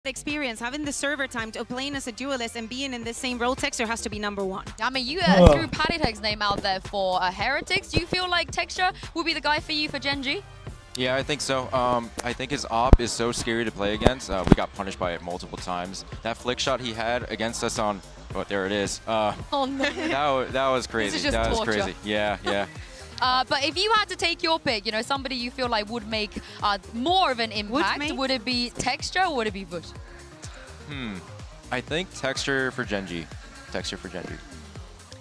experience, having the server time to playing as a duelist and being in the same role, Texture has to be #1. I mean, you threw Pattytech's name out there for Heretics. Do you feel like Texture will be the guy for you for Genji? Yeah, I think so. I think his op is so scary to play against. We got punished by it multiple times. That flick shot he had against us on, oh, there it is. Oh no. That was crazy. This is just torture. Crazy. Yeah, yeah. But if you had to take your pick, you know, somebody you feel like would make more of an impact, would it be Texture or would it be Wood? I think Texture for Genji. Texture for Genji.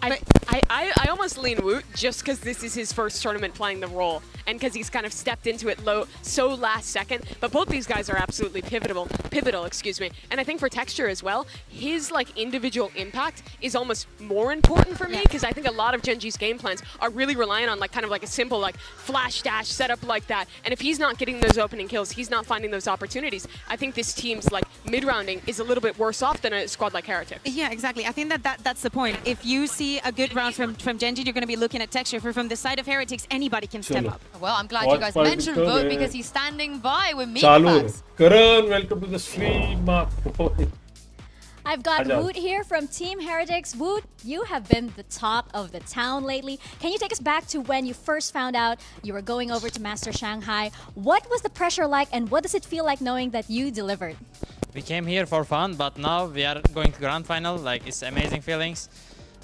I almost lean Woot just because this is his first tournament playing the role and because he's kind of stepped into it so last second. But both these guys are absolutely pivotal, excuse me. And I think for Texture as well, his like individual impact is almost more important for me because I think a lot of Genji's game plans are really reliant on like kind of like a simple like flash dash setup like that. And if he's not getting those opening kills, he's not finding those opportunities. I think this team's like mid-rounding is a little bit worse off than a squad like Heretics. Yeah, exactly. I think that's the point. If you see a good round from Genji, you're going to be looking at Texture. From the side of Heretics, anybody can step up. Well, I'm glad you guys mentioned Vote because he's standing by with me. Fans. Karan, welcome to the stream. I've got Woot here from Team Heretics. Woot, you have been the top of the town lately. Can you take us back to when you first found out you were going over to Master Shanghai? What was the pressure like and what does it feel like knowing that you delivered? We came here for fun, but now we are going to grand final. Like, it's amazing feelings.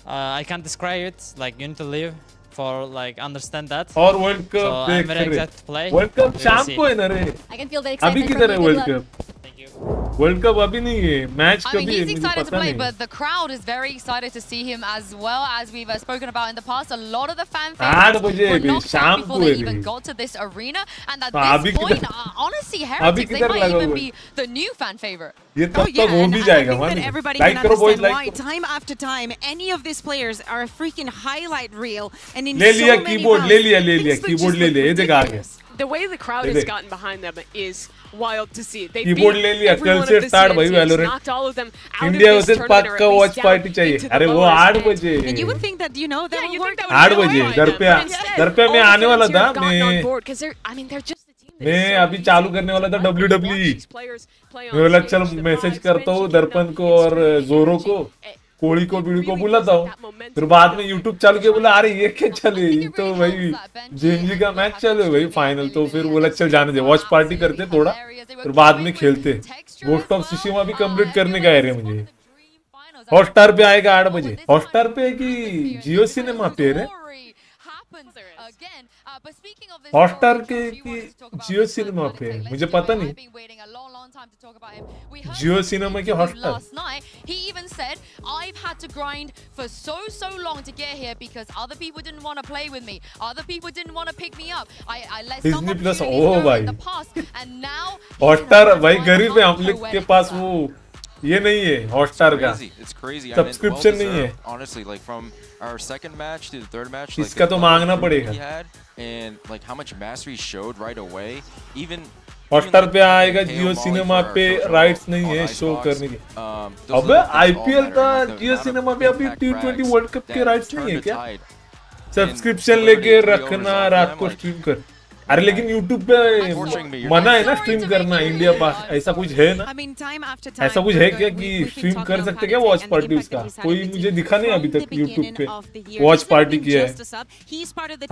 I can't describe it. Like, you need to live for like understand that. Or World Cup. So I'm very excited to play. World Cup शाम को है ना रे? I can feel the excitement. अभी किधर है World Cup? Thank you. World Cup अभी नहीं है. Match I mean, कभी है? he's excited to play, but the crowd is very excited to see him as well. As we've spoken about in the past, a lot of the fan favorites were knocked out before they even got to this arena. And at this point, honestly, Heretics, they might even be the new fan favorite. ये तब तक हो भी जाएगा man. Everybody can understand why time after time any of these players are a freaking highlight reel and in ले so लिया many keyboard ले लिया कीबोर्ड ले लिया ये देख आ गया. The way the crowd has gotten behind them is wild to see. They keyboard ले लिया कल से स्टार्ट भाई Valorant. इंडिया उसे पक्का वॉच पार्टी चाहिए. अरे वो 8 बजे. And you would think that you know that would work. 8 बजे घर पे मैं आने वाला था. मैं अभी चालू करने वाला था WWE. मैं बोला चल मैसेज करता हूँ दर्पण को और जोरो को, कोड़ी को, बीड़ी को बुलाता हूँ. फिर बाद में YouTube चालू किया, बोला अरे ये क्या चले, ये तो भाई जेएनजी का मैच चले भाई फाइनल. तो फिर बोला चल जाने दे, वॉच पार्टी करते थोड़ा, फिर बाद में खेलते. गोस्ट ऑफ त्सुशिमा भी कंप्लीट करने का है मुझे. हॉटस्टार पे आएगा 8 बजे. हॉटस्टार पे कि जियो सिनेमा पे रे? हॉटस्टार के जियो सिनेमा पे मुझे पता नहीं. जियो सिनेमा के Hotstar. He even said, I've had to grind for so long to get here because other people didn't want to play with me. Other people didn't want to pick me up. I let some opportunities go in the past and now Hotstar भाई गरीब है हम लोग के पास, वो ये नहीं है हॉटस्टार का. सब्सक्रिप्शन नहीं है. Honestly, like from our second match to the third match, इसका तो मांगना पड़ेगा. And like how much mastery showed right away. Even Hotstar पे आएगा, जियो सिनेमा पे राइट्स नहीं है शो करने के. अबे आईपीएल का जियो सिनेमा पे अभी T20 वर्ल्ड कप के राइट्स नहीं है क्या? सब्सक्रिप्शन लेके रखना, रात को स्ट्रीम कर. अरे लेकिन YouTube पे मना है ना स्ट्रीम करना इंडिया पास. ऐसा कुछ है ना? ऐसा कुछ है क्या कि स्ट्रीम कर सकते क्या वॉच पार्टी उसका? कोई मुझे दिखा नहीं अभी तक YouTube पे वॉच पार्टी किया है.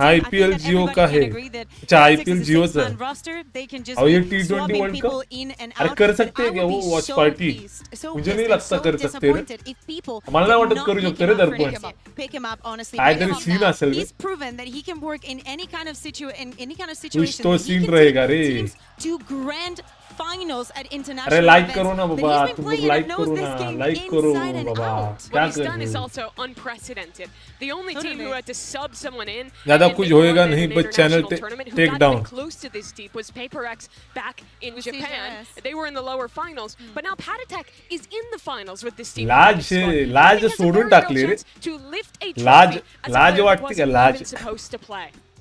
आईपीएल जियो का है. अच्छा आईपीएल जियो से. और ये T20 वर्ल्ड कप अरे कर सकते हैं क्या वो वॉच पार्टी? मुझे नहीं लगता कर सकते रे. मला वाटत करू शकते रे दर्पण. काहीतरी सीन असेल रे. कुछ तो सीन रहेगा रे. अरे लाइक करो ना बाबा, तुम लोग लाइक करो ना, लाइक करो बाबा. क्या कर रहे हो? ज्यादा कुछ होएगा नहीं, बस चैनल टेक डाउन. लाज सोडून टाकले रे. लाज वाटते का लाज.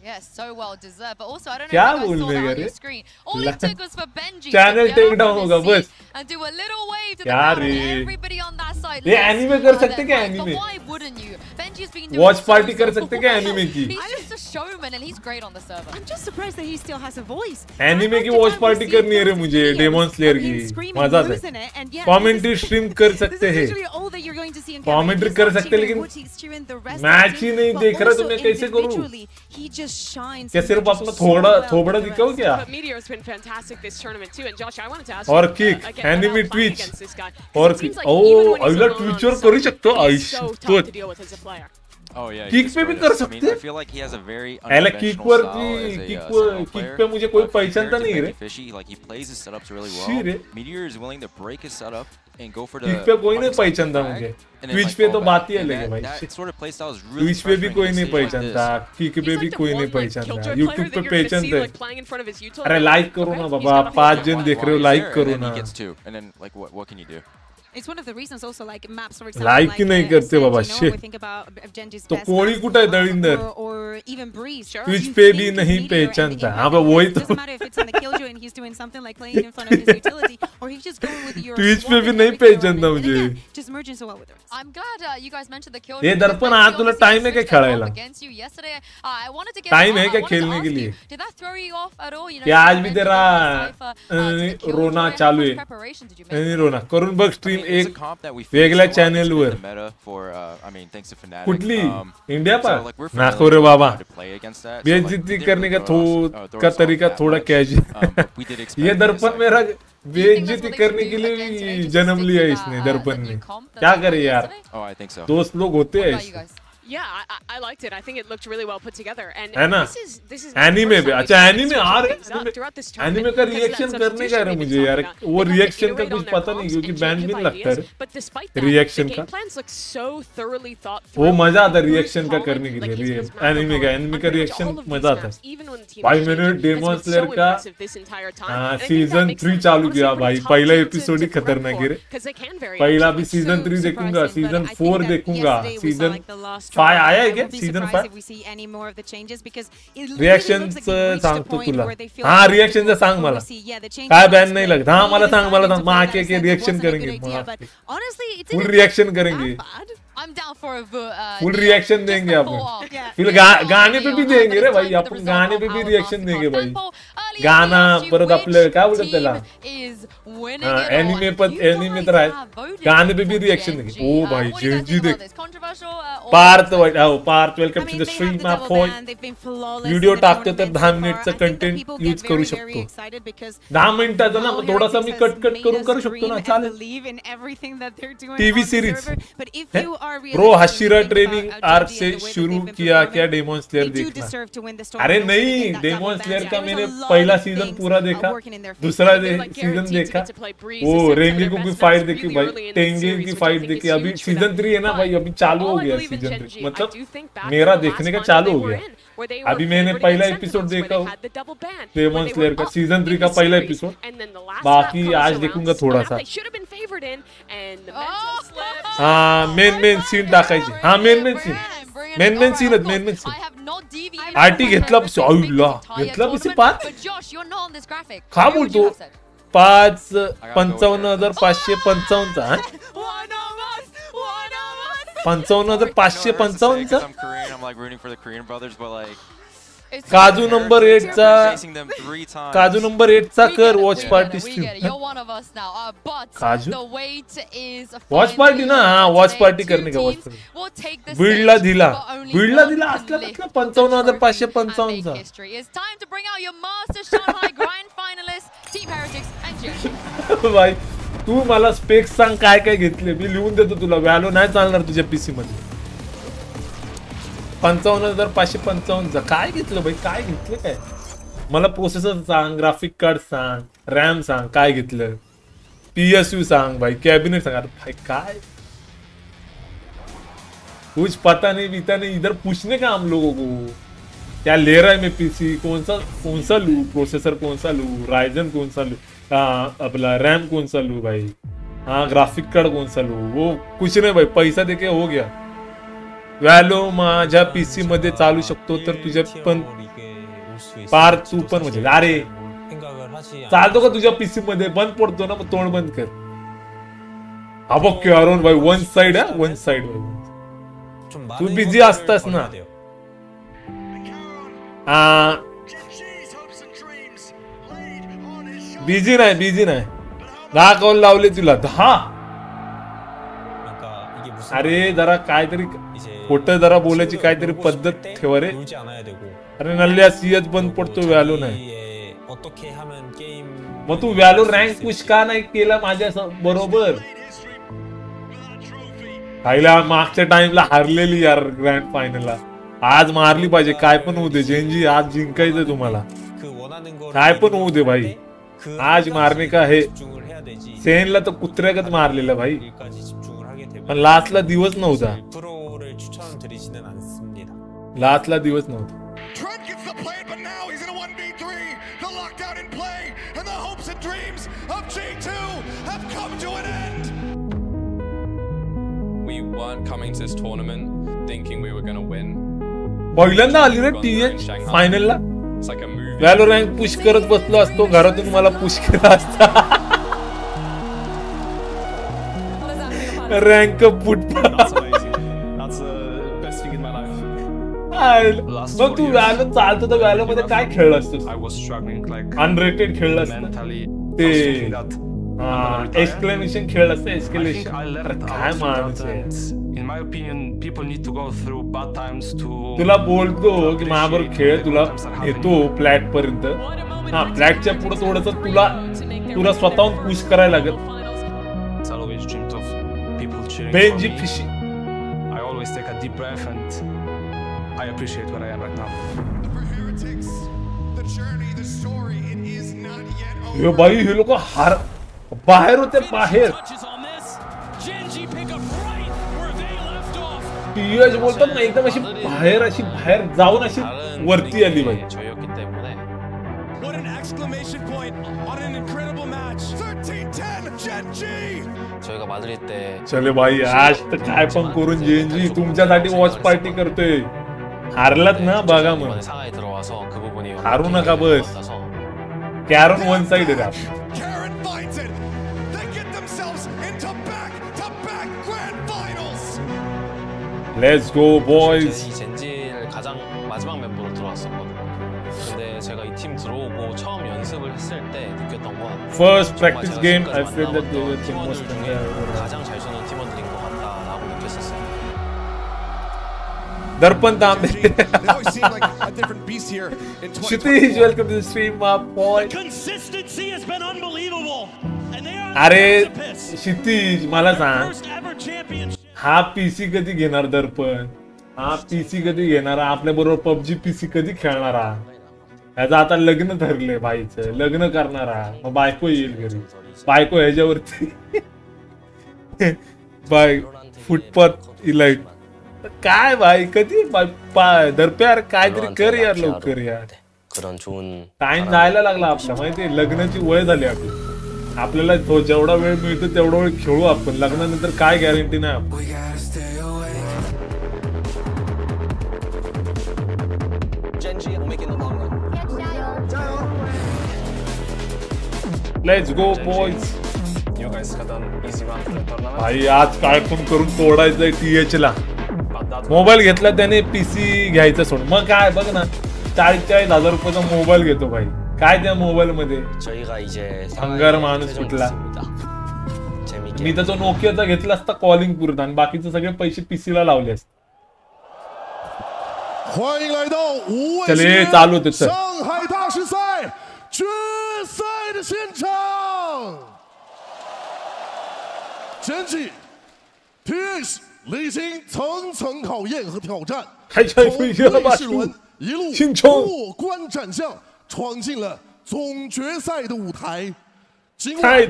Yes, so well deserved. But also, I don't know क्या if you guys saw that on your screen. All it took was for Benji channel to take get down up होगा from his बस. seat and do a little wave to the crowd and everybody on that side. ये anime कर सकते क्या anime? Why wouldn't you? Benji's been doing watch party कर सकते क्या anime की? He's just a showman and he's great on the server. I'm just surprised that he still has a voice. Anime की watch party करनी है रे मुझे daemon slayer की मजा आता है कमेंट्री स्ट्रीम कर सकते हैं कमेंट्री कर सकते हैं लेकिन मैच ही नहीं देख रहा तो मैं कैसे करूं क्या सिर्फ अपना थोड़ा दिखाओ क्या और किक एनिमी ट्विच और ओ अगला ट्विचर कर ही सकते हो आइश तो Oh yeah, किक पे भी कर सकते हैं। I feel like he has a very ऐला किक पे मुझे कोई पहचानता नहीं रे। Like he plays his setups really well. Meteor is willing to break his setup and go for the kick पे कोई नहीं पहचानता मुझे। ट्विच पे तो बात ही अलग है भाई। ट्विच पे भी कोई नहीं पहचानता, किक पे भी कोई नहीं पहचानता, यूट्यूब पे पहचानते हैं। अरे लाइक करो ना बाबा, 5 जन देख रहे हो लाइक करो ना। And then like what can you do? It's one of the reasons also like maps for example like ही नहीं करते बाबा shit तो कोड़ी कुटा है Darinder or even Breeze Twitch पे भी नहीं पहचानता हाँ पर वही तो ट्विच पे भी नहीं पहचानता मुझे I'm glad you guys mentioned the kill ये दर्पण आज तुला टाइम है क्या खड़ा है ला टाइम है क्या खेलने के लिए क्या आज भी तेरा रोना चालू है नहीं रोना करून बघ स्ट्रीम एक वेगळ्या चॅनल वर कुठली इंडिया पर नाखो रे बाबा बेइज्जती करने का तरीका थोड़ा कैजुअल ये दर्पण मेरा बेइज्जती करने के लिए जन्म लिया इसने दर्पण ने क्या करे यार दोस्त लोग होते हैं Yeah, I liked it. I think it looked really well put together. And this is anime पे अच्छा एनीमे आ रहे एनीमे का रिएक्शन करने का है मुझे यार वो रिएक्शन का कुछ पता नहीं क्योंकि बैंड भी लगता है रिएक्शन का वो मजा आता है रिएक्शन का करने के लिए एनीमे का रिएक्शन मजा आता है भाई मैंने डेमन स्लेयर का सीजन 3 चालू किया भाई पहला एपिसोड ही खतरनाक है पहला भी सीजन 3 देखूंगा सीजन 4 देखूंगा सीजन 5 आया है क्या सीजन 5 रिएक्शन सांगतो तुला हाँ रिएक्शन सांग मला काय बॅन नाही लगत हाँ मला सांग माँ के रिएक्शन करेंगे फुल रिएक्शन करेंगे फुल रिएक्शन देंगे अपन फिर गाने पे भी देंगे रे भाई अपन गाने पे भी रिएक्शन देंगे भाई गाना परत आपलं काय बोलतात त्याला एनिमे तर आहे गाने पे भी रिएक्शन देंगे ओ भाई जेजी देख Parth welcome to the stream आप व्हिडिओ टाकतो तर 10 मिनिटचा कंटेंट यूज करू शकतो 10 मिनिटाचा ना थोडासा मी कट करून करू शकतो ना चालेल टीवी सीरीज प्रो हशीरा ट्रेनिंग आर्क से शुरू किया क्या डेमन स्लेयर देखना अरे नहीं डेमन स्लेयर का मैंने पहला सीजन पूरा देखा दूसरा सीजन देखा वो रेंगे को भी फाइट देखी भाई टेंगे की फाइट देखी अभी सीजन 3 है ना भाई अभी चालू हो गया सीजन 3 मतलब मेरा देखने का चालू हो गया अभी मैंने पहला एपिसोड देखा डेमन स्लेयर का सीजन 3 का पहला एपिसोड बाकी आज देखूंगा थोड़ा सा हाँ मेन सीन टाकायची हाँ मेन सीन आरटी घेतला घेतला पिसे 5 का बोलतो 55,555 चा 55,555 चा काजू नंबर 8 चा कर वॉच पार्टी स्ट्रीम काजू वॉच पार्टी ना हाँ वॉच पार्टी करने का वॉच पार्टी बीडला दिला असला 55,555 चा भाई तू मला स्पेक्स सांग काय काय घेतले मी लिहून देतो तुला व्हॅल्यू नाही चालणार तुझ्या पीसी मध्ये 55,555 काय घेतलं भाई काय घेतलं काय मला प्रोसेसर सांग ग्राफिक कार्ड सांग रॅम सांग काय घेतलं पीएसयू सांग भाई कैबिनेट सांग अरे भाई काय कुछ पता नहीं बीता नहीं इधर पूछने का हम लोगों को क्या ले रहा है मैं पीसी कौन सा लूं प्रोसेसर कौन सा लूं राइजन कौन सा लूं अपना रैम कौन सा लूं भाई हाँ ग्राफिक कार्ड कौन सा लूं वो कुछ नहीं भाई पैसा देके हो गया व्हॅल्यू माझ्या पीसी मध्ये चालू शकतो तर तुझ्या पण पार तू पण म्हणजे अरे चालतो का तुझ्या पीसी मध्ये बंद पडतो ना तोंड बंद कर अब अरुण भाई वन साइड तू बिझी असतास ना बिझी नाही 10 कॉल लावले तुला 10. अरे जरा काहीतरी खोटं जरा बोलायची काहीतरी पद्धत ठेवा रे. अरे नल्ल्या सीएच बंद पडतो व्हॅलो नाही. मग तू व्हॅलो रँक पुश का नाही केला माझ्या बरोबर. पहिला मागच्या टाइमला हारलेली यार ग्रँड फायनलला. आज मारली पाहिजे काय पण होऊ दे. जेनजी आज जिंकायचं तुम्हाला काय पण होऊ दे भाई. आज मारणे का हे. सेनला तर कुत्र्यागत मारलेला भाई. पण लास्टला दिवस नव्हता. लास्टला दिवस नव्हता. पहिल्यांदा आली रे टीएच फायनलला. व्हॅलो रँक पुश करत बसलो असतो घरातून मला पुश केला असता. रँक फुटला. मग तू व्हॅलो चालतो तर व्हॅलो मध्ये काय खेळलं असतं. अनरेटेड खेळलं असतं ते. एक्सक्लेमेशन खेळलं असतं. एक्सक्लेमेशन काय माणूस. तुला बोलतो की माझ्याबरोबर खेळ तुला येतो फ्लॅट पर्यंत. हा फ्लॅटच्या पुढे थोडस तुला स्वतःहून पुश करायला लागेल. Benji fishy. हे बाई हे लोक बाहेर होते बाहेर. टीएच बोलतात ना एकदम अशी बाहेर जाऊन अशी वरती आली बाई. चले भाई आज तर काय पण करून जेनजी तुमच्यासाठी वॉच पार्टी करतोय. हारलात ना बघा मग. हारू नका बस. कॅरन वन साइड आहे. Let's go boys. 젠지를 가장 마지막 멤버로 들어왔었거든요. 근데 제가 이 팀 들어오고 처음 연습을 했을 때 느꼈던 건 First practice game I feel that the team was 가장 잘 쏘는 팀원들인 것 같다라고 느꼈었어요. दर्पण तांबे. Shitish, welcome to the stream, my boy. Consistency has been unbelievable. अरे क्षितिज मला सांग हा पीसी कधी घेणार. दर्पण हा पीसी कधी घेणार. आपल्या बरोबर पबजी पीसी कधी खेळणारा. याचं आता लग्न ठरले बाईचं. लग्न करणारा मग बायको येईल घरी. बायको ह्याच्यावरती बाय फुटपाथ इलाइट काय भाई कधी दर्प्यार काहीतरी कर यार लवकर यार. टाइम जायला लागला आपला माहिती. लग्नाची वय झाली आपली. आपल्याला जेवढा वेळ मिळतो तेवढा वेळ खेळू आपण. लग्नानंतर काय गॅरंटी नाही आपण. Let's go boys. भाई आज काय पण करून तोडायचंय टीएच ला. मोबाईल घेतला त्याने पीसी घ्यायचं सोड. मग काय बघ ना 40,000 रुपयाचा मोबाईल घेतो भाई. काय त्या मोबाईल मध्ये अंगार माणूस कुठला. मी तर तो नोकियाचा घेतला असता कॉलिंग पुरता आणि बाकीचे सगळे पैसे पीसी ला लावले असते. चले चालू होते सर.历经层层考验和挑战，从瑞士轮一路过关斩将，闯进了总决赛的舞台。经过万里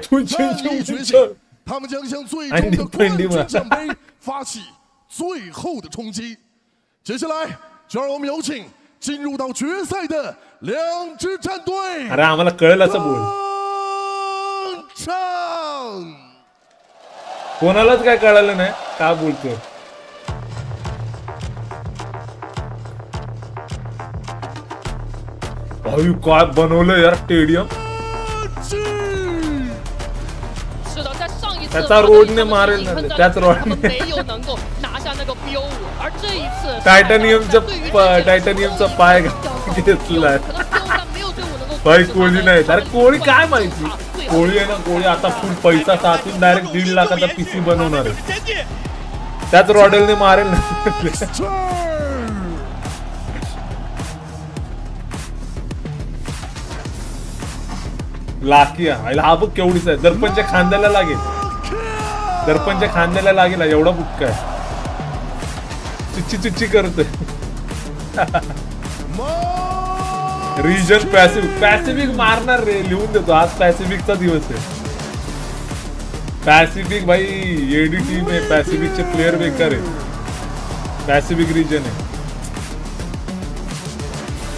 决心，他们将向最终的冠军奖杯发起最后的冲击。接下来，就让我们有请进入到决赛的两支战队。अरे आम्हाला कळलं असं बोल. कोणालाच काय कळालं नाही का बोलतोय. भाई काय बनवलं यार स्टेडियम. त्याचा रोडने मारेल ना. त्याच रोडने टायटॅनियमचा पाय घेतलाय भाई कोळी नाही अरे कोळी काय माहिती कोळी आहे ना कोळी आता फुल पैसा साचून डायरेक्ट 1.5 लाखाचा पीसी बनवणार आहे त्याच रॉडेलने मारेल ना लाकी हा बघ केवढीच आहे दर्पणच्या खांद्याला लागेल दर्पणच्या खांद्याला लागेल एवढा बुक्का आहे चुच्ची चुच्ची करतोय रीजन पॅसिफिक मारणार रे लिहून देतो आज पॅसिफिकचा दिवस आहे पॅसिफिक भाई एडी टीम आहे पॅसिफिकचे प्लेयर बेकार आहे पॅसिफिक रीजन आहे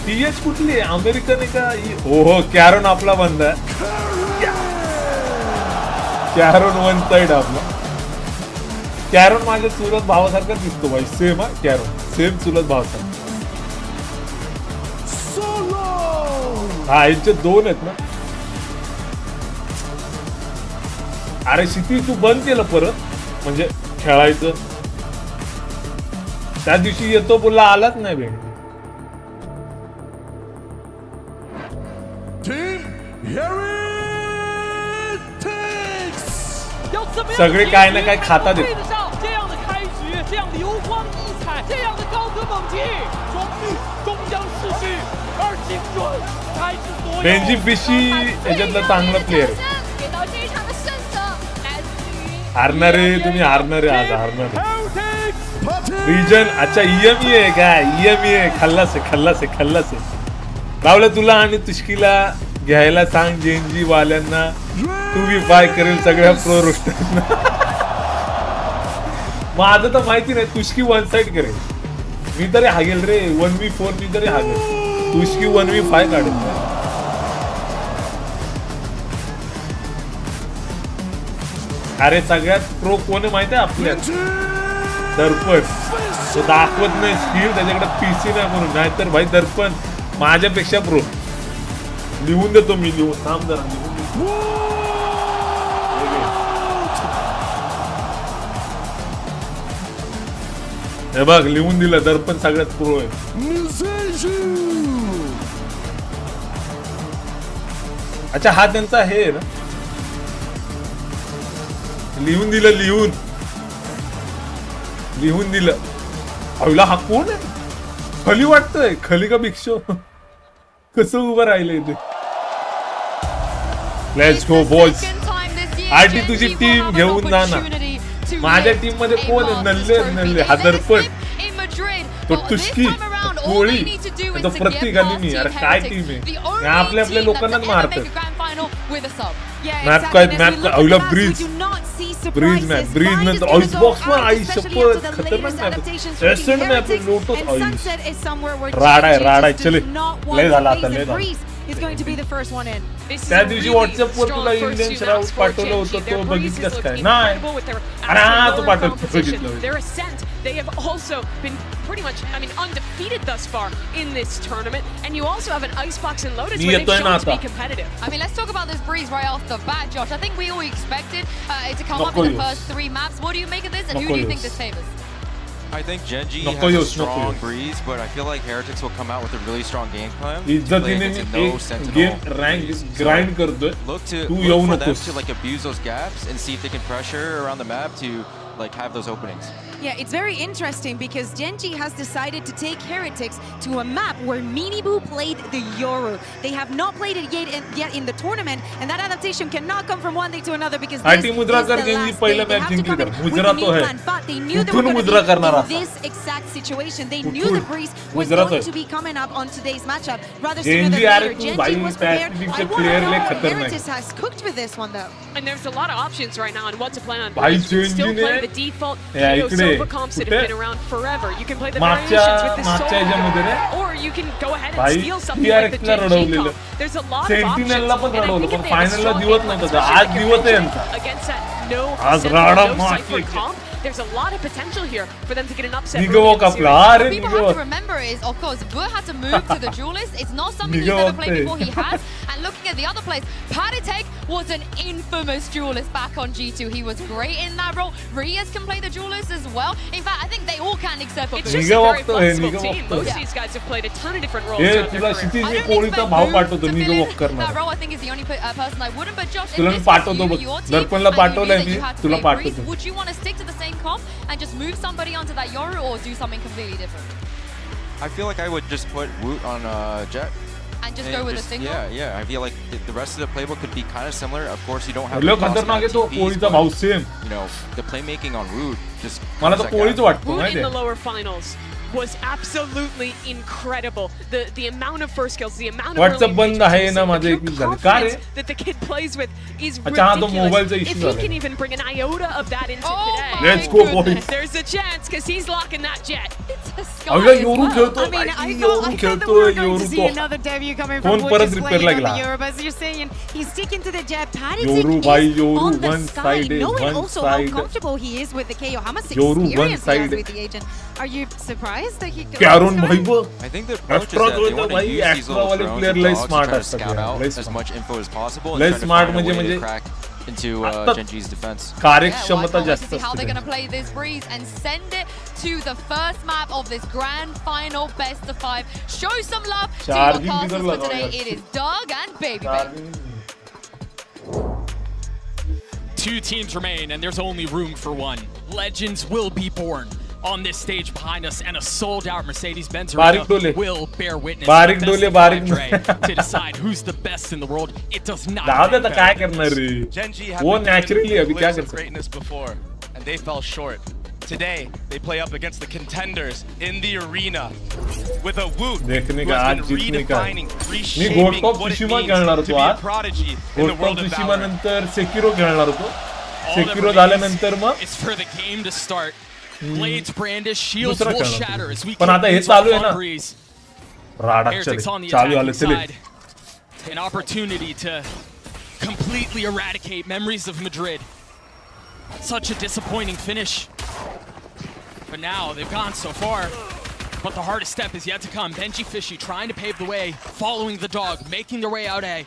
टीएच कुठली आहे अमेरिकन आहे का हो कॅरन आपला बंद आहे कॅरन वन साइड आपला कॅरन माझ्या चुलत भावासारखा दिसतो भाई सेम हा कॅरन सेम चुलत भावासारखा हा यांचे 2 आहेत ना अरे शिती तू बंद केलं परत म्हणजे खेळायचं त्या दिवशी येतो बोलला आलाच नाही बे सगळे काय ना काय खातात बेंजी फिशी याच्यातला चांगला प्लेअर हारणार रे तुम्ही हारणार रे आज हारणार रीजन अच्छा ईएमई आहे काय ईएमई आहे खल्लास आहे रावलं तुला आणि तुष्कीला घ्यायला सांग जेनजी वाल्यांना 2v5 करेल सगळ्या प्रो रोस्टरना माझं तर माहिती नाही तुष्की 1 साइड करेल मी तरी हागेल रे 1v4 मी तरी हागेल तुष्की 1v5 काढेल अरे सगळ्यात प्रो कोण आहे माहिती आहे आपल्या दर्पण तो दाखवत नाही स्किल त्याच्याकडे पीसी नाही म्हणून नाहीतर भाई दर्पण माझ्यापेक्षा प्रो लिहून देतो मी लिहून थांब जरा हे बघ लिहून दिलं दर्पण सगळ्यात प्रो आहे अच्छा हा त्यांचा हे ना लिहून दिलं अवला हा कोण आहे खली वाटतोय खली का भिक्षो कसं उभं राहिलंय इथे लेट्स गो बॉयज आरटी तुझी टीम घेऊन जा ना माझ्या टीम मध्ये कोण आहे नल्ले हा दर्पण तो तुष्की कोळी तो प्रत्येक आणि मी अरे काय टीम आहे आपल्या लोकांनाच मारतात मॅप काय अवला ब्रिज नंतर आईस बॉक्स पण आई शपथ खतरनाक मॅप लोटस आईस राडा चले लय झाला आता लय झाला त्या दिवशी व्हॉट्सअप वर तुला इंडियन श्राउट पाठवलं होतं तो बघितलंस काय नाही अरे हा तो बघितलं They have also been pretty much, undefeated thus far in this tournament. And you also have an Icebox and Lotus where they've shown to be competitive. Let's talk about this breeze right off the bat, Josh. I think we all expected it to come up in the first 3 maps. What do you make of this, and who do you think this favors? I think Genji has a strong breeze, but I feel like Heretics will come out with a really strong game plan. Look for them to abuse those gaps and see if they can pressure around the map to have those openings. Yeah, it's very interesting because Genji has decided to take Heretics to a map where Minibu played the Yoru. They have not played it yet in the tournament, and that adaptation cannot come from one day to another because this is the last day. They have to come in with a new plan, but they knew they were going to be in this exact situation. They knew the breeze was going to be coming up on today's matchup rather sooner than later. Genji was prepared. I wonder how Heretics has cooked with this one though. And there's a lot of options right now on what to play on. Still play the default Silver comps that have been around forever. You can play the variations with the Soul, or you can go ahead and steal something like the Genji comp. There's a lot of options, and I think if they have a strong game plan, especially against that no Cypher comp, there's a lot of potential here for them to get an upset. What people have to remember is, of course, Vu had to move to the duelist. It's not something he's never played before. He has. And looking at the other plays, Party Take was an infamous duelist back on G2. He was great in that role. Reyes can play the duelist as well. In fact, I think they all can except for It's just a very flexible team. Most of these guys have played a ton of different roles throughout their career. I don't think that role, I think, is the only person I wouldn't. But Josh, in this case, your team, I knew that you had to play Breeze. Would you want to stick to the same comp and just move somebody onto that Yoru, or do something completely different? I feel like I would just put Woot on Jet. And just go with a single? Yeah. I feel like the rest of the playbook could be kind of similar. Of course, you don't have the playmaking on Woot just Woot in the lower finals was absolutely incredible. The amount of first kills, the amount of early confidence that the kid plays with is ridiculous. If he can even bring an iota of that into today, let's go, boys. There's a chance because he's locking that Jet. It's a sky as well. I mean, I thought that we were going to see another debut coming from Woot just playing on the Euro, but you're saying he's sticking to the Jet. Paddy is on the sky, knowing also how comfortable he is with the KO, how much experience he has with the agent. Are you surprised that he goes I think the approach is that they want to use these little drones and dogs to try to scout out as much info as possible and try to find a way to crack into Genji's defense. Yeah, well, I can't see how they're going to play this Breeze and send it to the first map of this grand final best of 5. Show some love to your casters for today. It is Doug and Baby. Two teams remain, and there's only room for one. Legends will be born on this stage behind us, and a sold-out Mercedes-Benz Arena will bear witness to decide who's the best in the world. It does not matter. Genji have been of greatness before, and they fell short. Today, they play up against the contenders in the arena with a Woot who has been redefining, reshaping what it means to be a prodigy in the world of Valorant. It's for the game to start. Blades brandish, shields will shatter as we get on Breeze. Heretics on the attacking side. An opportunity to completely eradicate memories of Madrid. Such a disappointing finish. But now they've gone so far. But the hardest step is yet to come. Benji Fishy trying to pave the way, following the dog, making their way out A.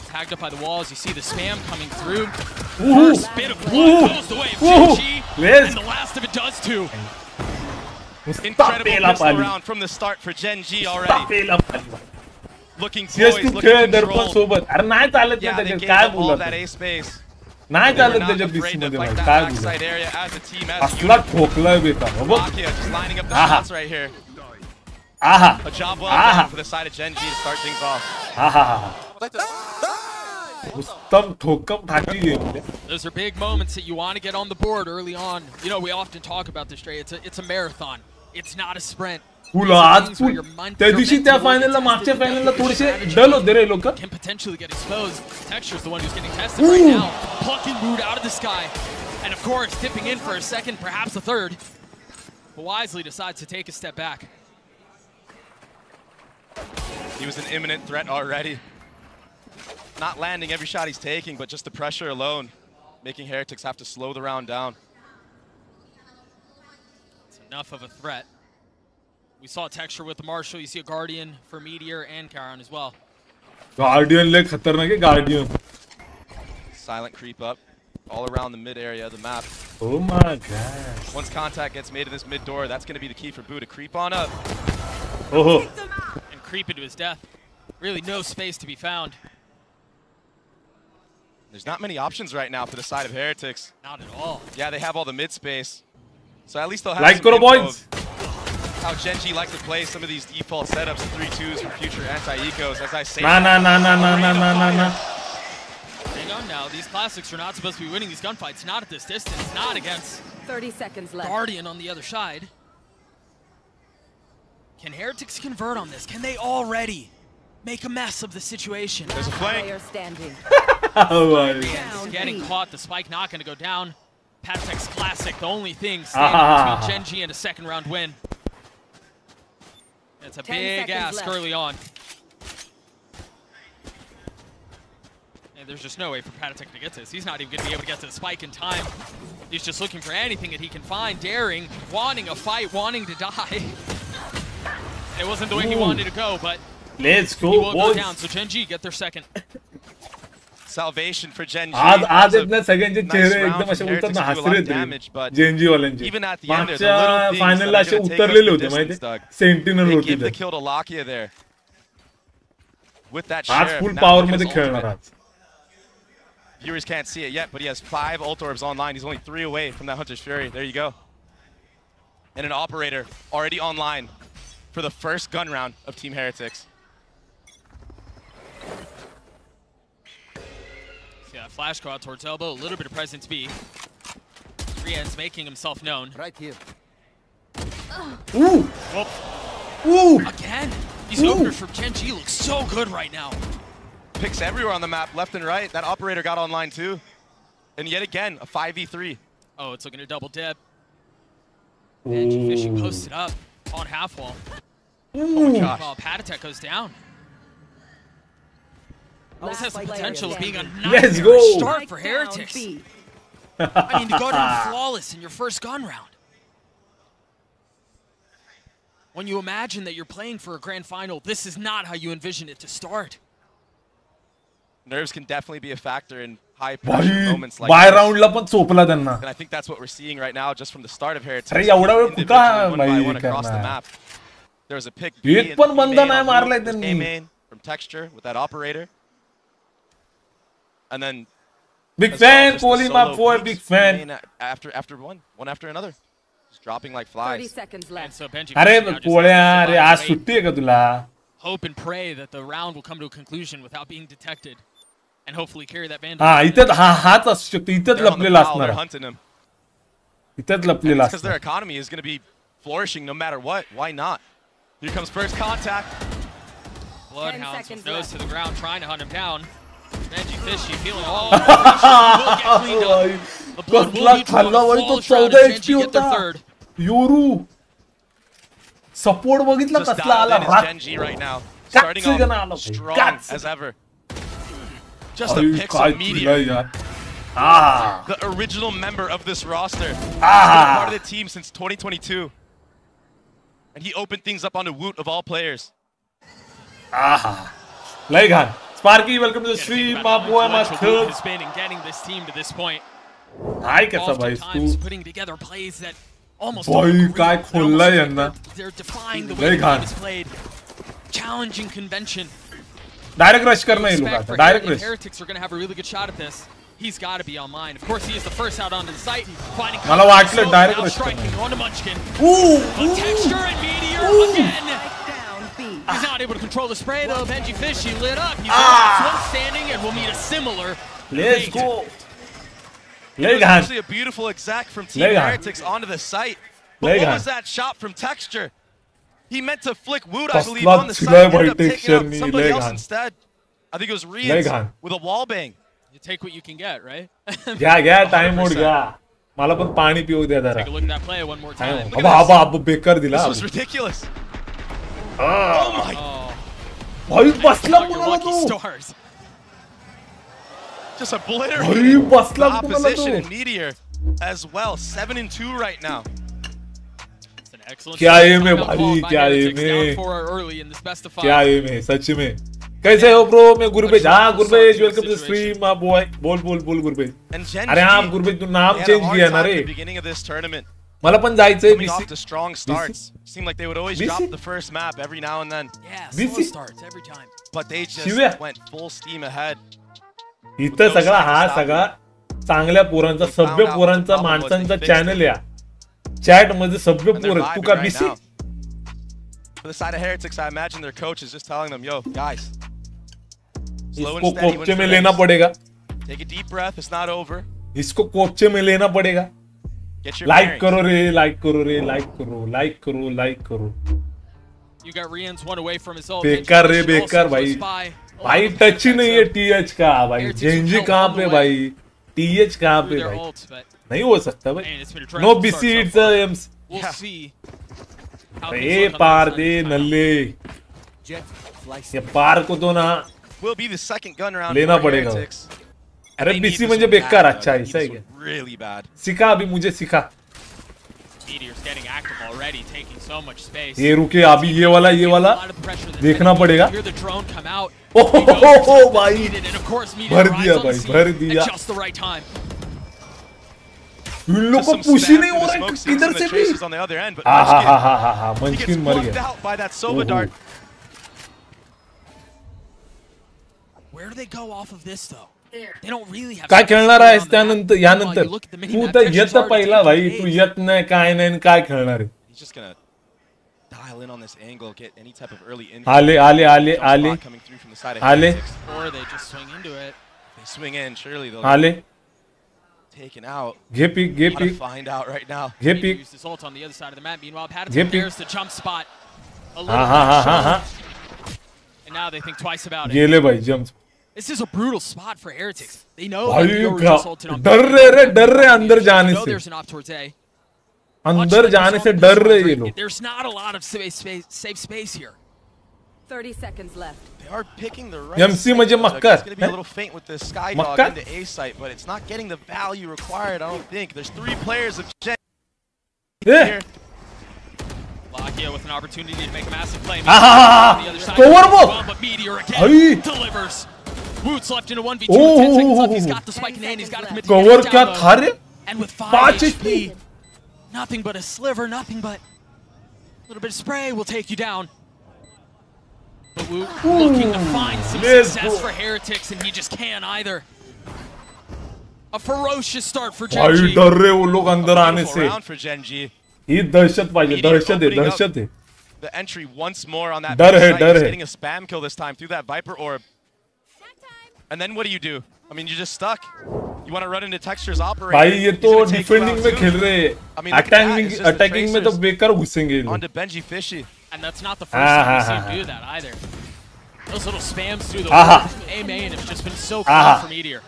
Tagged up by the walls, you see the spam coming through. First bit of blood goes the way of Genji, and the last of it does too. Incredible pistol round from the start for Genji already. Looking poised, looking controlled. Yeah, they gave up all that A space. They're not afraid to fight that backside area as a team, as a unit. Makia just lining up the shots right here. A job well done for the side of Genji to start things off. Those are big moments that you want to get on the board early on. You know, we often talk about this, Dre. It's a marathon. It's not a sprint. Can potentially get exposed. Texture's the one who's getting tested right now. Plucking Woot out of the sky. And of course, dipping in for a second, perhaps a third. But wisely decides to take a step back. He was an imminent threat already. Not landing every shot he's taking, but just the pressure alone, making Heretics have to slow the round down. It's enough of a threat. We saw Texture with the Marshall. You see a Guardian for Meteor and Charon as well. Guardian like khatarnak hai Guardian. Silent creep up all around the mid area of the map. Oh my god. Once contact gets made to this mid door, that's going to be the key for Boo to creep on up. Oh. And creep into his death. Really no space to be found. There's not many options right now for the side of Heretics. Not at all. Yeah, they have all the mid space. So at least they'll have some info of how Genji likes to play some of these default setups of 3-2s for future anti-ecos, as I say. Nah. Hang on now. These classics are not supposed to be winning these gunfights. Not at this distance. Not against 30 seconds left. Guardian on the other side. Can Heretics convert on this? Can they already make a mess of the situation? There's a flank. Getting caught. The spike not going to go down. Patek's classic. The only thing standing between Genji and a second round win. It's a big ask early on. And there's just no way for Patek to get this. He's not even going to be able to get to the spike in time. He's just looking for anything that he can find, daring, wanting a fight, wanting to die. It wasn't the way he wanted to go, but let's go, he will go down. So Genji get their second. salvation for Gen G. आज इतने सगळ्यांचे चेहरे एकदम असे उतरना हसरे थे Gen Z वाल्यांचे. मागच्या फायनलला असे उतरलेले होते माहिती सेंटिनल होते ते. आज फुल पॉवर मध्ये खेळणार आज. Viewers can't see it yet, but he has 5 ult orbs online. He's only 3 away from that Hunter's Fury. There you go. And an operator already online for the first gun round of Team Heretics. Yeah, flash call towards elbow, a little bit of presence B. Rian's making himself known. Right here. Ooh! Ooh! Again! These openers from Gen G look so good right now. Picks everywhere on the map, left and right. That operator got online too. And yet again, a 5v3. Oh, it's looking to double dip. Benji Fishing posted up on half wall. Oh my gosh. Well, Patatek goes down. This has the potential of being a Let's go. start for Heretics. I mean, to go down flawless in your first gun round. When you imagine that you're playing for a grand final, this is not how you envision it to start. Nerves can definitely be a factor in high pressure moments like this. Round ला पण चोपला त्यांना. And I think that's what we're seeing right now just from the start of Heretics. अरे एवढा वेळ कुठं one by one across the map. There was a pick एक पण बंदा नाही मारलाय त्यांनी. From texture with that operator. And then big fan, calling my boy, big fan. After one after another. Just dropping like flies. 30 seconds left. So Benji अरे कोळ्या अरे आज सुट्टी आहे का तुला? Hope and pray that the round will come to a conclusion without being detected, and hopefully carry that bandit. हा इथं हाच असू शकतो इथंच लपलेला असणार. इथंच लपलेला because their economy is going to be flourishing no matter what. Why not? Here comes first contact. Bloodhounds with nose to the ground trying to hunt him down. Benji Fishy feeling all of the will get cleaned up. The blood will be drawn to fall shroud as Gen G get their third. Yoru. Support बघितला कसला आला Gen G right now. Starting off strong as ever. Just a pixel meteor. The original member of this roster. Been part of the team since 2022. And he opened things up onto Woot of all players. Legan. Sparky, welcome to the stream, my boy, my third. Has been in getting this team to this point. Hi, कैसा भाई तू? Putting together plays that almost भाई काय खोलला है ना? They're defying the way the game is played. Challenging convention. Direct rush करना है लोग आता. Direct rush. Heretics are going to have a really good shot at this. He's got to be online. Of course, he is the first out onto the site. Finding मला वाटलं direct rush. Striking onto Munchkin. Ooh. Texture and Meteor again. He's not able to control the spray though. Benji Fishy lit up. He's the last one standing, and we'll meet a similar. Let's go. It was actually a beautiful exact from Team Heretics onto the site. But what was that shot from Texture? He meant to flick Woot, I believe, on the site. Ended up taking out somebody else instead. I think it was Rians with a wall bang. You take what you can get, right? Yeah, time mode गया. मला पण पाणी पिऊ दे जरा. Take a look at that play one more time. अब बेकार दिला. This was ridiculous. Oh my! भाई बसला मुला तो. Just obliterating the opposition and Meteor as well. 7-2 right now. It's an excellent. क्या aim है भाई क्या aim है क्या aim है सच में कैसे हो ब्रो मैं गुरबेज हाँ Gurbaz welcome to the stream my boy बोल गुरबेज अरे हाँ गुरबेज तू नाम चेंज किया ना रे मला पण जायचंय coming off to strong starts. Seemed like they would always drop the first map every now and then. Yeah, slow starts every time. But they just went full steam ahead. इथं सगळा हा सगळा चांगल्या पोरांचा सभ्य पोरांचा माणसांचा चॅनल या चॅट मध्ये सभ्य पोर तू का BC For the side of Heretics, I imagine their coach is just telling them, "Yo, guys, slow इसको and steady. कोपचे में लेना पड़ेगा. Take a deep breath. It's not over. इसको कोपचे में लेना पड़ेगा. लाइक करो रे लाइक करो रे लाइक करो लाइक करो लाइक करो. You got Rian's one away from his ult. बेकार रे बेकार भाई भाई टच ही नहीं है टीएच का भाई जेंजी कहाँ पे भाई टीएच कहाँ पे भाई नहीं हो सकता भाई नो बीसी इट्स एम्स ये पार दे नल्ले ये पार को तो ना लेना पड़ेगा अरे बीसी मुझे बेकार अच्छा ऐसा है क्या really bad. सिखा अभी मुझे सिखा Meteor's getting active already, taking so much space. ये रुके अभी ये वाला देखना पड़ेगा. Hear the drone come out. Oh भाई भर दिया. Just the right time. इन लोग को पुश ही नहीं हो रहा है किधर से भी. हाँ मंचकिन मर गया. Where do they go off of this though? They don't really have. काय खेळणार आहेस त्यानंतर यानंतर तू तर येत पहिला भाई तू येत नाही काय नाही काय खेळणार आहे. He's just gonna dial in on this angle, get any type of early injury. आले coming through from the side of Heretics. Or they just swing into it. They swing in, surely they'll आले taken out. घे pick to find out right now. घे pick. Use this ult on the other side of the map. Meanwhile, Patterson there's the jump spot. A little and now they think twice about it. गेले भाई jump. This is a brutal spot for Heretics. They know डर रहे अंदर जाने से. There's an op towards A. अंदर जाने से डर रहे ये लोग. There's not a lot of safe space here. 30 seconds left. They are picking the right. MC म्हणजे मक्कर. It's going to be a little faint with the Skydog into A site, but it's not getting the value required. I don't think. There's 3 players of Gen. Yeah. Lakia with an opportunity to make a massive play. But Meteor again delivers. Woot's left in a 1v2 with 10 seconds left. He's got the spike in hand. He's got to commit to cover क्या था रे? And with 5 HP, nothing but a sliver, nothing but a little bit of spray will take you down. But Woot looking to find some success for Heretics, and he just can't either. A ferocious start for Gen G. डर रहे वो लोग अंदर आने से. ये दहशत पाहिजे दहशत है. The entry once more on that. डर है. Getting a spam kill this time through that Viper orb. And then what do? I mean, you're just stuck. You want to run into Texture's operator. भाई ये तो defending में खेल रहे हैं. Attacking में तो बेकार घुसेंगे. Onto Benji Fishy. And that's not the first time we've seen him do that either. Those little spams through the A main have just been so cool for Meteor.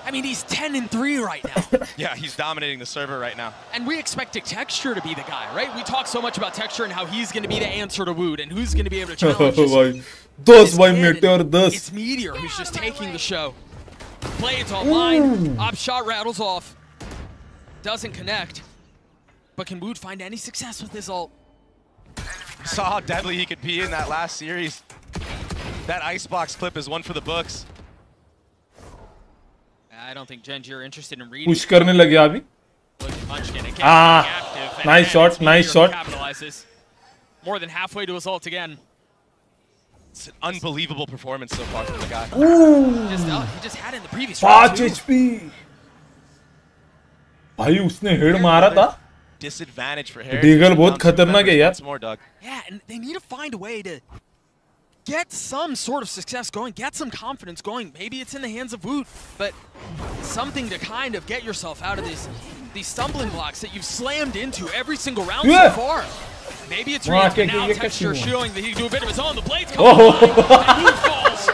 I mean, he's 10-3 right now. Yeah, he's dominating the server right now. And we expected Texture to be the guy, right? We talk so much about Texture and how he's going to be the answer to Woot and who's going to be able to challenge It's Meteor who's just taking the show. Blades online, op shot rattles off. Doesn't connect. But can Woot find any success with this ult? Saw how deadly he could be in that last series. That icebox clip is one for the books. I don't think Gen G are interested in reading. Push करने लगे अभी. Nice shot. Capitalizes. More than halfway to his ult again. It's an unbelievable performance so far from the guy. He just had it in the previous round. 5 HP. भाई उसने head मारा था. Disadvantage for Harris. Deagle बहुत खतरनाक है यार. Yeah, and they need to find a way to get some sort of success going, get some confidence going. Maybe it's in the hands of Woot, but something to kind of get yourself out of these stumbling blocks that you've slammed into every single round so far. Maybe it's now Texture showing that he can do a bit of his own. The blades come by, and Woot falls.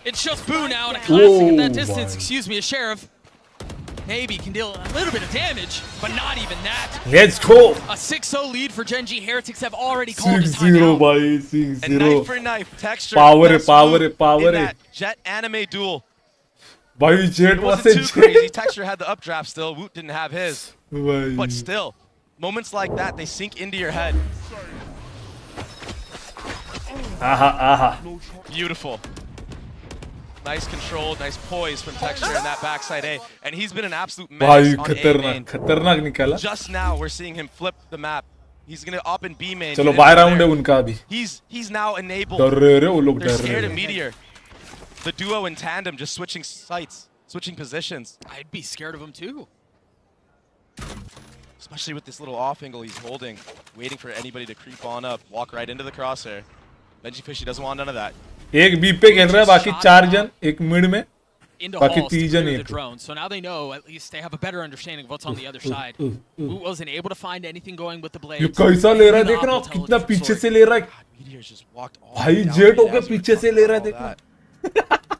It's just Boo now, and a classic at that distance, excuse me, a Sheriff. Maybe can deal a little bit of damage, but not even that. Let's go. A 6-0 lead for Gen G. Heretics have already called his 6-0 भाई 6-0. And knife for knife, Texture. Power in that Jet anime duel. भाई Jet wasn't too crazy. Texture had the updraft still. Woot didn't have his. But still, moments like that, they sink into your head. Beautiful. Nice control, nice poise from Texture in that backside A. And he's been an absolute menace on A main. खतरनाक निकाला. Just now, we're seeing him flip the map. He's going to up in B main. चलो bye round है उनका अभी. He's now enabled. डर रहे वो लोग डर रहे. They're scared of Meteor. The duo in tandem just switching sites, switching positions. I'd be scared of him too. Especially with this little off angle he's holding, waiting for anybody to creep on up, walk right into the crosshair. Benji Fishy doesn't want none of that. एक B पे खेल रहा है बाकी 4 जन एक mid में बाकी 3 जन एक. So now they know, at least they have a better understanding of what's on the other side. Who wasn't able to find anything going with the blades. ये कैसा ले रहा है देख रहा हो कितना पीछे से ले रहा है. भाई जेट होके पीछे से ले रहा है देखो.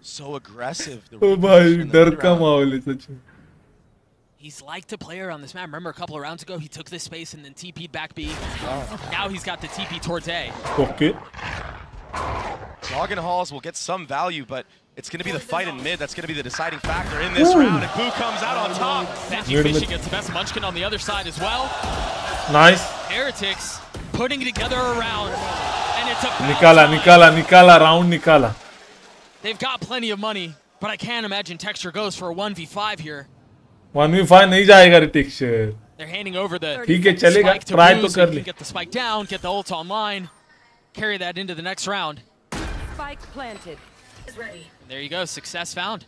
So aggressive. ओ भाई डर का माहौल है सच में. He's liked to play around this map. Remember a couple of rounds ago, he took this space and then TP'd back B. Now he's got the TP towards A. Okay. Login Halls will get some value, but it's going to be the fight in mid that's going to be the deciding factor in this round. And Boo comes out on top. Benji Fishy gets the best Munchkin on the other side as well. Nice. Heretics putting together a round. And it's a Nikala, round Nikala. They've got plenty of money, but I can't imagine Texture goes for a 1v5 here. 1v5 nahi jayega Texture. They're handing over the spike to Boo so he can get the spike down, get the ult online, carry that into the next round. Spike planted. Is ready. And there you go, success found.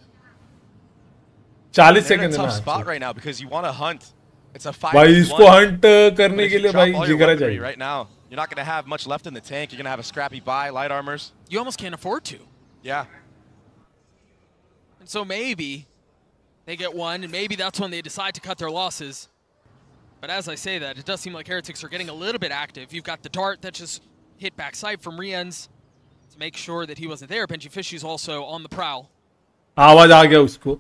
40 seconds in a tough spot right now because you want to hunt. It's a 5v1. भाई इसको hunt करने के लिए भाई जिगरा चाहिए. Right now, you're not going to have much left in the tank. You're going to have a scrappy buy, light armors. You almost can't afford to. Yeah. And so maybe they get one, and maybe that's when they decide to cut their losses. But as I say that, it does seem like Heretics are getting a little bit active. You've got the dart that just hit backside from Rien's to make sure that he wasn't there. Benji Fishy's also on the prowl. आवाज आ गया उसको.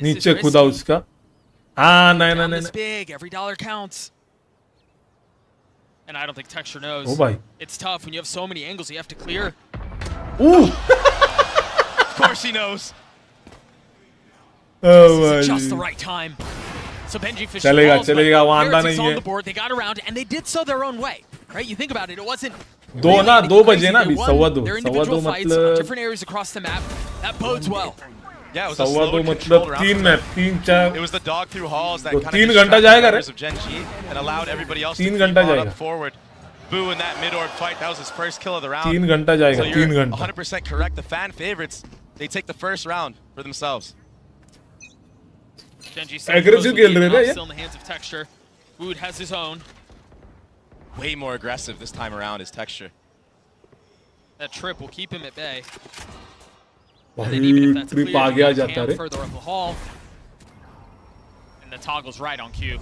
नीचे कूदा उसका. नहीं. This big, every dollar counts. And I don't think Texture knows. Oh, bhai. It's tough when you have so many angles you have to clear. Ooh. Of course he knows. Oh, this is just the right time. So Benji Fishy Heretics on the board. They got around and they did so their own way. Right? You think about it. It wasn't. दो बजे ना अभी 2:15. Their individual fights on different areas across the map. That bodes well. Yeah, it was a slow controlled round. It was the dog through halls that kind of distracted of Gen G and allowed everybody else to keep on up forward. Boo in that mid-orb fight, that was his first kill of the round. 3 घंटा जाएगा. So you're 100% correct. The fan favorites, they take the first round for themselves. Genji still in the hands of Texture. Wood has his own. Way more aggressive this time around is Texture. That trip will keep him at bay. And then even if that's clear, further up the hall. And the toggle's right on cue.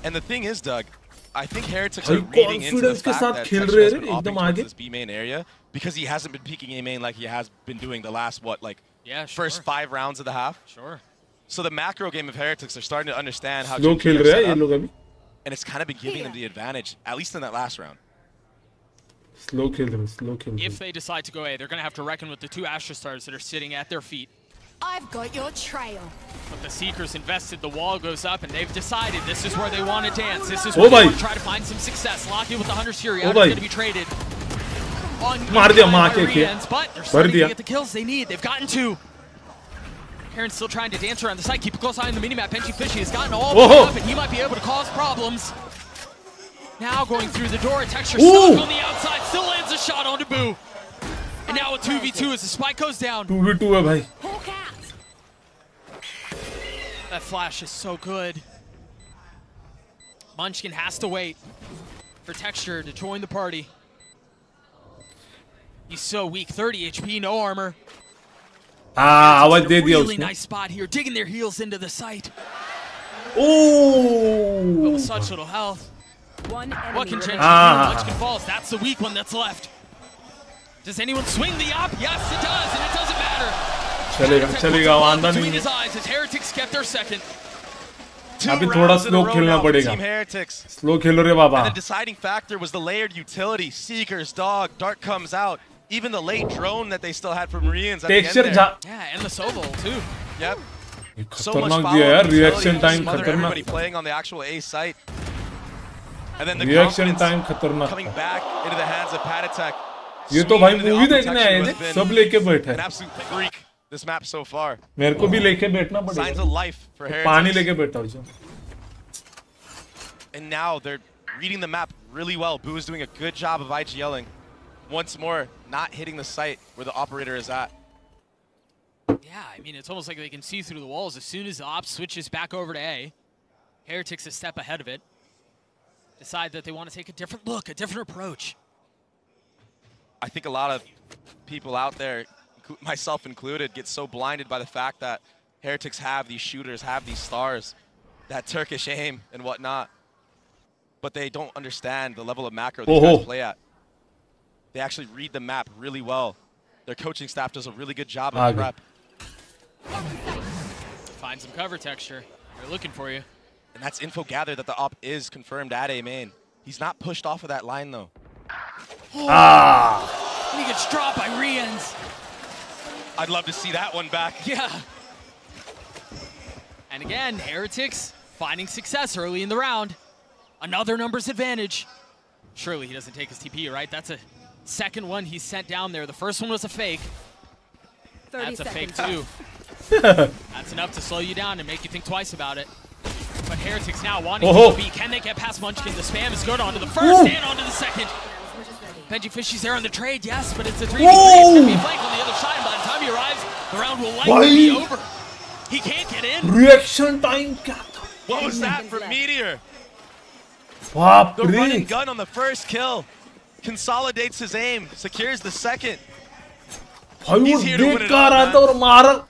And the thing is, Doug, I think Heretics are reading into the fact that Texture has been opting towards this B main area because he hasn't been peeking A main like he has been doing the last, first 5 rounds of the half. Sure. So the macro game of Heretics are starting to understand how to set up, and it's kind of been giving them the advantage, at least in that last round. Slow kill them. If they decide to go A, they're going to have to reckon with the 2 Astra Stars that are sitting at their feet. I've got your trail. But the Seekers invested, the wall goes up, and they've decided this is where they want to dance. This is where they want to try to find some success. Lock in with the Hunter's Fury. It's going to be traded on Rien's, but they're starting to get the kills they need. They've gotten 2. Karen's still trying to dance around the site. Keep a close eye on the minimap. Benji Fishy has gotten all the way up, and he might be able to cause problems. Now going through the door, Texture stuck on the outside, still lands a shot onto Boo. And now a 2v2 as the spike goes down. 2v2 hai bhai. That flash is so good. Munchkin has to wait for Texture to join the party. He's so weak, 30 HP, no armor. आवाज दे दिया really nice spot here, digging their heels into the site. Oh! But with such little health. What can Gen G do? Munchkin falls. That's the weak one that's left. Does anyone swing the up? Yes, it does, and it doesn't matter. चलेगा वांदा between नहीं. his eyes as Heretics kept their second. अभी थोड़ा slow खेलना पड़ेगा. Slow खेलो रे बाबा. And the deciding factor was the layered utility. Seekers, dog, dart comes out. Even the late drone that they still had from Rien's at the end there. Yeah, and the Sovo too. Yep. So much follow-up reaction time everybody playing on the actual A site. And then the reaction time खतरनाक. Coming back into the hands of Patatek. ये तो भाई movie देखने आए थे, सब लेके बैठे. An absolute freak this map so far. मेरे को भी लेके बैठना पड़ेगा. Signs of life for Heretics. पानी लेके बैठा हूँ. And now they're reading the map really well. Boo is doing a good job of IGLing. Once more, not hitting the site where the operator is at. Yeah, I mean, it's almost like they can see through the walls. As soon as the op switches back over to A, Heretics a step ahead of it. Decide that they want to take a different look, a different approach. I think a lot of people out there, myself included, get so blinded by the fact that Heretics have these shooters, have these stars, that Turkish aim and whatnot. But they don't understand the level of macro these guys play at. They actually read the map really well. Their coaching staff does a really good job of prep. Find some cover, Texture. They're looking for you. And that's info gathered that the op is confirmed at A main. He's not pushed off of that line, though. And he gets dropped by Rians. I'd love to see that one back. Yeah. And again, Heretics finding success early in the round. Another numbers advantage. Surely he doesn't take his TP, right? That's a second one he sent down there. The first one was a fake. That's a fake too. That's enough to slow you down and make you think twice about it. But Heretics now wanting to be. Can they get past Munchkin? The spam is good onto the first and onto the second. Benji Fishy's there on the trade, yes, but it's a 3v3. It's going to be a flank on the other side. And by the time he arrives, the round will likely be over. He can't get in. Reaction time. What was that for Meteor? The run and gun on the first kill. Consolidates his aim. Secures the second. He's here to win it all, man.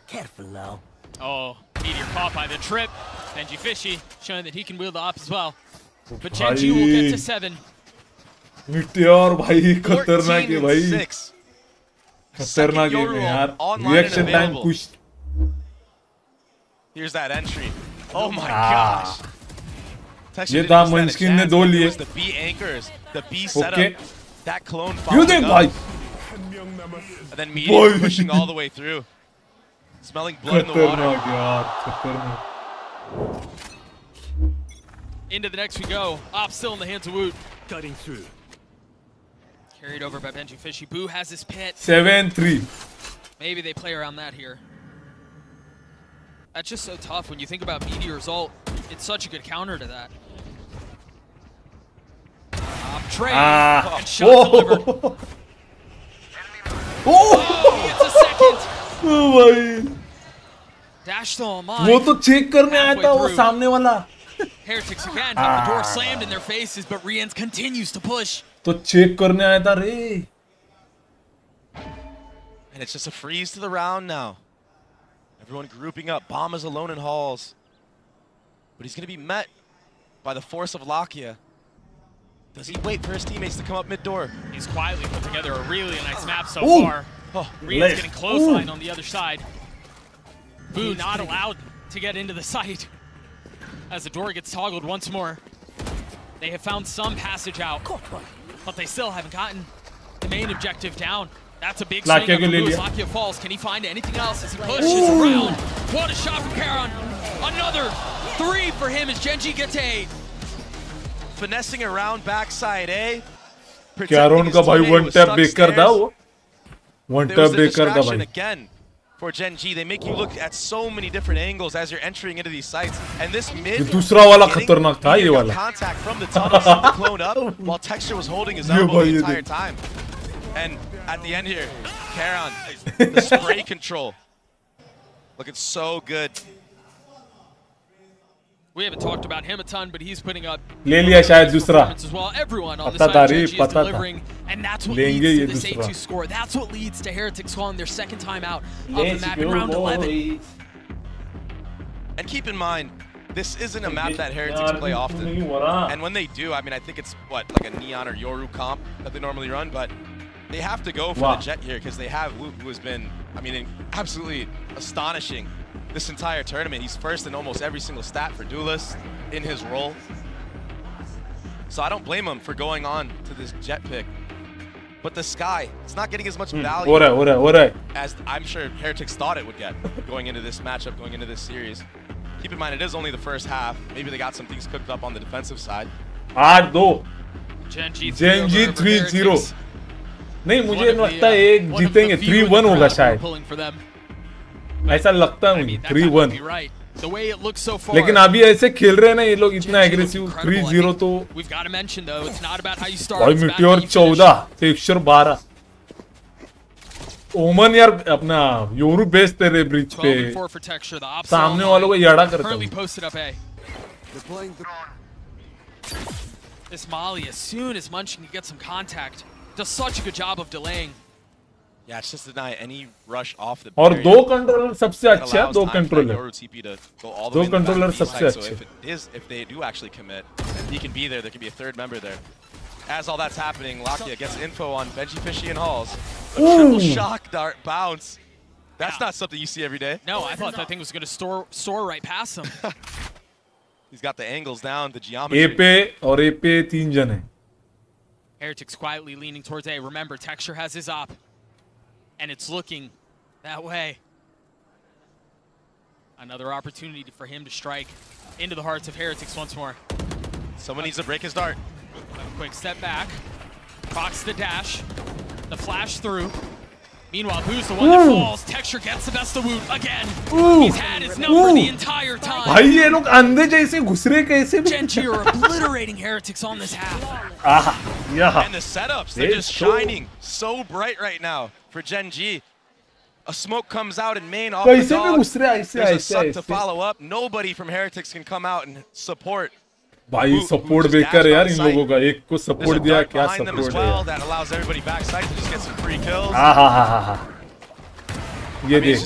Careful now. Oh, Meteor caught by the trip. Benji Fishy showing that he can wield the op as well. But Gen G will get to 7. Meteor, भाई खतरनाक है भाई. खतरनाक game है यार. Reaction time pushed. Here's that entry. Oh my gosh. ये था Munchkin ने 2 लिए. The B anchors, the B setup. That clone following up. भाई. And then Meteor pushing all the way through. Smelling blood in the water. Into the next we go. Op still in the hands of Woot. Cutting through. Carried over by Benji Fishy. Boo has his pit. 7-3. Maybe they play around that here. That's just so tough when you think about Meteor's ult. It's such a good counter to that. Trade and shot delivered. He gets a second. भाई. Dash to all mine. वो तो check करने आया था वो सामने वाला. Heretics again have the door slammed in their faces, but Rians continues to push. तो चेक करने आया था रे. And it's just a freeze to the round now. Everyone grouping up. Bomb is alone in halls. But he's going to be met by the force of Lakia. Does he wait for his teammates to come up mid-door? He's quietly put together a really nice map so far. Rian's getting clothesline on the other side. Boo not allowed to get into the site as the door gets toggled once more. They have found some passage out, but they still haven't gotten the main objective down. That's a big swing up from Boo as Lakia falls. Can he find anything else as he pushes around? What a shot from Karon. Another 3 for him as Gen G gets 8. Finessing around backside A. Karon का भाई one tap breaker था वो. One tap breaker था भाई. Again for Gen G, they make you look at so many different angles as you're entering into these sites. And this mid, दूसरा वाला खतरनाक था ये वाला. Contact from the tunnel, the clone up, while Texture was holding his elbow the entire time. And at the end here, Karon, the spray control, looking so good. We haven't talked about him a ton, but he's putting up ले लिया शायद दूसरा. as well. Everyone on the side of Gen G is delivering, and that's what leads to this 8-2 score. That's what leads to Heretics calling their second time out of the map in round 11. And keep in mind, this isn't a map that Heretics play often. And when they do, I mean, I think it's what, like a Neon or Yoru comp that they normally run, but they have to go for the Jet here because they have Woot, who has been, I mean, absolutely astonishing this entire tournament. He's first in almost every single stat for Duelist in his role. So I don't blame him for going on to this Jet pick. But the Sky, it's not getting as much value as I'm sure Heretics thought it would get going into this matchup, going into this series. Keep in mind, it is only the first half. Maybe they got some things cooked up on the defensive side. 8-2. Gen G 3-0. नहीं मुझे लगता है एक जीतेंगे 3-1 होगा शायद. ऐसा लगता है मुझे 3-1. लेकिन अभी ऐसे खेल रहे हैं ना ये लोग इतना एग्रेसिव 3-0 तो. भाई मिटियोर 14 टेक्सचर 12. ओमन यार अपना योरू बेचते रहे ब्रिज पे. सामने वालों को याड़ा करता है. This Molly, as soon as Munchkin can get some contact, does such a good job of delaying. Yeah, it's just to deny any rush off the और दो कंट्रोलर सबसे अच्छे हैं. दो कंट्रोलर सबसे अच्छे. If they do actually commit, he can be there. There can be a third member there. As all that's happening, Lakia gets info on Benji Fishy and Halls. A triple shock dart bounce. That's not something you see every day. No, I thought that thing was going to soar right past him. He's got the angles down, the geometry. A पे और A पे 3 जन हैं. Heretics quietly leaning towards A. Remember, Texture has his op. And it's looking that way. Another opportunity for him to strike into the hearts of Heretics once more. Someone needs to break his dart. A quick step back. Fox the dash. The flash through. Meanwhile, Boo's the one that falls. Texture gets the best of Woot again. He's had his number the entire time. Genji are obliterating Heretics on this half. And the setups, they're just shining so bright right now for Genji. A smoke comes out in main off the dog. There's a suck to follow up. Nobody from Heretics can come out and support. भाई support बेकार है यार इन लोगों का एक को support दिया क्या सपोर्ट है ये देख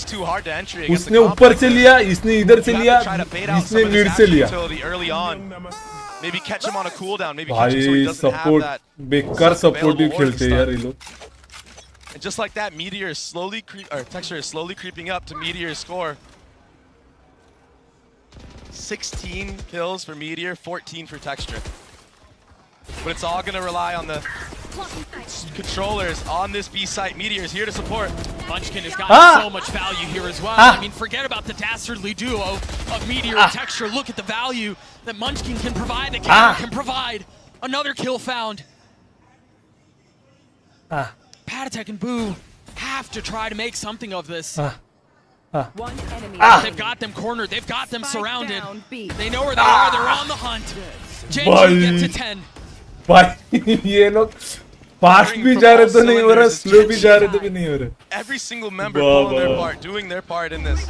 उसने ऊपर से लिया इसने इधर से लिया इसने मिड से लिया भाई सपोर्ट बेकार सपोर्टिव खेलते हैं यार ये लोग And just like that, Meteor is slowly Texture is slowly creeping up to Meteor's score. 16 kills for Meteor, 14 for Texture. But it's all going to rely on the controllers on this B site. Meteor is here to support. Munchkin has got so much value here as well. I mean, forget about the dastardly duo of Meteor and Texture. Look at the value that Munchkin can provide, that Killer can provide. Another kill found. Patatek and Boo have to try to make something of this. One enemy. They've got them cornered. They've got them surrounded. They know where they are. They're on the hunt. Genji get to 10. भाई ये लोग fast भी जा रहे तो नहीं हो रहा, slow भी जा रहे तो भी नहीं हो रहा. Every single member pulling their part, doing their part in this.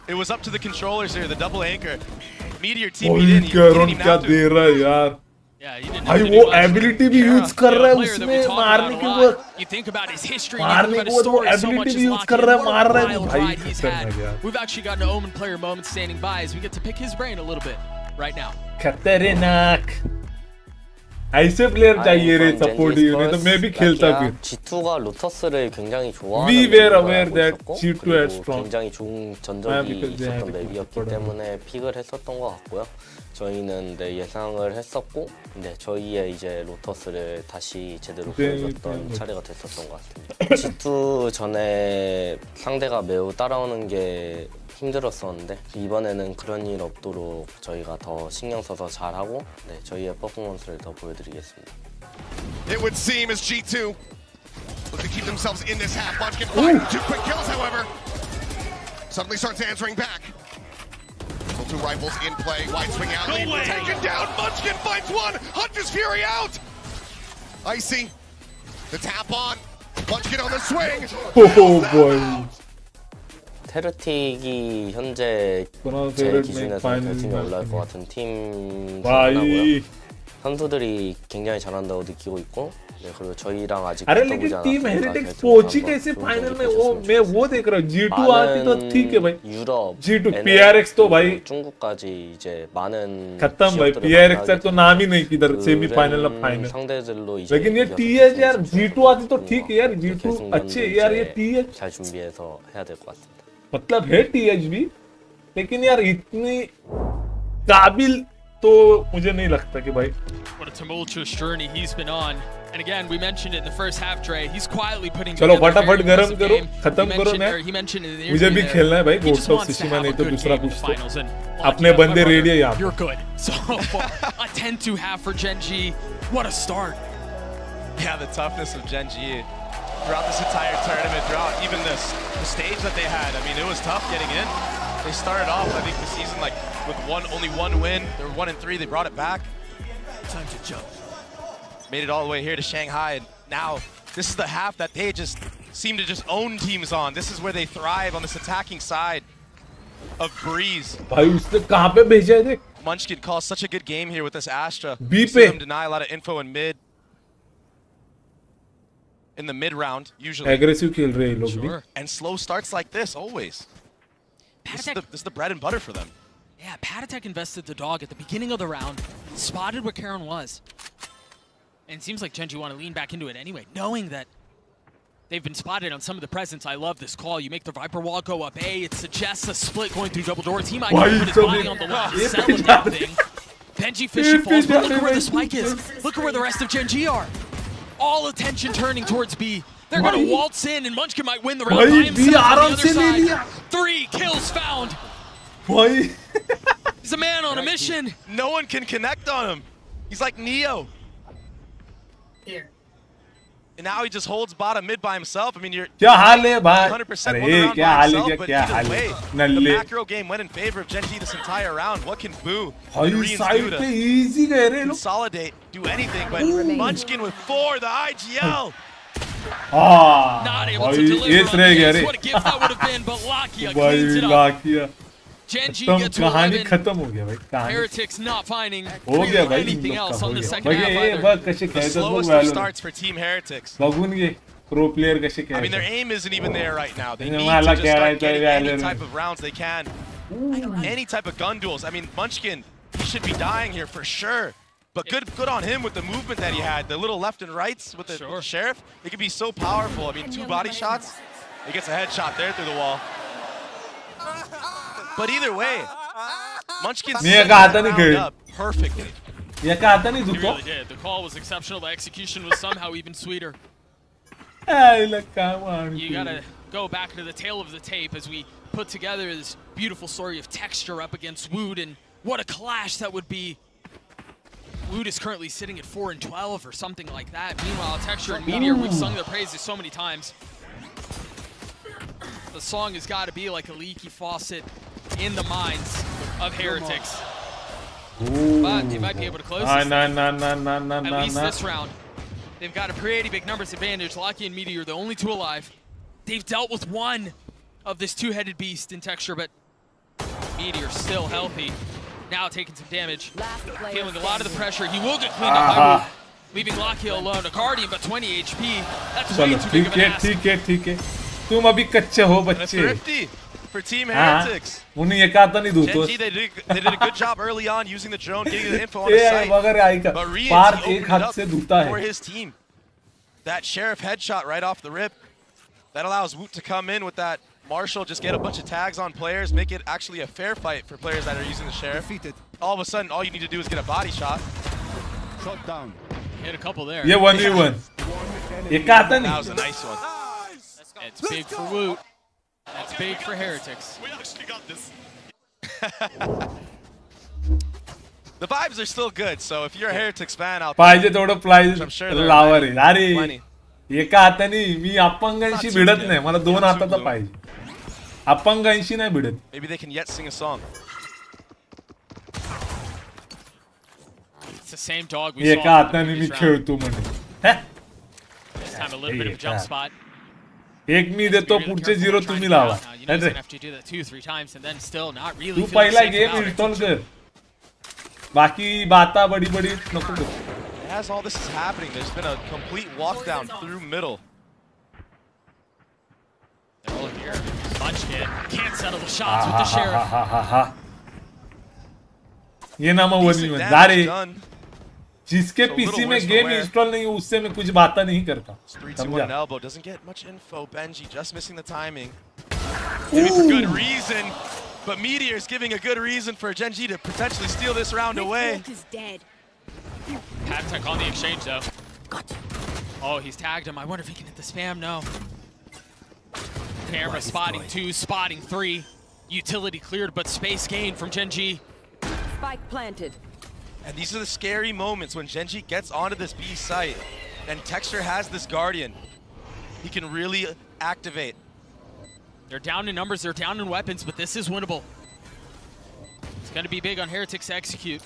It was up to the controllers here, the double anchor. Meteor TP'd in. He didn't even have to. भाई वो एबिलिटी भी यूज कर रहा है उसमें मारने के वो मारने के वो एबिलिटी भी यूज कर रहा है मार रहा है भाई खतरनाक यार. We've actually got an Omen player moment standing by as we get to pick his brain a little bit right now. खतरनाक ऐसे प्लेयर चाहिए रे सपोर्टिव नहीं तो मैं भी खेलता फिर. G2가 로터스를 굉장히 좋아하는 We were aware that G2 had strong. 굉장히 좋은 전적이 있었던 맵이었기 때문에 픽을 했었던 것 같고요. 저희는 네, 예상을 했었고, 네, 저희의 이제 로터스를 다시 제대로 보여줬던 차례가 됐었던 것 같습니다. G2 전에 상대가 매우 따라오는 게 힘들었었는데 이번에는 그런 일 없도록 저희가 더 신경 써서 잘하고 네, 저희의 퍼포먼스를 더 보여드리겠습니다. It would seem as G2 look to keep themselves in this half. Munchkin finds 2 quick kills, however. Suddenly starts answering back. So 2 rifles in play. Wide swing out. Lead taken down. Munchkin finds 1. Hunter's Fury out. Icy. The tap on. Munchkin on the swing. Oh boy. 테르틱이 현재 제 기준에서 결승에 올라올 것 같은 팀 선수고요. 선수들이 굉장히 잘한다고 느끼고 있고, 네, 그리고 저희랑 아직 अरे लेकिन team हेरिटेक्स पहुंची कैसे final में वो देख रहा हूँ. G2 आती तो ठीक है भाई. 유럽, G2 PRX तो भाई 중국까지 이제 많은 खत्म भाई. PRX तक तो नाम ही नहीं किधर सेमीफाइनल और फाइनल. 상대들로 이제 लेकिन ये TH यार G2 आती तो ठीक है यार. G2 अच्छे यार ये TH 잘 준비해서 해야 될 것 같습니다. मतलब है TH भी, लेकिन यार इतनी काबिल तो मुझे नहीं लगता कि भाई. What a tumultuous journey he's been on. And again, we mentioned it in the first half, Dre. He's quietly putting चलो फटाफट गरम करो, खत्म करो ना. मुझे भी खेलना है भाई. गोस्ट ऑफ सिशिमा नहीं तो दूसरा कुछ तो. अपने बंदे रेडी है यहाँ. You're good. So a 10-2 half for Genji. What a start. Yeah, the toughness of Genji throughout this entire tournament, throughout even the stage that they had. I mean, it was tough getting in. They started off, I think, the season like with only one win. They were 1-3. They brought it back. Time to jump. Made it all the way here to Shanghai, and now this is the half that they just seem to just own teams on. This is where they thrive on this attacking side of Breeze. भाई उसने कहाँ पे भेजा है देख. Munchkin calls such a good game here with this Astra. B See them deny a lot of info in mid. In the mid round, usually. Aggressive खेल रहे हैं लोग भी. And slow starts like this always. This is the bread and butter for them. Yeah, Patatek invested the dog at the beginning of the round, spotted where Karen was. And it seems like Genji want to lean back into it anyway, knowing that they've been spotted on some of the presence. I love this call. You make the Viper wall go up A. It suggests a split going through double doors. He might put his body on the wall, selling that thing. Benji Fishy falls, but look at where the spike is. Look at where the rest of Genji are. All attention turning towards B. They're going to waltz in, and Munchkin might win the round by himself on the other side. 3 kills found. He's a man on a mission. No one can connect on him. He's like Neo. Here. And now he just holds bottom mid by himself. I mean, you're 100% by himself, but either way, the macro game went in favor of Gen.G this entire round. What can Boo and Reens do to consolidate, do anything? But Munchkin with 4, the IGL. Not able to deliver on this. What a gift that would have been, but Lakia cleans it up. Gen.G gets to 11. Heretics not finding anything else on the second half. The slowest of starts for Team Heretics. I mean, their aim isn't even there right now. They need to just start getting any type of rounds they can. Any type of gun duels. I mean, Munchkin, he should be dying here for sure. But good on him with the movement that he had. The little left and rights with the Sheriff. It could be so powerful. I mean, 2 body shots. He gets a headshot there through the wall. But either way, Munchkin set up perfectly. He really did. The call was exceptional. The execution was somehow even sweeter. You gotta go back to the tail of the tape as we put together this beautiful story of Texture up against Wood, and what a clash that would be. Wood is currently sitting at 4-12 or something like that. Meanwhile, Texture and Meteor, we've sung their praises so many times. The song has got to be like a leaky faucet in the minds of Heretics. But they might be able to close this at least this round. They've got a pretty big numbers advantage. Lucky and Meteor, the only 2 alive. They've dealt with 1 of this 2-headed beast in Texture, but Meteor still healthy. Now taking some damage, feeling a lot of the pressure. He will get cleaned up by Wolf, leaving Lucky alone. A Guardian, but 20 HP. That's way too big of an ask. तुम अभी कच्चे हो बच्चे. Thrifty for Team Heretics. उन्हें ये कहता नहीं दूँ तो. They did a good job early on using the drone, getting the info on the site. But Reens opened it up for his team. That Sheriff headshot right off the rip. That allows Woot to come in with that Marshall, just get a bunch of tags on players, make it actually a fair fight for players that are using the Sheriff. All of a sudden, all you need to do is get a body shot. Shot down. Hit a couple there. Yeah, 1v1. That was a nice one. It's big for Woot. That's big for Heretics. We actually got this. The vibes are still good, so if you're a Heretics fan out there, I'm sure there are plenty. एका हाताने मी अपंगांशी भिडत नाही मला 2 हाताचा पाहिजे अपंगांशी नाही भिडत Maybe they can yet sing a song. It's the same dog we saw. एका हाताने मी खेळतो म्हणे This time a little bit of a jump spot. एक मी देतो पुढचे 0 तुम्ही लावा तू पहिला गेम इन्स्टॉल कर बाकी बाता बडी बडी नको करू. As all this is happening, there's been a complete walkdown through middle. They're all here. Munchkin can't settle the shots with the Sheriff. ये नाम वही है दारे जिसके पीसी में गेम इंस्टॉल नहीं उससे मैं कुछ बात नहीं करता. 3-2-1 elbow doesn't get much info. Benji just missing the timing. Maybe for good reason, but Meteor is giving a good reason for Gen.G to potentially steal this round away. Tech on the exchange though. Oh, he's tagged him. I wonder if he can hit the spam. No. Camera spotting 2, spotting 3. Utility cleared, but space gained from Gen.G. Spike planted. And these are the scary moments when Gen.G gets onto this B site and Texture has this Guardian. He can really activate. They're down in numbers, they're down in weapons, but this is winnable. It's going to be big on Heretics to execute.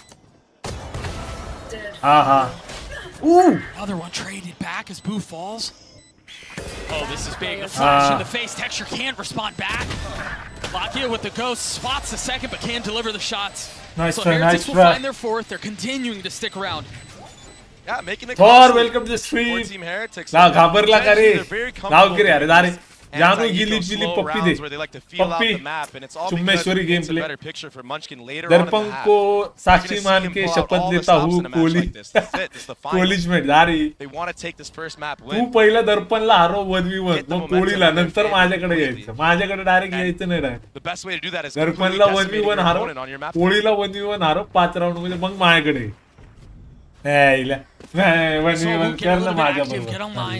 Ooh! Another one traded back as Boo falls. Oh, this is big. A flash in the face. Texture can't respond back. Lakia with the ghost spots the second, but can't deliver the shots. Nice so try, Heretics nice will try. find their 4th. They're continuing to stick around. Yeah, making it Thor, welcome to the stream. Team Heretics. Now, घाबरला करे. Now करे यार दारे. जानू गिली गिली पप्पी दे. पप्पी. चुम्मेश्वरी game play. दर्पण को साक्षी मान के शपथ लेता हूँ कोलिजमेंट दारी. तू पहिला दर्पणला हारो 1v1 मग कोळीला नंतर माझ्याकडे यायचं. माझ्याकडे डायरेक्ट यायचं नाही डायरेक्ट. दर्पणला 1v1 हारो कोळीला 1v1 हारो 5 राउंड मध्ये मग माझ्याकडे. Get online.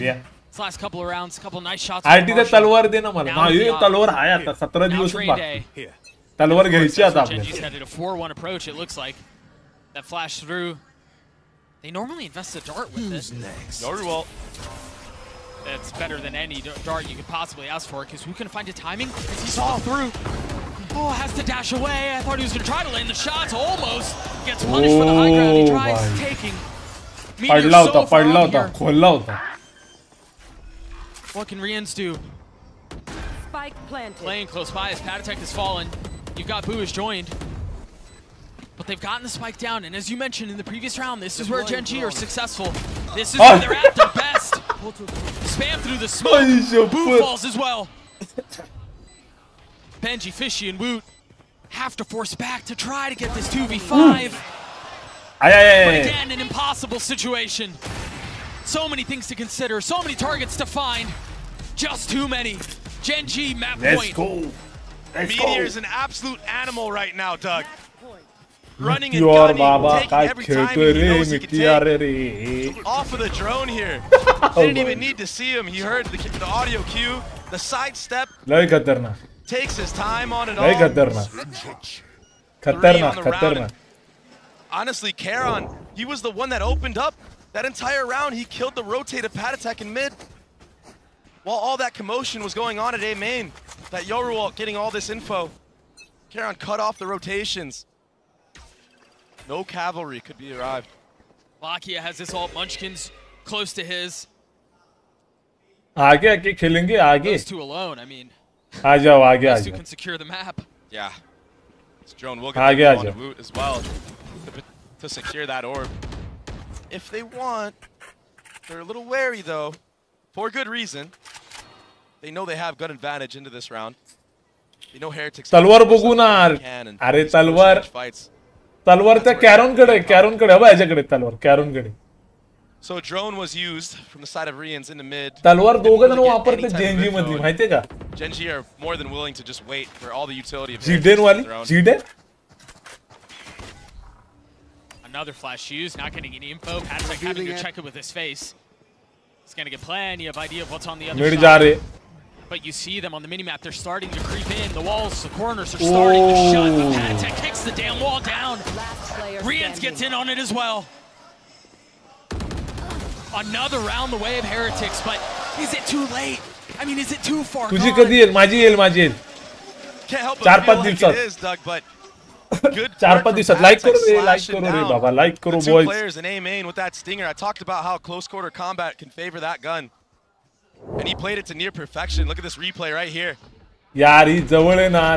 This last couple of rounds, couple nice shots. IT चा तलवार दे ना मला. ना ये तलवार आहे आता 17 दिवस बाकी. तलवार घ्यायची आता आपल्याला. Genji's headed a 4-1 approach. It looks like that flash through. They normally invest a dart with this. RAHUL. That's better than any dart you could possibly ask for, because who can find a timing? Because he saw through. Oh, has to dash away. I thought he was going to try to land the shots. Almost gets punished for the high ground. He tries taking. Meteor so far up here. What can Rians do? Spike planted. Playing close by as Patatek has fallen. You've got Boo has joined. But they've gotten the spike down, and as you mentioned in the previous round, this is where Genji are successful. This is where they're at their best. Spam through the smoke. Boo falls as well. Benji, Fishy, and Woot have to force back to try to get this 2v5. But again, an impossible situation. So many things to consider, so many targets to find. Just too many. Genji, map point. Let's go. Meteor's an absolute animal right now, Doug. Running and gunning, taking every time he knows he can take. Off of the drone here. Didn't even need to see him. He heard the audio cue, the sidestep. Takes his time on it all. Khatarnak. Honestly, Karon, he was the one that opened up that entire round. He killed the rotate of Patatek in mid. While all that commotion was going on at A main, that RAHUL getting all this info. Karon cut off the rotations. No cavalry could be arrived. Lakia has this ult, Munchkin's close to his. आगे खेलेंगे आगे. Those two alone, I mean. आ जाओ आगे आ Those two जाओ. can secure the map. Yeah. This drone will get the on the Woot as well to secure that orb. If they want, they're a little wary though, for good reason. They know they have gun advantage into this round. They know Heretics. तलवार बघू ना. अरे तलवार त्या कॅरोनकडे हवा याच्याकडे तलवार कॅरोनकडे. So drone was used from the side of Rians in the mid. तलवार दोघं जण वापरते जेनजी मधली माहितीये का? Genji are more than willing to just wait for all the utility of Zidane वाली Zidane. Another flash used, not getting any info. Patatek having to check it with his face. He's gonna get plenty of idea of what's on the other side. But you see them on the minimap, they're starting to creep in. The walls, the corners are starting to shut. Patatek kicks the damn wall down. Rians gets in on it as well. Another round the way of Heretics, but is it too late? I mean, is it too far gone? Can't help but feel like it is, Doug, but good 4-5 दिवसात like करो रे बाबा like करो boys. Two players in A main with that stinger. I talked about how close quarter combat can favor that gun. And he played it to near perfection. Look at this replay right here. यार ही जवळ आहे ना.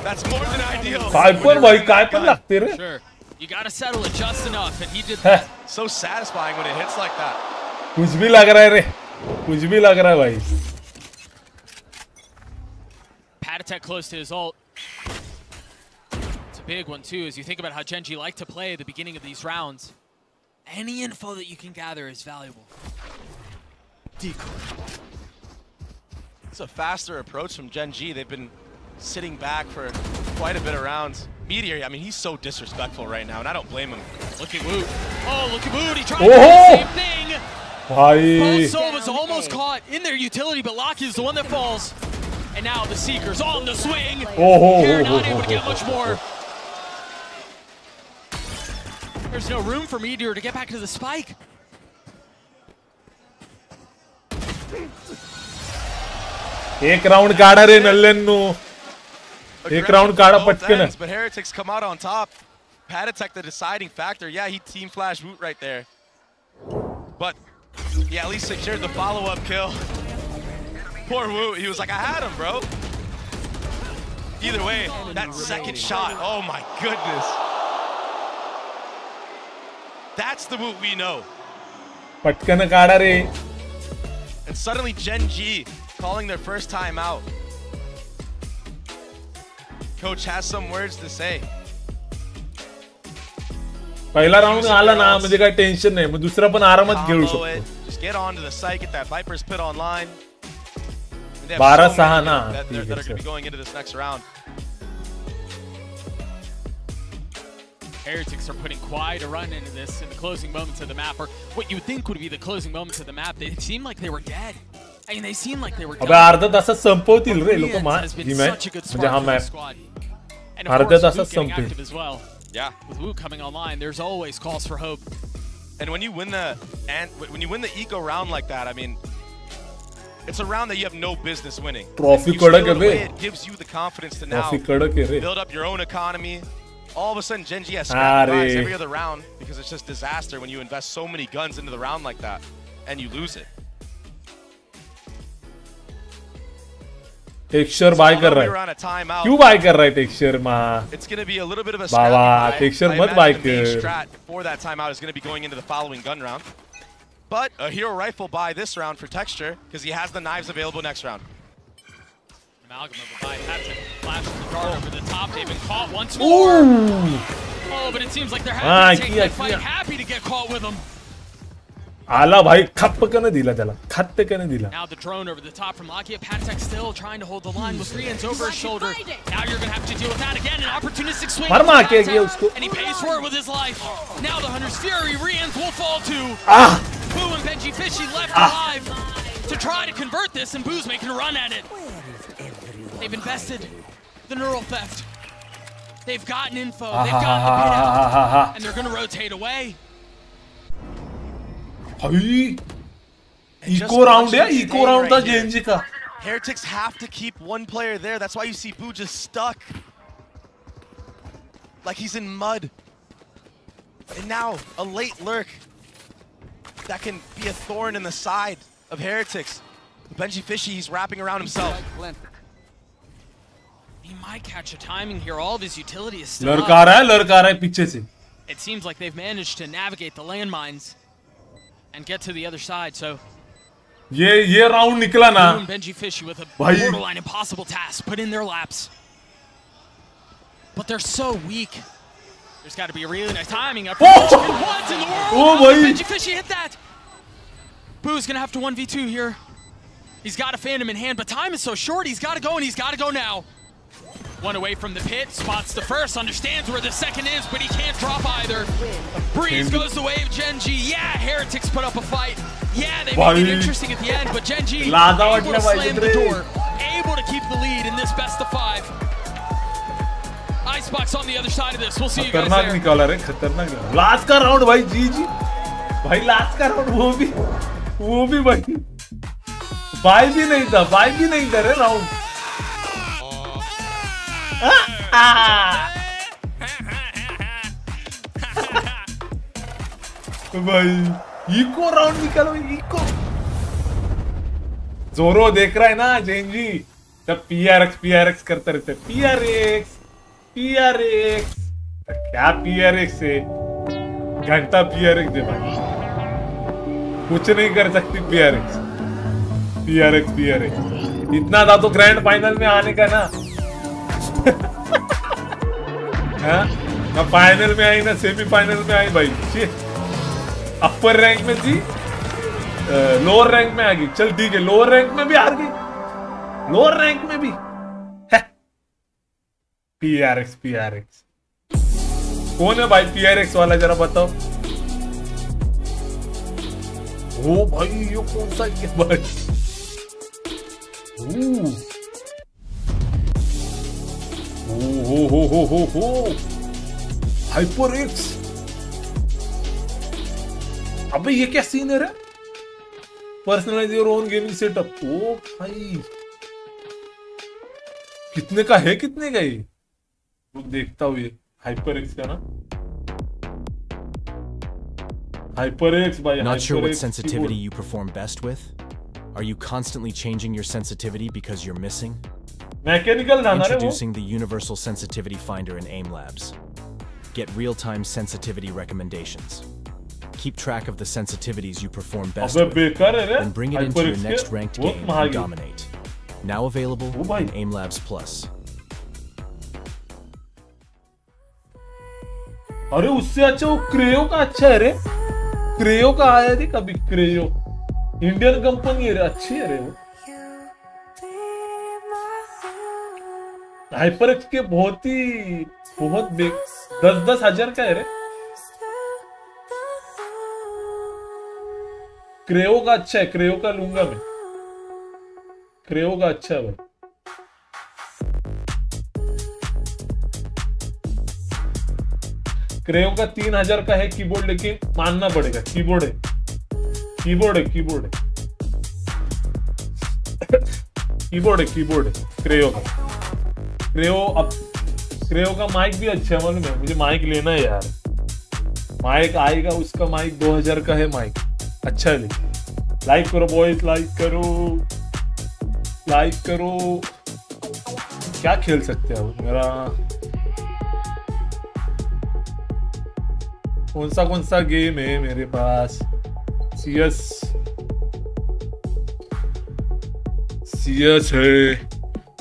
That's more than ideal. काय पण लागते रे. Sure. You got to settle it just enough, and he did that. So satisfying when it hits like that. कुछ भी लग रहा है रे. कुछ भी लग रहा है भाई. Patatek close to his ult. It's a big one too, as you think about how Genji like to play at the beginning of these rounds. Any info that you can gather is valuable. It's a faster approach from Genji. They've been sitting back for quite a bit of rounds. Meteor, I mean, he's so disrespectful right now, and I don't blame him. Look at Woot. Oh, look at Woot. He tried to do the same thing. Both Sovas almost caught in their utility, but Locky is the one that falls. And now the Seekers on the swing. Here, not able to get much more. There's no room for Meteor to get back to the spike. एक round काढा रे नल्ल्यांनो. एक round काढा पटकन. But Heretics come out on top. Patatek the deciding factor. Yeah, he team flashed Woot right there. But he at least secured the follow-up kill. Poor Woot, he was like, I had him, bro. Either way, that second shot, oh my goodness. That's the Woot we know. पटकन काढा रे. And suddenly Genji calling their first time out. Coach has some words to say. पहिला round आला ना म्हणजे काय tension नाही. मग दुसरा पण आरामात खेळू शकतो. Just get on to the site, get that Viper's pit online. 12-6 ना. That are going to be going into this next round. Heretics are putting quite a run into this in the closing moments of the map, or what you would think would be the closing moments of the map. They seem like they were dead. I mean, they seem like they were अबे अर्धा तासात संपवतील रे लोक ही match म्हणजे हा map अर्धा तासात संपतील. Yeah, with Wu coming online, there's always calls for hope. And when you win the eco round like that, I mean, it's a round that you have no business winning. Trophy kadak hai be. It gives you the confidence to now build up your own economy. All of a sudden, Gen G has scrappy buys every other round because it's just disaster when you invest so many guns into the round like that and you lose it. Texture buy कर रहा है क्यों bye कर रहा है texture मां It's going to be a little bit of a Baba texture मत bye कर. strat for that timeout is going to be going into the following gun round, but a hero rifle buy this round for texture because he has the knives available next round. Amalgam of a Byte had to flash the guard over the top. They've been caught once more. Oh, but it seems like they're happy to take that fight, happy to get caught with them. आला भाई खप्प कने दिला त्याला खत्ते कने दिला. Now the drone over the top from Lakia. Patek still trying to hold the line with Rian's over his shoulder. Now you're gonna have to deal with that again. An opportunistic swing. मार मार के गया उसको. And he pays for it with his life. Now the Hunter's Fury. Rian's will fall too. Boo and Benji Fishy left alive to try to convert this, and Boo's making a run at it. They've invested the neural theft. They've gotten info. They've gotten the pit out, and they're gonna rotate away. Eco round है, eco round था JNG का. Heretics have to keep one player there. That's why you see Boo just stuck, like he's in mud. And now a late lurk that can be a thorn in the side of Heretics. Benji Fishy, he's wrapping around himself. He might catch a timing here. All of his utility is still लड़का रहा है पीछे से. It seems like they've managed to navigate the landmines and get to the other side. So ये round निकला ना. Benji Fishy with a borderline impossible task put in their laps. But they're so weak. There's got to be a really nice timing up. Once in the world. Benji Fishy hit that. Boo's gonna have to 1v2 here. He's got a Phantom in hand, but time is so short. He's got to go, and he's got to go now. One away from the pit, spots the first, understands where the second is, but he can't drop either. Breeze goes the way of Gen G. Yeah, Heretics put up a fight. Yeah, they make it interesting at the end, but Gen G able to slam the door, able to keep the lead in this best of 5. Icebox on the other side of this. We'll see you guys there. निकाला रे खतरनाक. Last का round भाई जी भाई last का round वो भी भाई बाय भी नहीं था रे राउंड. भाई इको राउंड निकालो इको. जोरो देख रहा है ना जेंजी तब PRX करते रहते. PRX क्या PRX है घंटा PRX दे भाई कुछ नहीं कर सकती PRX इतना था तो ग्रैंड फाइनल में आने का ना. ना फाइनल में आई ना सेमीफाइनल में आई भाई. अपर रैंक में थी लोअर रैंक में आ गई. चल ठीक है लोअर रैंक में भी हार गई. लोअर रैंक में भी PRX कौन है भाई PRX वाला जरा बताओ. ओ भाई ये कौन सा है भाई. हो HyperX. अबे ये क्या सीन है रे. Personalize your own gaming setup. ओ भाई कितने का है ये. वो देखता हूँ ये HyperX का ना. HyperX भाई. Not sure what sensitivity you perform best with? Are you constantly changing your sensitivity because you're missing? Introducing the Universal Sensitivity Finder in AimLabs. Get real-time sensitivity recommendations. Keep track of the sensitivities you perform best with, then bring it into your next ranked game and dominate. Now available in AimLabs Plus. अरे उससे अच्छा वो क्रेयो का अच्छा है रे. क्रेयो का आया थी कभी. क्रेयो इंडियन कंपनी है रे. अच्छी है रे वो. HyperX के बहुत 10-10 हजार का है रे। क्रेओ का अच्छा है, क्रेओ का लूंगा मैं, क्रेओ का अच्छा है भाई। क्रेओ का 3000 का है कीबोर्ड, लेकिन मानना पड़ेगा कीबोर्ड है, कीबोर्ड है, कीबोर्ड है, कीबोर्ड है, कीबोर्ड है क्रेओ का। क्रेओ का माइक भी अच्छा है, मालूम है मुझे, माइक लेना है यार। माइक आएगा, उसका माइक 2000 का है माइक, अच्छा है। लाइक करो बॉयज, लाइक करो, लाइक करो। क्या खेल सकते हैं मेरा कौन सा गेम है मेरे पास? CS है।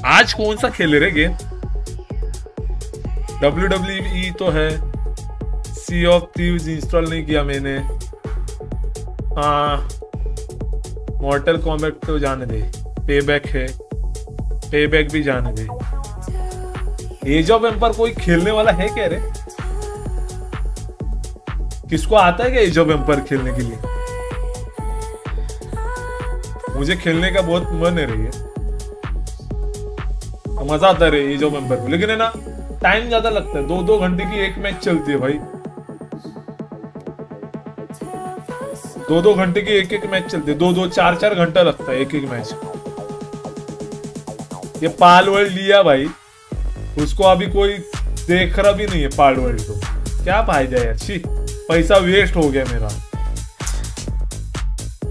आज कौन सा खेले रे गेम? WWE तो है। Sea of Thieves इंस्टॉल नहीं किया मैंने। हाँ, मॉर्टल कॉम्बैट तो जाने दे, पेबैक है, पेबैक भी जाने दे। एज ऑफ एम्पायर कोई खेलने वाला है क्या रे? किसको आता है क्या एज ऑफ एम्पायर खेलने के लिए? मुझे खेलने का बहुत मन है रे, मजा आता है रे एज ऑफ एम्पायर, लेकिन है ना टाइम ज्यादा लगता है। 2-2 घंटे की एक मैच चलती है भाई, 2-2 घंटे की एक मैच चलती है, 2-2 4-4 घंटा लगता है एक मैच। ये पाल वर्ल्ड लिया भाई, उसको अभी कोई देख रहा भी नहीं है पाल वर्ल्ड को। क्या फायदा यार, शी पैसा वेस्ट हो गया मेरा,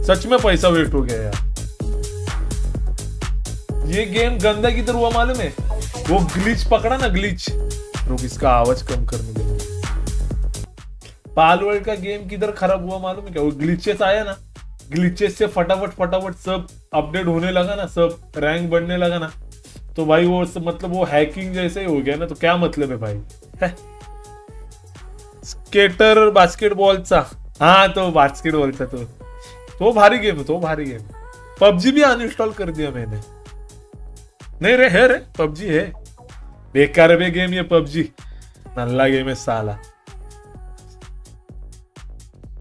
सच में पैसा वेस्ट हो गया यार। ये गेम गंदा किधर हुआ मालूम है? वो ग्लिच पकड़ा ना, ग्लिच। रुक, इसका आवाज कम करने दे। पाल वर्ल्ड का गेम किधर खराब हुआ मालूम है क्या? वो ग्लिचेस आया ना, ग्लिचेस से फटाफट सब अपडेट होने लगा ना, सब रैंक बढ़ने लगा ना, तो भाई वो मतलब वो हैकिंग जैसे ही हो गया ना, तो क्या मतलब है भाई? स्केटर बास्केटबॉलचा, हाँ तो बास्केटबॉलचा तो भारी गेम है, तो भारी गेम। PUBG भी अनइंस्टॉल कर दिया मैंने। नहीं रे, है रे PUBG है, बेकार है गेम ये PUBG, नल्ला गेम है साला।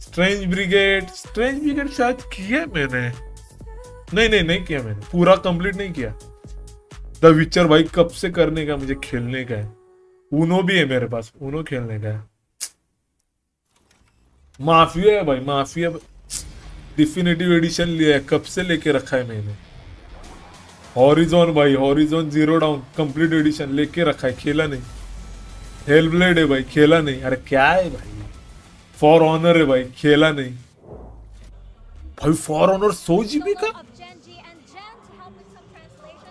स्ट्रेंज ब्रिगेड शायद किया मैंने, नहीं किया मैंने, पूरा कंप्लीट नहीं किया। द विचर भाई कब से करने का, मुझे खेलने का है। ऊनो भी है मेरे पास, ऊनो खेलने का है। माफिया है भाई, माफिया डिफिनेटिव एडिशन लिया है, कब से लेके रखा है मैंने। हॉरिजॉन भाई, Horizon Zero Dawn complete edition लेके रखा है, खेला नहीं। हेलब्लेड है भाई, खेला नहीं। अरे क्या है भाई? फॉर ऑनर है भाई, खेला नहीं भाई। फॉर ऑनर 100 GB का,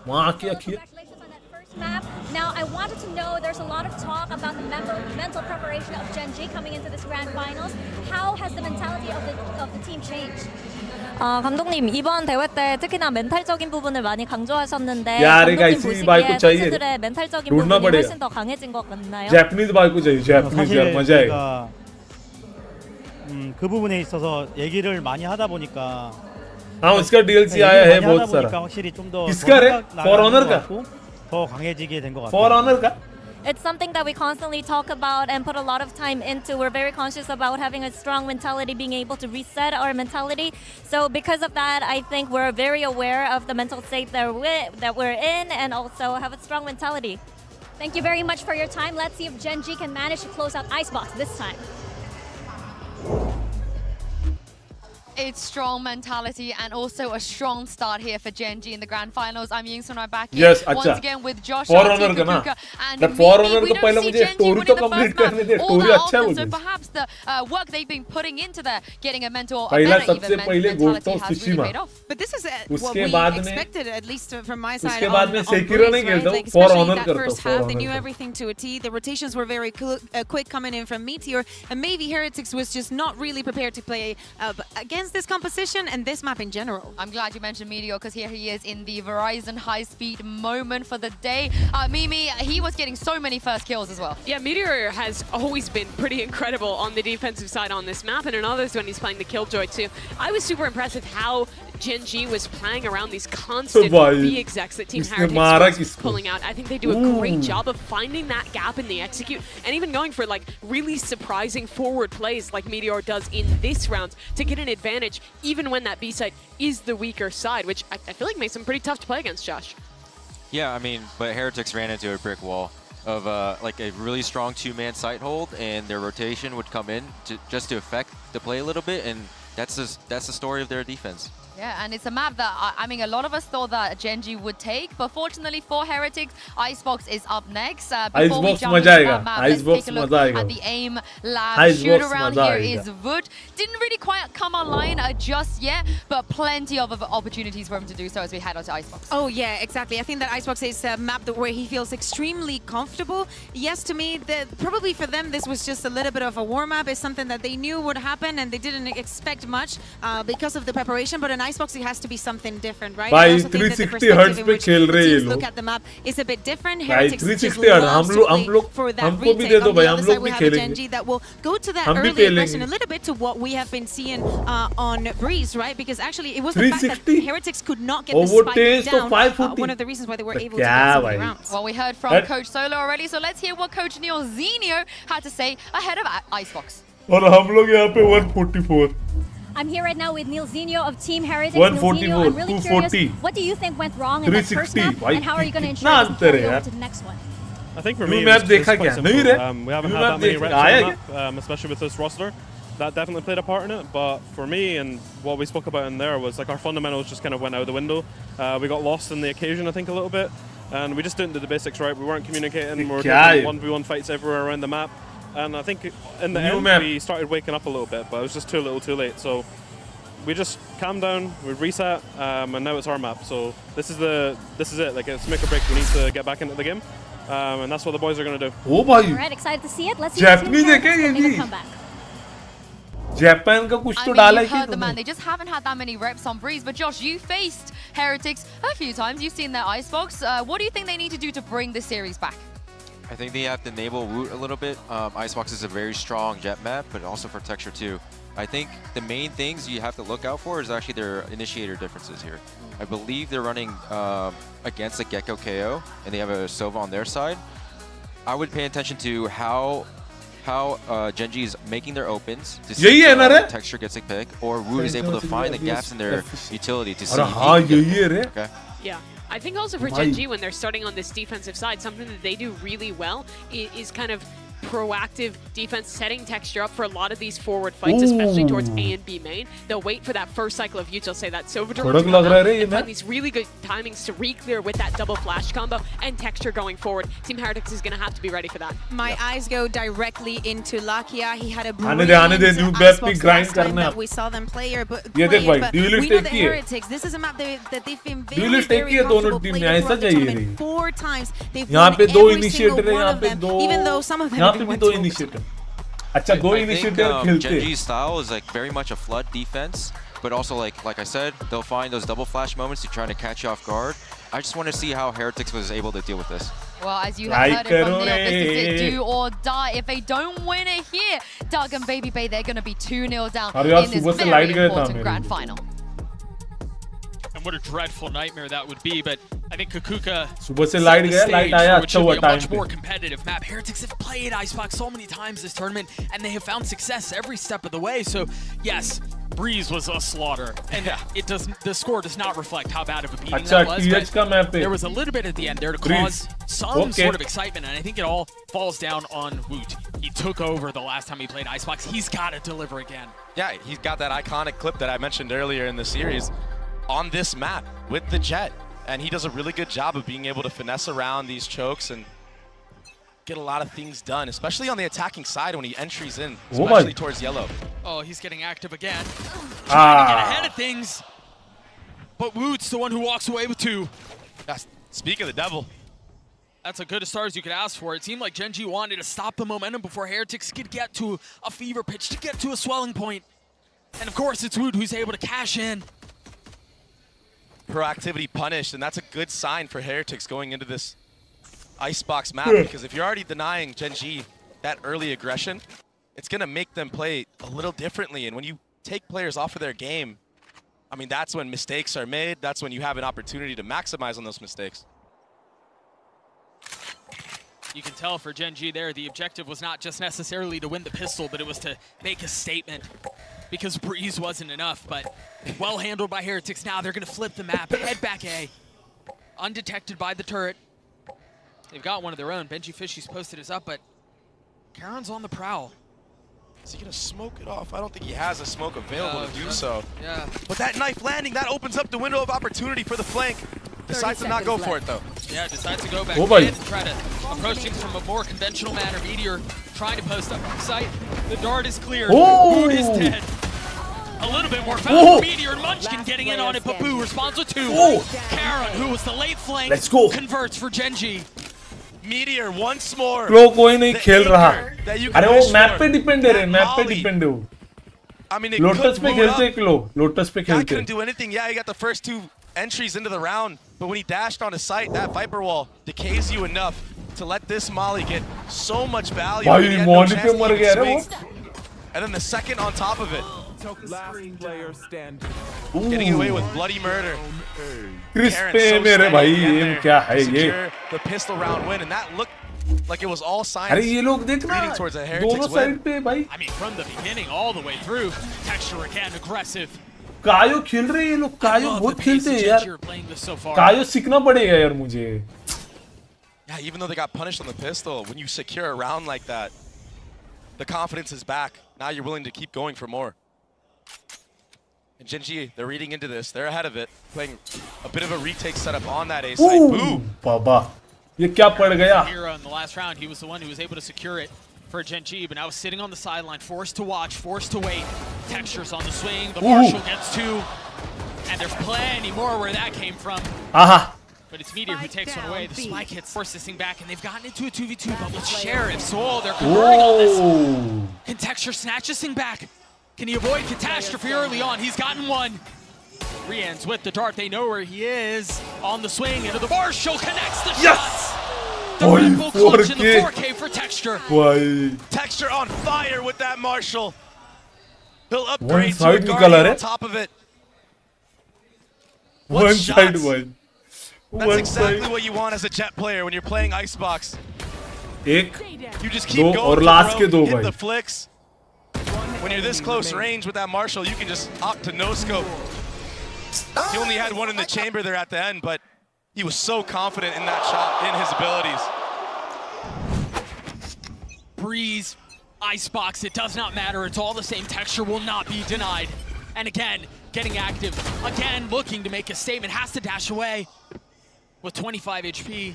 वहां क्या किया? Now, I wanted to know, there's a lot of talk about the mental preparation of Gen G coming into this grand finals. How has the mentality of the team changed? 감독님, 이번 대회 때 특히나 멘탈적인 부분을 많이 강조하셨는데 감독님 보시기에 선수들의 멘탈적인 부분이 훨씬 더 강해진 것 같나요? Japanese 바이크 चाहिए, Japanese यार मजा आएगा. 그 부분에 있어서 얘기를 많이 하다 보니까 हाँ उसका DLC आया है बहुत सारा. किसका रे? For Honor का? 더 강해지게 된 것 같아요. For Honor का? It's something that we constantly talk about and put a lot of time into. We're very conscious about having a strong mentality, being able to reset our mentality. So because of that, I think we're very aware of the mental state that we're in and also have a strong mentality. Thank you very much for your time. Let's see if Gen G can manage to close out Icebox this time. It's strong mentality and also a strong start here for Gen G in the grand finals. I'm Ying Sun back here once again with Josh. For Honor का ना, that For Honor का पहले मुझे story तो complete करने दे. Story अच्छा है. So perhaps the work they've been putting into the getting a mentor पहला सबसे पहले mentality has really paid off. But this is what we expected, at least from my side. उसके बाद में Sekiro नहीं खेलता, For Honor करता. First half, they knew everything to a T. The rotations were very quick coming in from Meteor, and maybe Heretics was just not really prepared to play against this composition and this map in general. I'm glad you mentioned Meteor because here he is in the Verizon high-speed moment for the day. Mimi, he was getting so many first kills as well. Yeah, Meteor has always been pretty incredible on the defensive side on this map, and in others when he's playing the Killjoy too. I was super impressed with how Gen G was playing around these constant B execs that Team Heretics was pulling out. I think they do a great job of finding that gap in the execute and even going for like really surprising forward plays like Meteor does in this round to get an advantage even when that B side is the weaker side, which I feel like makes them pretty tough to play against, Josh. Yeah, I mean, but Heretics ran into a brick wall of like a really strong two-man site hold, and their rotation would come in just to affect the play a little bit, and that's the story of their defense. Yeah, and it's a map that, I mean, a lot of us thought that Gen G would take, but fortunately for Heretics, Icebox is up next. Before we jump into that map, let's take a look at the aim lab. Shoot around here is Wood. Didn't really quite come online just yet, but plenty of opportunities for him to do so as we head on to Icebox. Oh yeah, exactly. I think that Icebox is a map where he feels extremely comfortable. Yes, to me, probably for them, this was just a little bit of a warm-up. It's something that they knew would happen, and they didn't expect much because of the preparation, but an Icebox, it has to be something different, right? By 360 hertz पे खेल रहे हैं ये लोग. Look at the map is a bit different. Heretics just हम लोग for that हमको भी retake. दे दो On the भाई, other हम side, लोग we भी have a खेलेंगे. Gen G that will go to that हम भी early खेलेंगे. aggression, a little bit to what we have been seeing on Breeze, right? Because actually it was the fact that Heretics could not get the spike down. One of the reasons why they were able to get so many rounds. Well, we heard from Coach Solo already, so let's hear what Coach Neil Zenio had to say ahead of Icebox. और हम लोग यहाँ पे 144. I'm here right now with Neil Zenio of Team Heretics. 144, I'm really 240. curious, what do you think went wrong in that first map, and how are you going to ensure you carry over to the next one? I think for me, it's quite simple. We haven't had that many reps on the map, especially with this roster. That definitely played a part in it, but for me, and what we spoke about in there was like our fundamentals just kind of went out the window. We got lost in the occasion, I think, a little bit, and we just didn't do the basics right. We weren't communicating, we were doing 1v1 fights everywhere around the map. And I think in the end, we started waking up a little bit, but it was just too little too late. So we just calmed down, we reset, and now it's our map. So this is it. Like, it's make or break. We need to get back into the game, and that's what the boys are going to do. All right, excited to see it. Let's see the comeback. Japan का कुछ तो डाला है कि तुमने. They just haven't had that many reps on Breeze. But Josh, you faced Heretics a few times. You've seen their Icebox. What do you think they need to do to bring this series back? I think they have to enable Woot a little bit. Icebox is a very strong jet map, but also for texture too. I think the main things you have to look out for is actually their initiator differences here. I believe they're running against a Gecko KO, and they have a Sova on their side. I would pay attention to how Gen G is making their opens to see if texture gets a pick, or Woot is able to find the gaps in their utility to see if he can. Yeah. I think also for Gen G, when they're starting on this defensive side, something that they do really well is kind of proactive defense, setting texture up for a lot of these forward fights, especially towards A and B main. They'll wait for that first cycle of util, say that Sova to come out and find these really good timings to re-clear with that double flash combo and texture going forward. Team Heretics is going to have to be ready for that. My eyes go directly into Lakia. He had a brilliant Icebox last time that we saw them play it, but we know the Heretics. This is a map that they've been very comfortable playing throughout the tournament 4 times. They've won every single one of them, even though some of them यहाँ पे भी 2 initiative. अच्छा 2 initiative खेलते. Gen G's style is like very much a flood defense, but also like I said, they'll find those double flash moments to try to catch you off guard. I just want to see how Heretics was able to deal with this. Well, as you have heard it from Neil, this is it, do or die. If they don't win it here, Doug and Baby Bay, they're going to be 2-0 down in this very important grand final. And what a dreadful nightmare that would be, but I think Kukuka सुबह से light गया, light आया अच्छा हुआ time पे. Much more competitive map. Heretics have played Icebox so many times this tournament, and they have found success every step of the way. So yes, Breeze was a slaughter, and the score does not reflect how bad of a beating that was. But there was a little bit at the end there to cause some sort of excitement, and I think it all falls down on Woot. He took over the last time he played Icebox. He's got to deliver again. Yeah, he's got that iconic clip that I mentioned earlier in the series on this map with the jet. And he does a really good job of being able to finesse around these chokes and get a lot of things done, especially on the attacking side when he entries in, especially towards yellow. Oh, he's getting active again. Trying to get ahead of things. But Woot's the one who walks away with 2. Speak of the devil. That's as good a start as you could ask for. It seemed like Gen G wanted to stop the momentum before Heretics could get to a fever pitch, to get to a swelling point. And of course, it's Woot who's able to cash in. Proactivity punished, and that's a good sign for Heretics going into this Icebox map, because if you're already denying Gen G that early aggression, it's going to make them play a little differently. And when you take players off of their game, I mean, that's when mistakes are made. That's when you have an opportunity to maximize on those mistakes. You can tell for Gen G there, the objective was not just necessarily to win the pistol, but it was to make a statement. Because Breeze wasn't enough, but well handled by Heretics. Now they're going to flip the map, head back A. Undetected by the turret. They've got one of their own. Benji Fishy's posted his up, but Karon's on the prowl. Is he going to smoke it off? I don't think he has a smoke available to do so. Yeah. But that knife landing, that opens up the window of opportunity for the flank. Decides to not go for it, though. Yeah, decides to go back and try to approach things from a more conventional manner. Meteor trying to post up sight. The dart is clear. Boot is dead. A little bit more foul for Meteor and Munchkin getting in on it. Papu responds with 2. Karon, who was the late flank, converts for Gen G. Meteor once more. Klo koi nahi khel raha. अरे वो map पे depend है, map पे depend है वो. I mean, Lotus पे खेलते Klo, Lotus पे खेलते. Couldn't do anything. Yeah, he got the first 2 entries into the round, but when he dashed onto site, that Viper wall decays you enough to let this Molly get so much value. भाई Molly पे मर गया रे वो. And then the second on top of it. Last player standing. Getting away with bloody murder. Chris पे मेरे भाई ये क्या है ये? The pistol round win, and that looked like it was all signs. अरे ये लोग देखना दोनों साइड पे भाई. I mean, from the beginning all the way through, Texture again aggressive. कायो खेल रहे हैं ये लोग. कायो बहुत खेलते हैं यार. कायो सीखना पड़ेगा यार मुझे. Yeah, even though they got punished on the pistol, when you secure a round like that, the confidence is back. Now you're willing to keep going for more. And Gen G, they're reading into this. They're ahead of it, playing a bit of a retake setup on that A side. Boom! Baba, ये क्या पड़ गया? Here in the last round, he was the one who was able to secure it for Gen G, but now sitting on the sideline, forced to watch, forced to wait. Textures on the swing. The Marshall gets 2, and there's plenty more where that came from. But it's Meteor who takes one away. The spike hits, force this thing back, and they've gotten into a 2v2, but with Sheriff, so they're converting on this. Can Texture snatch this thing back? Can he avoid catastrophe early on? He's gotten 1. Rian's with the dart. They know where he is. On the swing, into the Marshall, connects the shots. The Red Bull clutch in the 4K for Texture. Texture on fire with that Marshall. He'll upgrade to a Guardian on top of it. One side one. That's exactly what you want as a Jet player when you're playing Icebox. You just keep going hit the flicks. When you're this close range with that Marshall, you can just opt to no-scope. He only had 1 in the chamber there at the end, but he was so confident in that shot, in his abilities. Breeze, Icebox, it does not matter. It's all the same. Texture will not be denied. And again, getting active. Again, looking to make a statement. Has to dash away with 25 HP.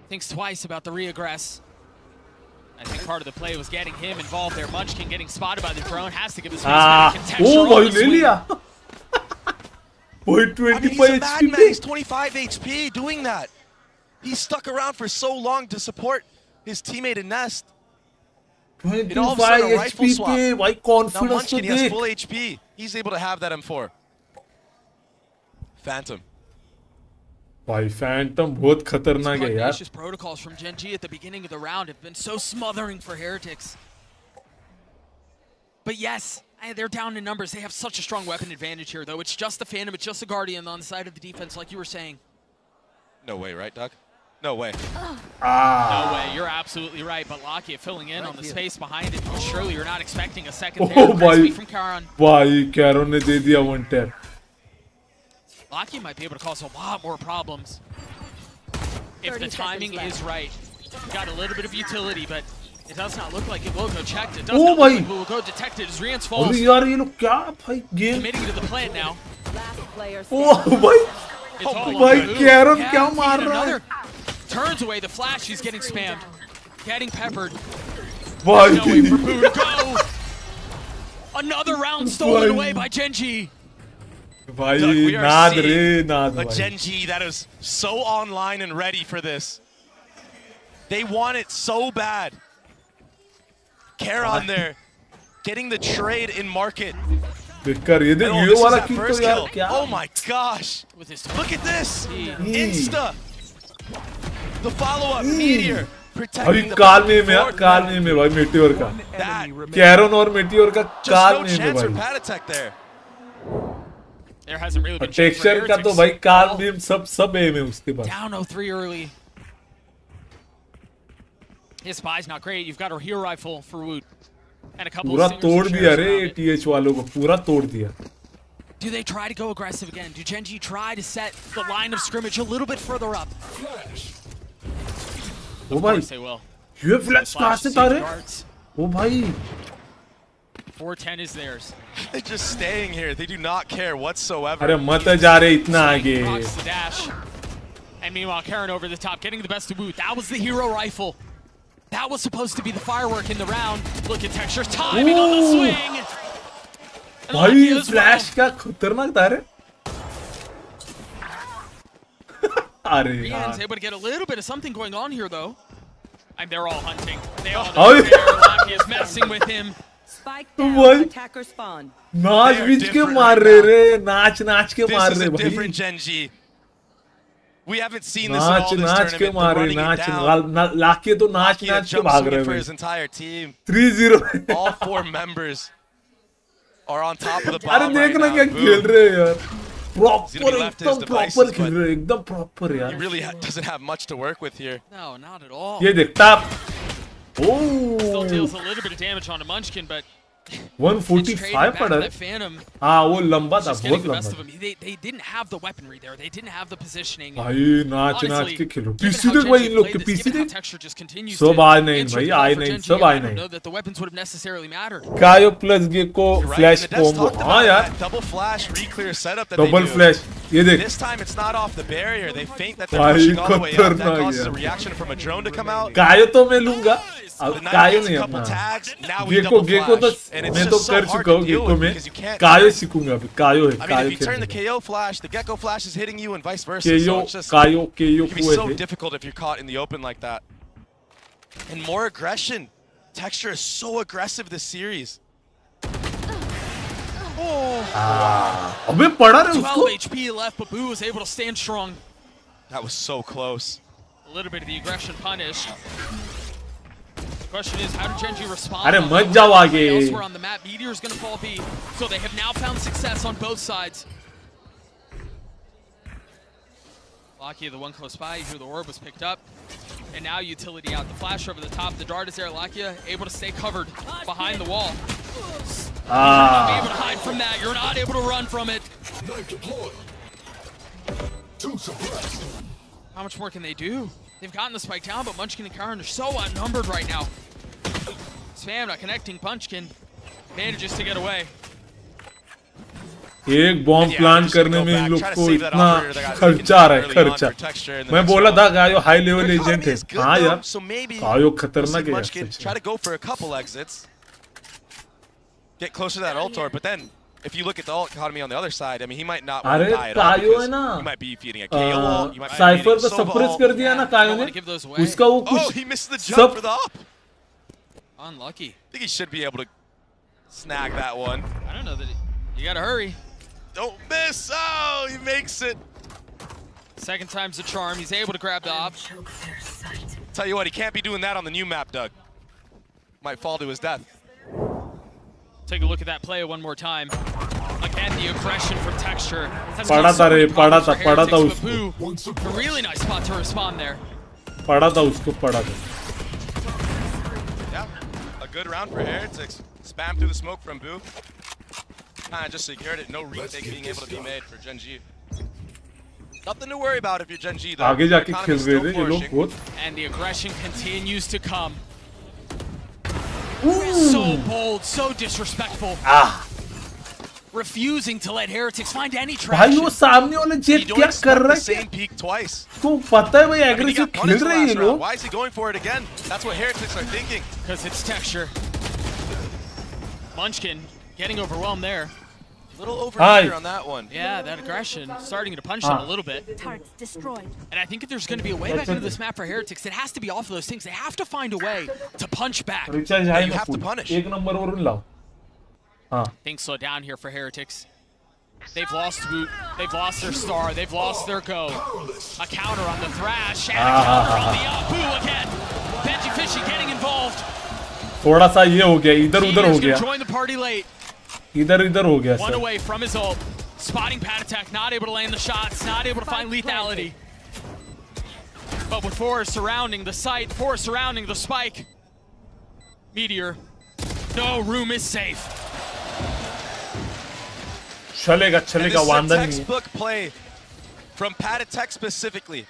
Thinks twice about the reaggress. I think part of the play was getting him involved there. Munchkin getting spotted by the drone. Has to give this Boy, 25 HP. He's 25 HP doing that. He stuck around for so long to support his teammate in Nest. 25 HP, why confidence? Now Munchkin, he has full HP. He's able to have that M4. Phantom. Why Phantom बहुत खतरनाक है यार. These protocols from Gen G at the beginning of the round have been so smothering for Heretics. But yes, they're down in numbers. They have such a strong weapon advantage here, though. It's just the Phantom, it's just the Guardian on the side of the defense, like you were saying. No way, right, Doug? No way. No way, you're absolutely right. But Lakia filling in on the space behind it. Surely you're not expecting a second there. Crispy from Karon. Why Karon ने दे दिया one tap. Lakia might be able to cause a lot more problems if the timing is right. Got a little bit of utility, but it does not look like it will go checked. It does not look like it will go detected as Rian's falls. Committing to the plant now. Karon क्या मार रहा है? Turns away the flash. He's getting spammed, getting peppered. No way for Boo to go. Another round stolen away by Gen G. Doug, we are seeing a Gen G that is so online and ready for this. They want it so bad. Karon there, getting the trade in market. Oh my gosh! Look at this! Insta! The follow-up, Meteor! अभी काल में भाई meteor का. Karon और meteor का काल में भाई. There hasn't really been texture का तो भाई कार बीम सब एम है उसके पास. Down 0-3 early. His spy's not great. You've got a hero rifle for Woot. And a couple पूरा of तोड़ दिया रे TH वालों को पूरा तोड़ दिया. Do they try to go aggressive again? Do Gen G try to set the line of scrimmage a little bit further up? Oh भाई, ये flash कहाँ से था रे? Oh भाई. 410 is theirs. They're just staying here. They do not care whatsoever. अरे मत जा रे इतना आगे. And meanwhile, Karen over the top, getting the best of Woot. That was the hero rifle. That was supposed to be the firework in the round. Look at Texture's timing on the swing. भाई flash का खतरनाक था रे. अरे Rian's able to get a little bit of something going on here though. And they're all hunting. They all know Lucky is messing with him. Spike down, attacker spawn. नाच बीच के मार रहे रे, नाच के मार रहे भाई. This is a different Gen G. We haven't seen this in all this tournament. के मार रहे, नाच लाके तो नाच के भाग रहे for his entire team. 3-0. All 4 members are on top of the bomb. अरे देखना क्या खेल रहे हैं यार. Proper एकदम proper खेल रहे हैं, एकदम proper यार. He really doesn't have much to work with here. No, not at all. ये देख tap. Still deals a little bit of damage on a Munchkin, but 145 पड़ा है. हाँ वो लंबा था, बहुत लंबा. They didn't have the weaponry there. They didn't have the positioning. भाई नाच के खेलो. पीसी देख भाई इन लोग के पीसी देख. सब आए नहीं भाई, आए नहीं, सब आए नहीं. कायो प्लस गेको फ्लैश कॉम्बो. हाँ यार. Double flash reclear setup that double flash. ये देख. This time it's not off the barrier. They feint that they're pushing all the way up. That causes a reaction from a drone to come out. कायो तो मैं लूँगा. कायो नहीं अपना. Gecko तो मैं तो कर चुका हूँ गेको में. कायो सीखूंगा अभी. कायो है. I mean, if you turn the KO flash, the Gecko flash is hitting you and vice versa. KO, so it's just, KO it can be so difficult if you're caught in the open like that. And more aggression. Texture is so aggressive this series. अबे पड़ा रे उसको. 12 HP left, but Boo was able to stand strong. That was so close. A little bit of the aggression punished. The question is, how did Gen G respond? अरे मत जाओ आगे. Elsewhere on the map, Meteor's going to fall B. So they have now found success on both sides. Lucky, the one close by, here the orb was picked up. And now utility out. The flash over the top. The dart is there. Lakia able to stay covered behind the wall. You're not able to hide from that. You're not able to run from it. How much more can they do? They've gotten the spike down, but Munchkin and Karen are so outnumbered right now. Spam not connecting. Munchkin manages to get away. एक bomb plan करने में इन लोग को इतना खर्चा आ रहा है, खर्चा. मैं बोला था कायो हाई लेवल एजेंट है. हाँ यार, कायो खतरनाक है यार. Try to go for a couple exits. Get closer to that ult orb, but then if you look at the ult economy on the other side, I mean, he might not want to die at all because you might be feeding a KO ult, you might be Cypher feeding a Sova suppress कर दिया ना कायो ने. उसका वो कुछ. Oh, he missed the jump for the up. Unlucky. I think he should be able to snag that one. I don't know that you gotta hurry. Don't miss! Oh, he makes it. Second time's the charm. He's able to grab the op. Tell you what, he can't be doing that on the new map, Doug. Might fall to his death. Take a look at that play one more time. Again, the aggression from Texture. पड़ा था रे, पड़ा था उसको. A really nice spot to respond there. पड़ा था उसको, पड़ा था. Yeah, a good round for Heretics. Spam through the smoke from Boo. Just secured it. No retake being able to be made for Gen G. Nothing to worry about if you're Gen G though. आगे जाके खेल रहे हैं ये लोग बहुत. And the aggression continues to come. So bold, so disrespectful. Refusing to let Heretics find any traction. भाई वो सामने वाले जेट क्या कर रहा है? Same peak twice. तो पता है भाई एग्रेसिव खेल रहे हैं ये लोग. Why is he going for it again? That's what Heretics are thinking. Because it's Texture. Munchkin getting overwhelmed there. A little overheater on that one. Yeah, that aggression starting to punch them a little bit. Target's destroyed. And I think if there's going to be a way back into this map for Heretics, it has to be off of those things. They have to find a way to punch back. You have to punish. एक number वरून लाओ. हाँ. Things slow down here for Heretics. They've lost Woot. They've lost their star. They've lost their go. A counter on the Thrash and a counter on the Boo again. Benji Fishy getting involved. थोड़ा सा ये हो गया, इधर-उधर हो गया. Join the party late. इधर-इधर हो गया. One away from his ult. Spotting pad attack, not able to land the shots, not able to find lethality. But with four surrounding the site, four surrounding the spike. Meteor, no room is safe. And this is a textbook play from pad attack specifically.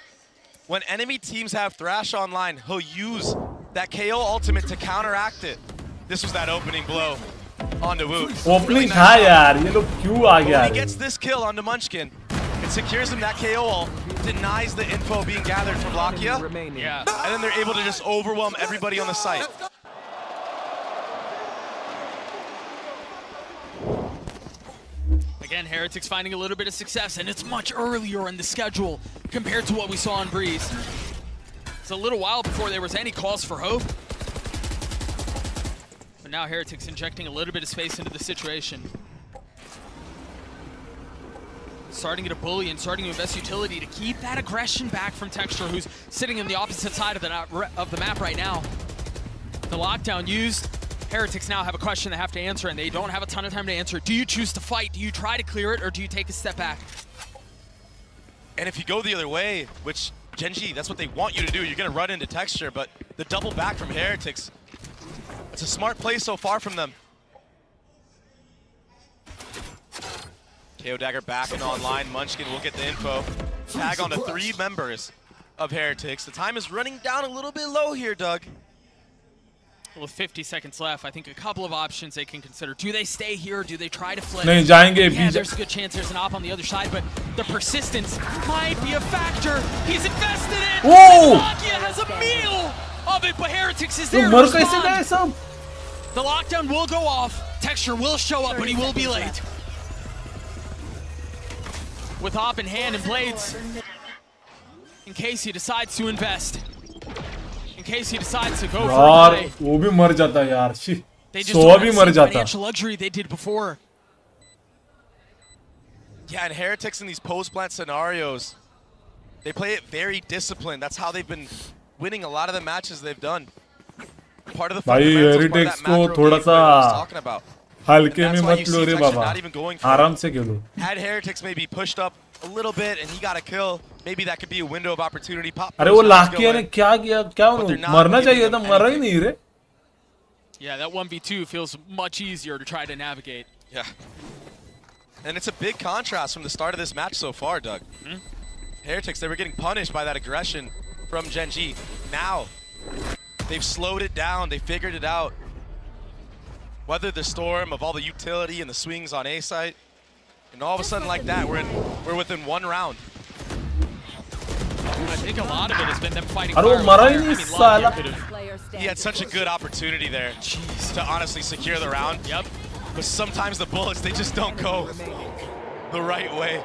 When enemy teams have Thrash online, he'll use that KO ultimate to counteract it. This was that opening blow onto Woot. Opening था यार, ये लोग क्यों आ गया? When he gets this kill onto Munchkin, it secures him that KO ult, denies the info being gathered from Lakia, and then they're able to just overwhelm everybody on the site. Again, Heretics finding a little bit of success, and it's much earlier in the schedule compared to what we saw on Breeze. It's a little while before there was any cause for hope. But now Heretics injecting a little bit of space into the situation. Starting to bully and starting to invest utility to keep that aggression back from Texture, who's sitting on the opposite side of the map right now. The lockdown used. Heretics now have a question they have to answer, and they don't have a ton of time to answer. Do you choose to fight? Do you try to clear it, or do you take a step back? And if you go the other way, which Genji, that's what they want you to do, you're going to run into Texture, but the double back from Heretics, it's a smart play so far from them. KO Dagger back and online. Munchkin will get the info. Tag on to 3 members of Heretics. The time is running down a little bit low here, Doug. With 50 seconds left, I think a couple of options they can consider. Do they stay here? Do they try to flip? Yeah, there's a good chance there's an op on the other side, but the persistence might be a factor. He's invested in. Whoa! Lakia has a meal of it, but Heretics is there to respond. The lockdown will go off. Texture will show up, but he will be late. With op in hand and blades, in case he decides to invest. In case he decides to go for it. वो भी मर जाता यार. They just don't have the financial luxury they did before. Yeah, and Heretics in these post-plant scenarios, they play it very disciplined. That's how they've been winning a lot of the matches they've done. Part of the fundamentals, part of that macro game I was talking about. हल्के में मत लो रे बाबा. आराम से खेलो. Had Heretics maybe pushed up a little bit and he got a kill, maybe that could be a window of opportunity. Pop. अरे वो लाकिया ने क्या किया? क्या मरना चाहिए था, मरा ही नहीं रे. Yeah, that 1v2 feels much easier to try to navigate. Yeah. And it's a big contrast from the start of this match so far, Doug. Heretics, they were getting punished by that aggression from Genji. Now, they've slowed it down, they figured it out. Weathered the storm of all the utility and the swings on A site. And all of a sudden like that, we're within 1 round. I think a lot of it has been them fighting He had such a good opportunity there to honestly secure the round. Yep. But sometimes the bullets, they just don't go the right way.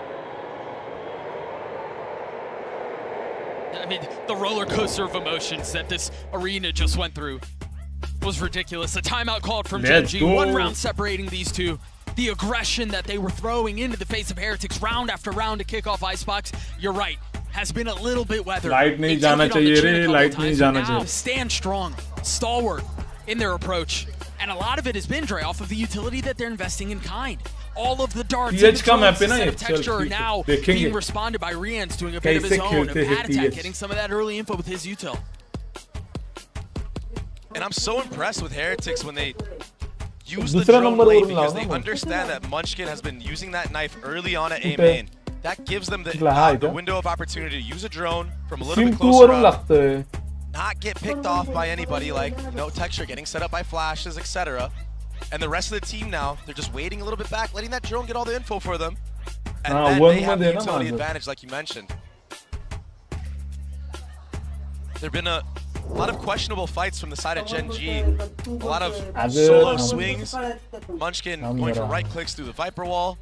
I mean, the roller coaster of emotions that this arena just went through was ridiculous. A timeout called from Genji, 1 round separating these two. The aggression that they were throwing into the face of Heretics round after round to kick off Icebox, you're right, has been a little bit weathered. Light नहीं जाना चाहिए रे, light नहीं जाना चाहिए. Now stand strong, stalwart in their approach. And a lot of it has been, Dre, off of the utility that they're investing in kind. All of the darts and the Texture are now being responded by Rian's doing a bit of his own. And Pad Attack getting some of that early info with his util. And I'm so impressed with Heretics when they use the drone late because they understand that Munchkin has been using that knife early on at A main. That gives them the window of opportunity to use a drone from a little bit closer up, not get picked off by anybody like Texture getting set up by flashes, etc. And the rest of the team now, they're just waiting a little bit back, letting that drone get all the info for them. And then they have the utility advantage like you mentioned. There have been a lot of questionable fights from the side of Genji. A lot of solo swings. Munchkin going for right clicks through the Viper wall.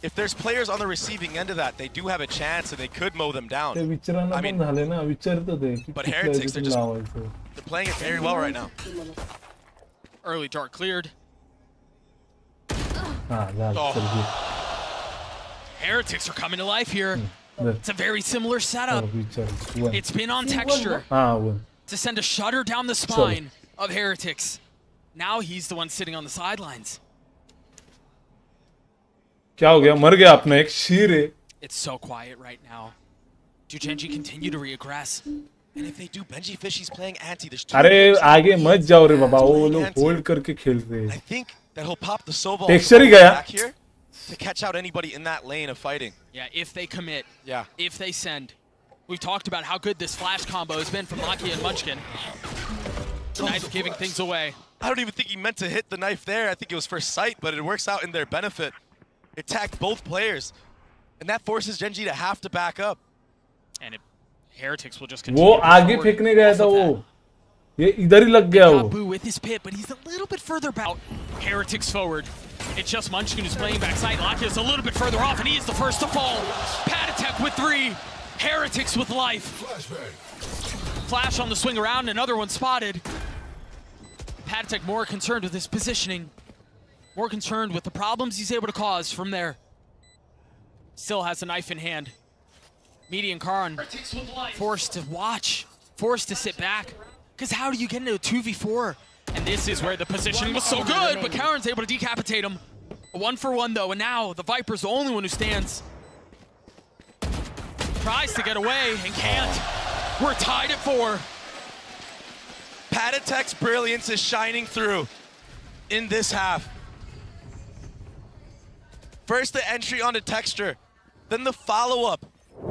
If there's players on the receiving end of that, they do have a chance and they could mow them down. I mean, but Heretics, they're playing it very well right now. Early dart cleared. Heretics are coming to life here. It's a very similar setup. It's been on Texture to send a shutter down the spine of Heretics. Now he's the one sitting on the sidelines. क्या हो गया? मर गया अपना एक शीर है. It's so quiet right now. Do Genji continue to regress? And if they do, Benji Fish is playing anti. There's two. अरे आगे मत जाओ रे बाबा, वो लोग होल्ड करके खेल रहे हैं. I think that he'll pop the Sobal Texture ही गया. back here to catch out anybody in that lane of fighting. Yeah, if they commit. Yeah. If they send. We've talked about how good this flash combo has been from Lakia and Munchkin. The knife giving things away. I don't even think he meant to hit the knife there. I think it was first sight, but it works out in their benefit. It tagged both players. And that forces Genji to have to back up. And Heretics will just continue. वो आगे फेंकने गया था वो. ये इधर ही लग गया वो. Boo with his pit, but he's a little bit further back. Heretics forward. It's just Munchkin who's playing backside. Lakia's a little bit further off, and he is the first to fall. Patatek with 3. Heretics with life. Flash on the swing around, another one spotted. Patatek more concerned with his positioning. More concerned with the problems he's able to cause from there. Still has a knife in hand. Meaty and Karan forced to watch, forced to sit back. Because how do you get into a 2v4? And this is where the positioning was so good, but Karan's able to decapitate him. A 1-for-1 though, and now the Viper's the only one who stands. Tries to get away and can't. We're tied at 4. Patatek's brilliance is shining through in this half. First the entry onto Texture, then the follow-up,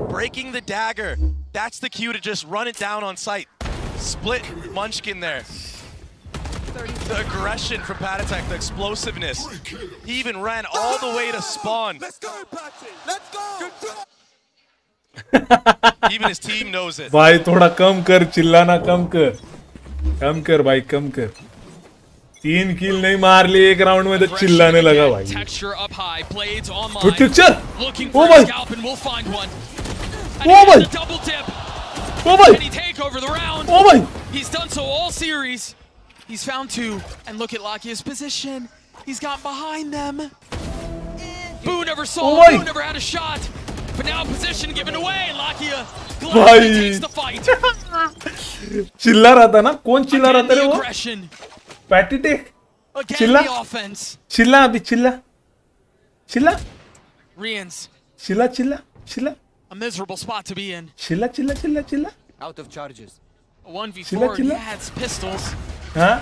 breaking the dagger. That's the cue to just run it down on sight. Split Munchkin there. The aggression from Patatek, the explosiveness. He even ran all the way to spawn. Let's go, Patsy! Let's go! Even his team knows it. भाई थोड़ा कम कर, चिल्लाना कम कर. कम कर भाई, कम कर. 3 किल नहीं मार लिए एक राउंड में तो चिल्लाने लगा भाई. टेक्सचर. ओ भाई. ओ भाई. ओ भाई. ओ भाई. He's done so all series. He's found 2, and look at Lakia's position. He's got behind them. Boo never saw. Boo never had a shot. But now position given away, and Lakia gladly takes the fight. चिल्ला रहा था ना? कौन चिल्ला रहा था रे वो? Patatek. चिल्ला. चिल्ला अभी चिल्ला. चिल्ला. Rians. चिल्ला चिल्ला चिल्ला. A miserable spot to be in. चिल्ला चिल्ला चिल्ला चिल्ला. Out of charges. A 1v4. He has pistols. हाँ?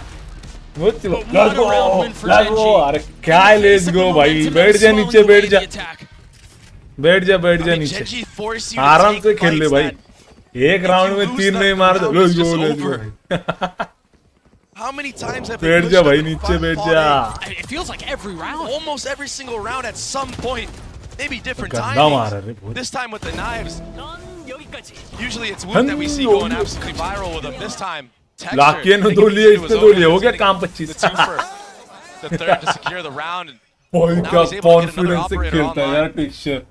Let's go. अरे क्या let's go भाई? बैठ जा नीचे, बैठ जा. बैठ जा नीचे. आराम से खेल ले भाई. एक राउंड में 3 नहीं मार दो. Let's go. How many times have बैठ जा भाई नीचे बैठ जा. It feels like every round. Almost every single round at some point. Maybe different timings. This time with the knives. Usually it's Wood that we see going absolutely viral with them. This time, Texture. Lakia ने 2 लिए, इसने 2 लिए. हो गया काम 25. The third to secure the round. भाई क्या confidence से खेलता है यार Texture.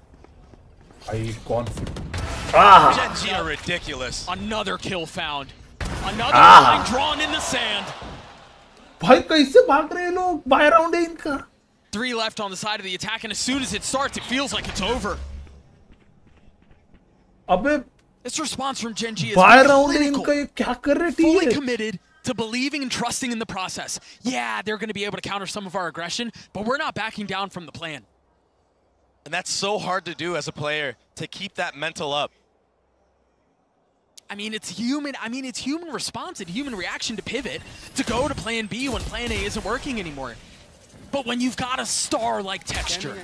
भाई confident. Genji are ridiculous. Another kill found. Another line drawn in the sand. भाई कैसे भाग रहे हैं लोग? Buy round है इनका. 3 left on the side of the attack, and as soon as it starts, it feels like it's over. अबे this response from Genji is buy round है इनका. ये क्या कर रहे team? Fully committed to believing and trusting in the process. Yeah, they're going to be able to counter some of our aggression, but we're not backing down from the plan. And that's so hard to do as a player, to keep that mental up. I mean, it's human. I mean, it's human response and human reaction to pivot, to go to plan B when plan A isn't working anymore. But when you've got a star like Texture.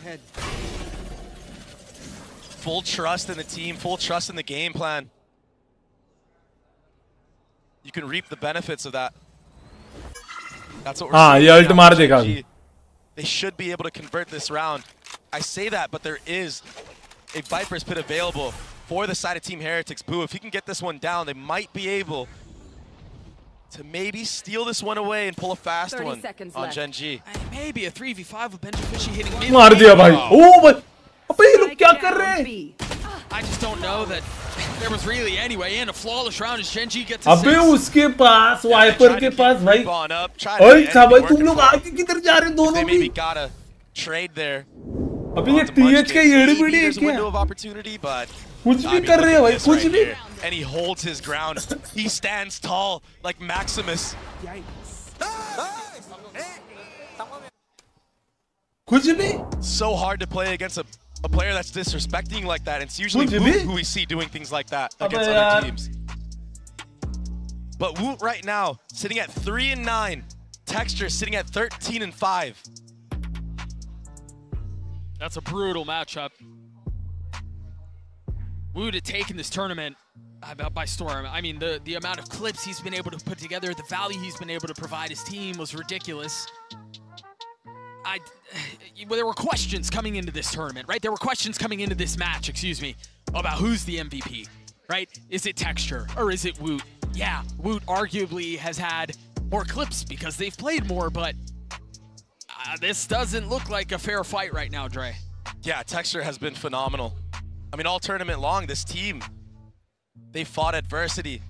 Full trust in the team, full trust in the game plan. You can reap the benefits of that. That's what we're seeing now. They should be able to convert this round. I say that, but there is a Viper's Pit available for the side of Team Heretics. Boo, if he can get this one down, they might be able to maybe steal this one away and pull a fast one on Genji. Maybe a 3v5 with Benji Fishy hitting mid. मार दिया भाई. Oh भाई. अबे ये लोग क्या कर रहे हैं? I just don't know that there was really any way in. A flawless round as Genji gets a 6. अबे उसके पास वाइपर के पास भाई. ओए था भाई तुम लोग आगे किधर जा रहे दोनों भी? Maybe gotta trade there. अबे ये TH का येड़ी-बेड़ी है क्या? कुछ भी कर रहे हैं भाई, कुछ भी. And he holds his ground. He stands tall like Maximus. So hard to play against a player that's disrespecting like that. It's usually Woot who we see doing things like that against other teams. But Woot right now, sitting at 3-9. Texture sitting at 13-5. That's a brutal matchup. Woot had taken this tournament by storm. I mean, the amount of clips he's been able to put together, the value he's been able to provide his team was ridiculous. There were questions coming into this tournament, right? There were questions coming into this match, excuse me, about who's the MVP, right? Is it Texture or is it Woot? Yeah, Woot arguably has had more clips because they've played more, but this doesn't look like a fair fight right now, Dre. Yeah, Texture has been phenomenal. I mean, all tournament long, this team, they fought adversity.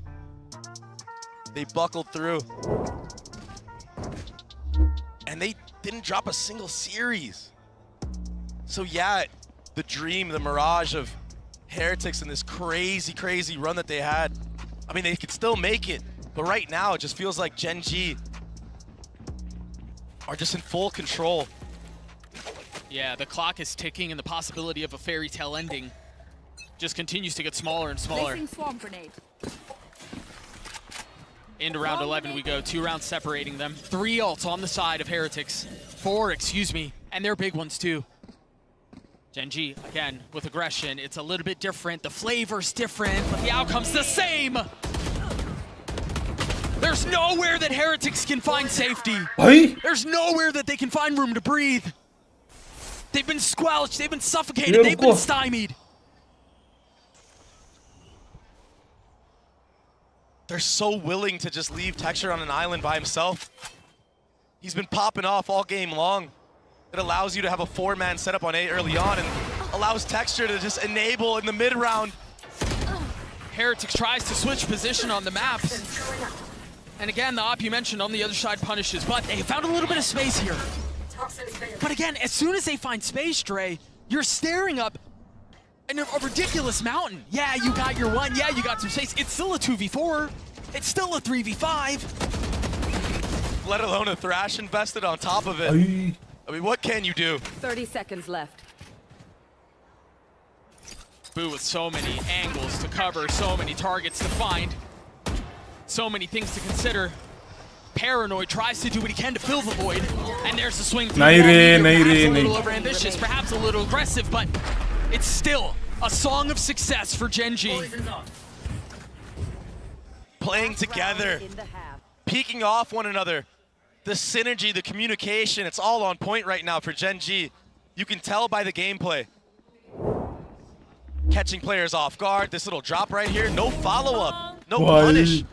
They buckled through. And they didn't drop a single series. So yeah, the dream, the mirage of Heretics in this crazy, crazy run that they had, I mean, they could still make it. But right now, it just feels like Gen G are just in full control. Yeah, the clock is ticking and the possibility of a fairy tale ending just continues to get smaller and smaller. Into round 11 we go, 2 rounds separating them. 3 ults on the side of Heretics. 4, excuse me, and they're big ones too. Gen G, again, with aggression. It's a little bit different, the flavor's different, but the outcome's the same! There's nowhere that Heretics can find safety. There's nowhere that they can find room to breathe. They've been squelched, they've been suffocated, they've been stymied. They're so willing to just leave Texture on an island by himself. He's been popping off all game long. It allows you to have a 4-man setup on A early on and allows Texture to just enable in the mid-round. Heretics tries to switch position on the map. And again, the op you mentioned on the other side punishes, but they found a little bit of space here. But again, as soon as they find space, Dre, you're staring up a ridiculous mountain. Yeah, you got your one. Yeah, you got some space. It's still a 2v4. It's still a 3v5. Let alone a Thrash invested on top of it. I mean, what can you do? 30 seconds left. Boo with so many angles to cover, so many targets to find. So many things to consider. Paranoid tries to do what he can to fill the void, and there's the swing through. Perhaps a little overambitious, perhaps a little aggressive, but it's still a song of success for Gen G. Playing together, peeking off one another. The synergy, the communication, it's all on point right now for Gen G. You can tell by the gameplay. Catching players off guard, this little drop right here, no follow-up, no punish.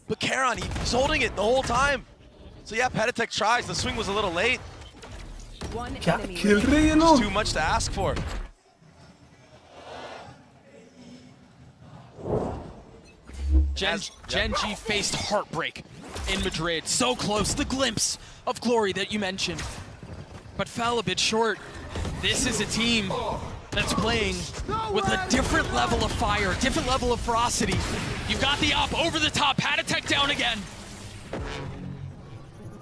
But Karon, he's holding it the whole time. So yeah, Petatek tries. The swing was a little late. It's too much to ask for. Gen G faced heartbreak in Madrid. So close, the glimpse of glory that you mentioned, but fell a bit short. This is a team that's playing with a different level of fire, different level of ferocity. You've got the op over the top, Petatek down again.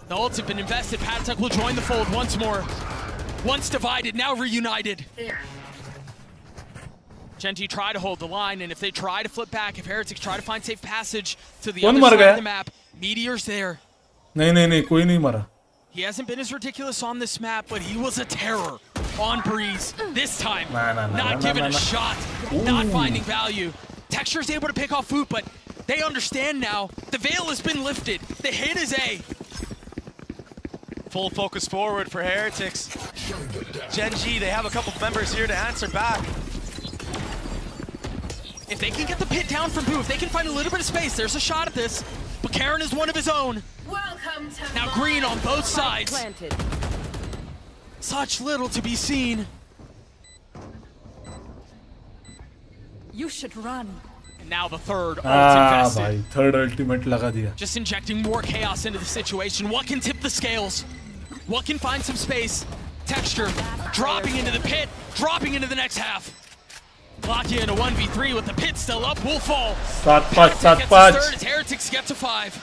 The ults have been invested, Petatek will join the fold once more. Once divided, now reunited. Gen G try to hold the line, and if they try to flip back, if Heretics try to find safe passage to the other side of the map, Meteor's there. He hasn't been as ridiculous on this map, but he was a terror on Breeze. This time, not given a shot, not finding value. Texture's able to pick off Foot, but they understand now. The veil has been lifted. The hit is A. Full focus forward for Heretics. Gen G, they have a couple members here to answer back. If they can get the pit down from Boo, if they can find a little bit of space, there's a shot at this. But Karon is one of his own. Now green on both sides. Such little to be seen. You should run. And now the third ult invested. Bhai, third ultimate laga diya. Just injecting more chaos into the situation. What can tip the scales? What can find some space? Texture dropping into the pit, dropping into the next half. Lock in a 1v3 with the pit still up, will fall. Third as Heretics get to 5.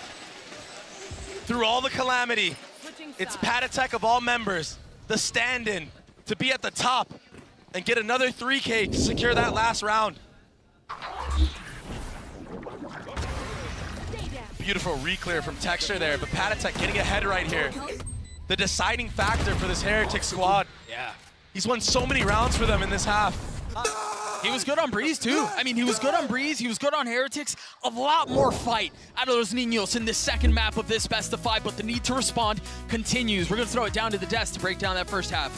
Through all the calamity, it's Petatek of all members. the stand-in to be at the top and get another 3K to secure that last round. Beautiful re-clear from Texture there, but Patatek getting ahead right here. The deciding factor for this Heretic squad. Yeah. He's won so many rounds for them in this half. He was good on Breeze too. I mean, he was good on Breeze, he was good on Heretics. A lot more fight out of those Niños in this second map of this best of 5, but the need to respond continues. We're gonna throw it down to the desk to break down that first half.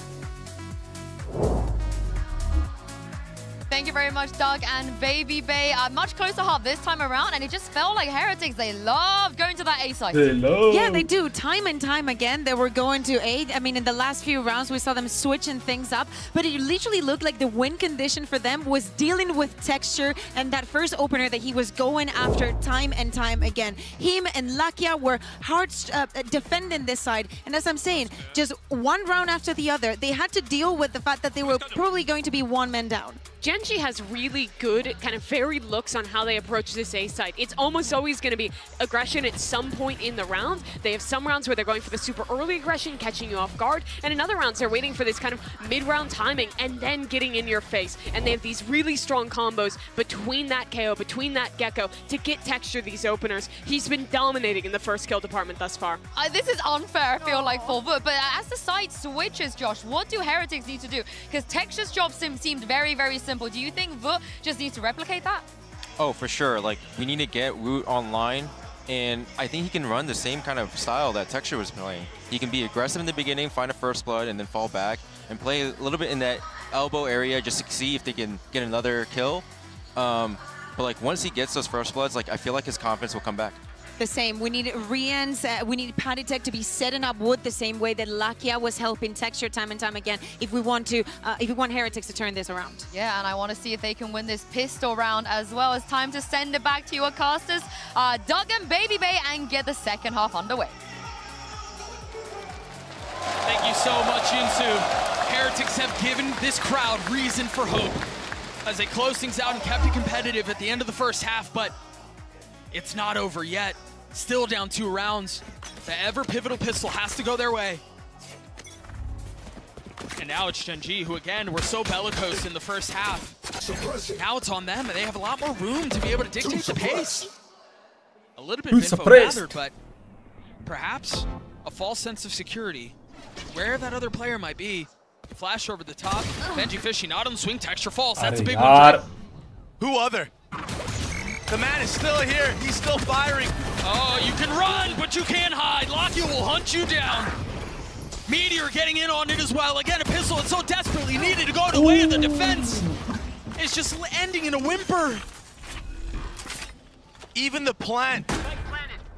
Thank you very much, Doug and Baby Bay. Much closer half this time around, and it just felt like Heretics, they love going to that A site. Yeah, they do. Time and time again, they were going to A. I mean, in the last few rounds, we saw them switching things up, but it literally looked like the win condition for them was dealing with Texture and that first opener that he was going after time and time again. Him and Lakia were hard defending this side, and as I'm saying, just one round after the other, they had to deal with the fact that they were probably going to be one man down. Gen.G has really good, kind of varied looks on how they approach this A side. It's almost always going to be aggression at some point in the round. They have some rounds where they're going for the super early aggression, catching you off guard, and in other rounds they're waiting for this kind of mid-round timing and then getting in your face. And they have these really strong combos between that KO, between that Gecko, to get Texture these openers. He's been dominating in the first kill department thus far. This is unfair, I feel like, for Wood, but as the side switches, Josh, what do Heretics need to do? Because Texture's job seemed very, very simple. Do you think Wood just needs to replicate that? Oh, for sure. Like, we need to get Woot online, and I think he can run the same kind of style that Texture was playing. He can be aggressive in the beginning, find a first blood, and then fall back, and play a little bit in that elbow area just to see if they can get another kill. But like, once he gets those first bloods, like, I feel like his confidence will come back. The same. We need Rian's, we need Patatek to be setting up Wood the same way that Lakia was helping Texture time and time again if we want Heretics to turn this around. Yeah, and I want to see if they can win this pistol round as well. It's time to send it back to your casters, Doug and Baby Bay, and get the second half underway. Thank you so much, Yunsu. Heretics have given this crowd reason for hope as they close things out and kept it competitive at the end of the first half, but it's not over yet. Still down 2 rounds. The ever-pivotal pistol has to go their way. And now it's Gen.G, who again were so bellicose in the first half. Now it's on them, and they have a lot more room to be able to dictate the pace. A little bit of info gathered, but perhaps a false sense of security. Where that other player might be. Flash over the top. Benji Fishy not on the swing. Texture falls. That's a big one. Who other? The man is still here. He's still firing. Oh, you can run, but you can't hide. Lakia will hunt you down. Meteor getting in on it as well. Again, a pistol that's so desperately needed to go to the way of the defense. It's just ending in a whimper. Even the plant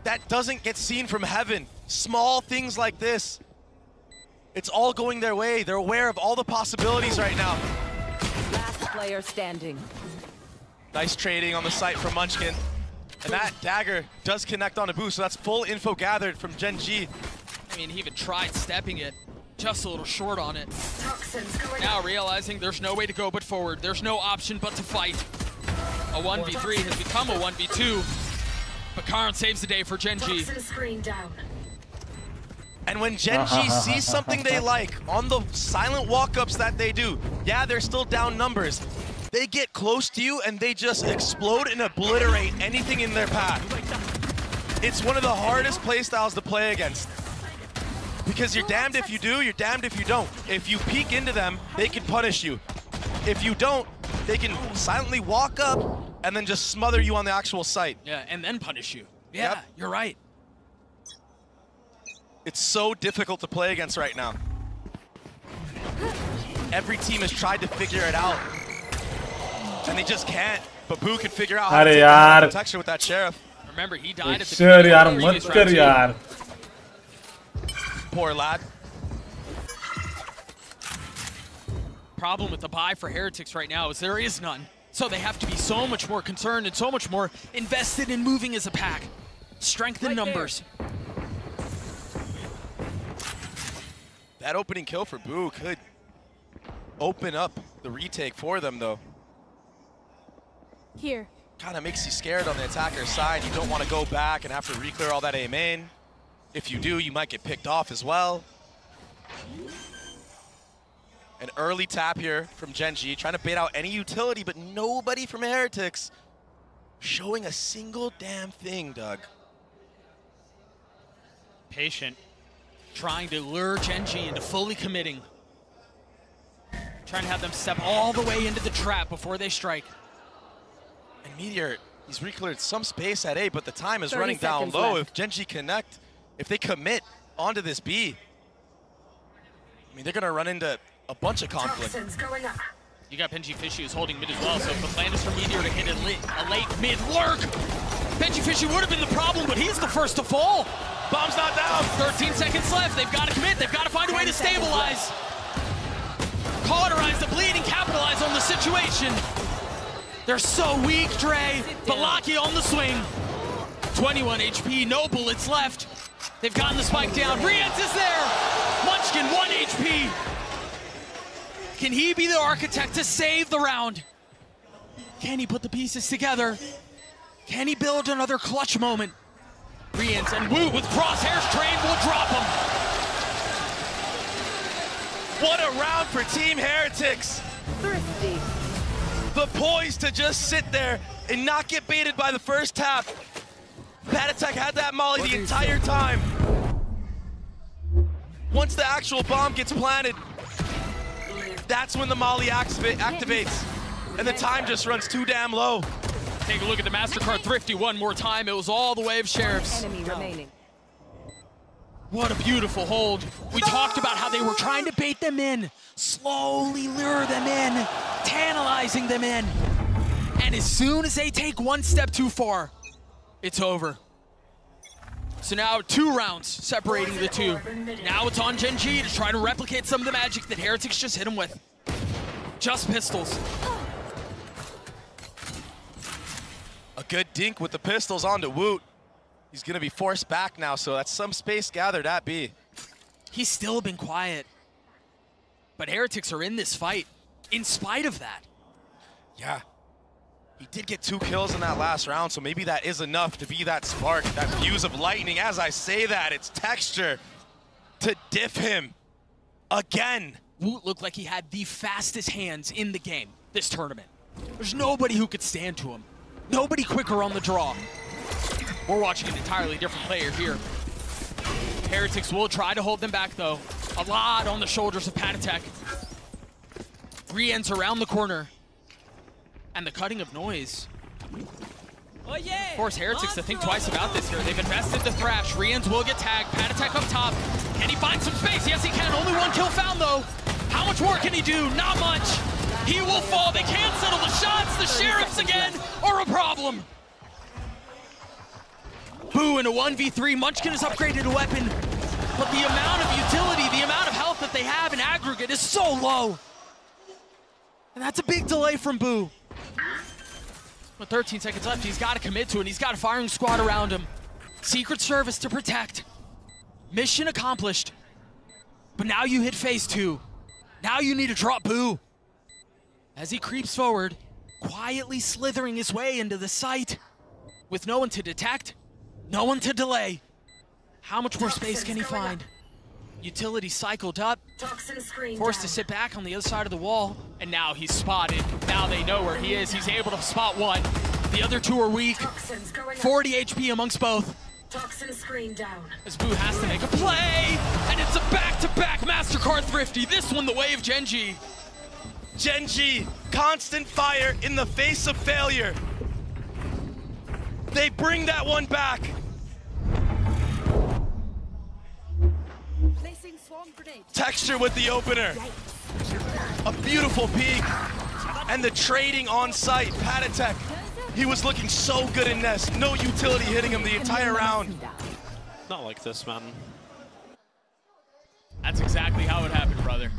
that doesn't get seen from heaven. Small things like this. It's all going their way. They're aware of all the possibilities right now. Last player standing. Nice trading on the site from Munchkin. And that dagger does connect on a boost, so that's full info gathered from Gen.G. I mean, he even tried stepping it, just a little short on it. Now realizing there's no way to go but forward. There's no option but to fight. A 1v3 has become a 1v2. But Karn saves the day for Gen.G. And when Gen.G sees something they like on the silent walk-ups that they do, yeah, they're still down numbers. They get close to you and they just explode and obliterate anything in their path. It's one of the hardest playstyles to play against. Because you're damned if you do, you're damned if you don't. If you peek into them, they can punish you. If you don't, they can silently walk up and then just smother you on the actual site. Yeah, and then punish you. Yeah, yep. You're right. It's so difficult to play against right now. Every team has tried to figure it out. And they just can't. But Boo can figure out how to take protection with that Sheriff. Remember, he died at the beginning of the Poor lad. Problem with the buy for Heretics right now is there is none. So they have to be so much more concerned and so much more invested in moving as a pack. Strength in numbers. That opening kill for Boo could open up the retake for them, though. Here. Kind of makes you scared on the attacker's side. You don't want to go back and have to re-clear all that aim in. If you do, you might get picked off as well. An early tap here from Gen.G, trying to bait out any utility, but nobody from Heretics showing a single damn thing, Doug. Patient, trying to lure Gen.G into fully committing. Trying to have them step all the way into the trap before they strike. And Meteor, he's recleared some space at A, but the time is running down low. Left. If Gen.G connect, if they commit onto this B, I mean, they're gonna run into a bunch of conflict. You got Benji Fishy who's holding mid as well, so the plan is for Meteor to hit a late mid lurk. Benji Fishy would have been the problem, but he's the first to fall. Bomb's not down. 13 seconds left. They've got to commit. They've got to find a way to stabilize. Cauterize the bleed and capitalize on the situation. They're so weak, Dre. Balaki on the swing. 21 HP, no bullets left. They've gotten the spike down. Rienz is there. Munchkin, 1 HP. Can he be the architect to save the round? Can he put the pieces together? Can he build another clutch moment? Rienz and Wu with crosshairs trained will drop him. What a round for Team Heretics. Thrifty. The poise to just sit there and not get baited by the first tap. Patatek had that molly the entire time. Once the actual bomb gets planted, that's when the molly activates, and the time just runs too damn low. Take a look at the MasterCard Thrifty one more time. It was all the way of Sheriffs. Enemy remaining. What a beautiful hold. We talked about how they were trying to bait them in, slowly lure them in, tantalizing them in. And as soon as they take one step too far, it's over. So now 2 rounds separating the two. Now it's on Gen.G to try to replicate some of the magic that Heretics just hit him with. Just pistols. A good dink with the pistols onto Woot. He's gonna be forced back now, so that's some space gathered at B. He's still been quiet. But Heretics are in this fight, in spite of that. Yeah. He did get 2 kills in that last round, so maybe that is enough to be that spark, that fuse of lightning. As I say that, it's Texture to diff him again. Woot looked like he had the fastest hands in the game this tournament. There's nobody who could stand to him. Nobody quicker on the draw. We're watching an entirely different player here. Heretics will try to hold them back, though. A lot on the shoulders of Patatek. Rienz around the corner. And the cutting of noise. Oh, yeah. Force Heretics to think twice about this here. They've invested the Thrash. Rienz will get tagged. Patatek up top. Can he find some space? Yes, he can. Only 1 kill found, though. How much more can he do? Not much. He will fall. They can't settle the shots. The Sheriffs again are a problem. Boo in a 1v3. Munchkin has upgraded a weapon. But the amount of utility, the amount of health that they have in aggregate is so low. And that's a big delay from Boo. With 13 seconds left, he's got to commit to it. He's got a firing squad around him. Secret Service to protect. Mission accomplished. But now you hit phase 2. Now you need to drop Boo. As he creeps forward, quietly slithering his way into the site. With no one to detect, no one to delay. How much more space can he find? Utility cycled up, forced to sit back on the other side of the wall, and now he's spotted. Now they know where he is. He's able to spot one. The other 2 are weak. 40 HP amongst both. As Boo has to make a play, and it's a back-to-back MasterCard Thrifty. This one the way of Gen.G. Gen.G, constant fire in the face of failure. They bring that one back. Texture with the opener. A beautiful peek. And the trading on site. Patatek, he was looking so good in Nest. No utility hitting him the entire round. Not like this, man. That's exactly how it happened, brother.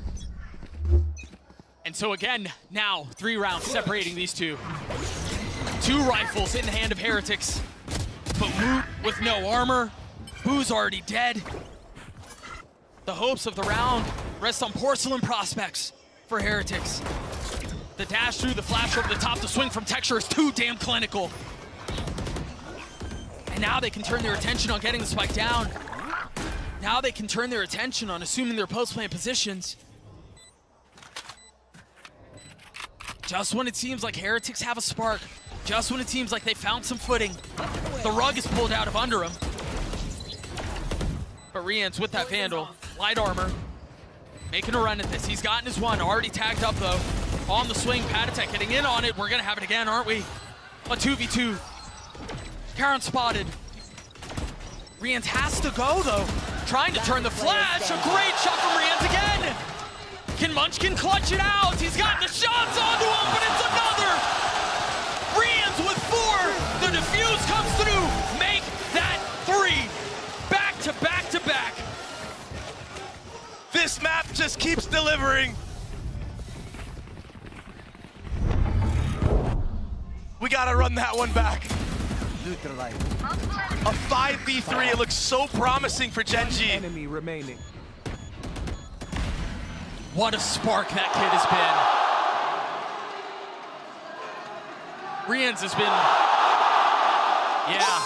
And so again, now 3 rounds separating these two. 2 rifles in the hand of Heretics. But Woot with no armor. Boo's already dead. The hopes of the round rest on porcelain prospects for Heretics. The dash through, the flash over the top, the swing from Texture is too damn clinical. And now they can turn their attention on getting the spike down. Now they can turn their attention on assuming their post-plant positions. Just when it seems like Heretics have a spark, just when it seems like they found some footing, the rug is pulled out of under him. But Rian's with that Vandal, light armor, making a run at this. He's gotten his one, already tagged up though. On the swing, Patatek getting in on it. We're gonna have it again, aren't we? A 2v2. Karen spotted. Rians has to go though. Trying to turn the flash. A great shot from Rians again. Can Munchkin clutch it out? He's got the shots onto him, but it's another. Rians with 4. The defuse comes through. Make that 3. Back to back to back. This map just keeps delivering. We gotta run that one back. A 5v3, it looks so promising for Genji. Enemy remaining. What a spark that kid has been. Rians has been, yeah.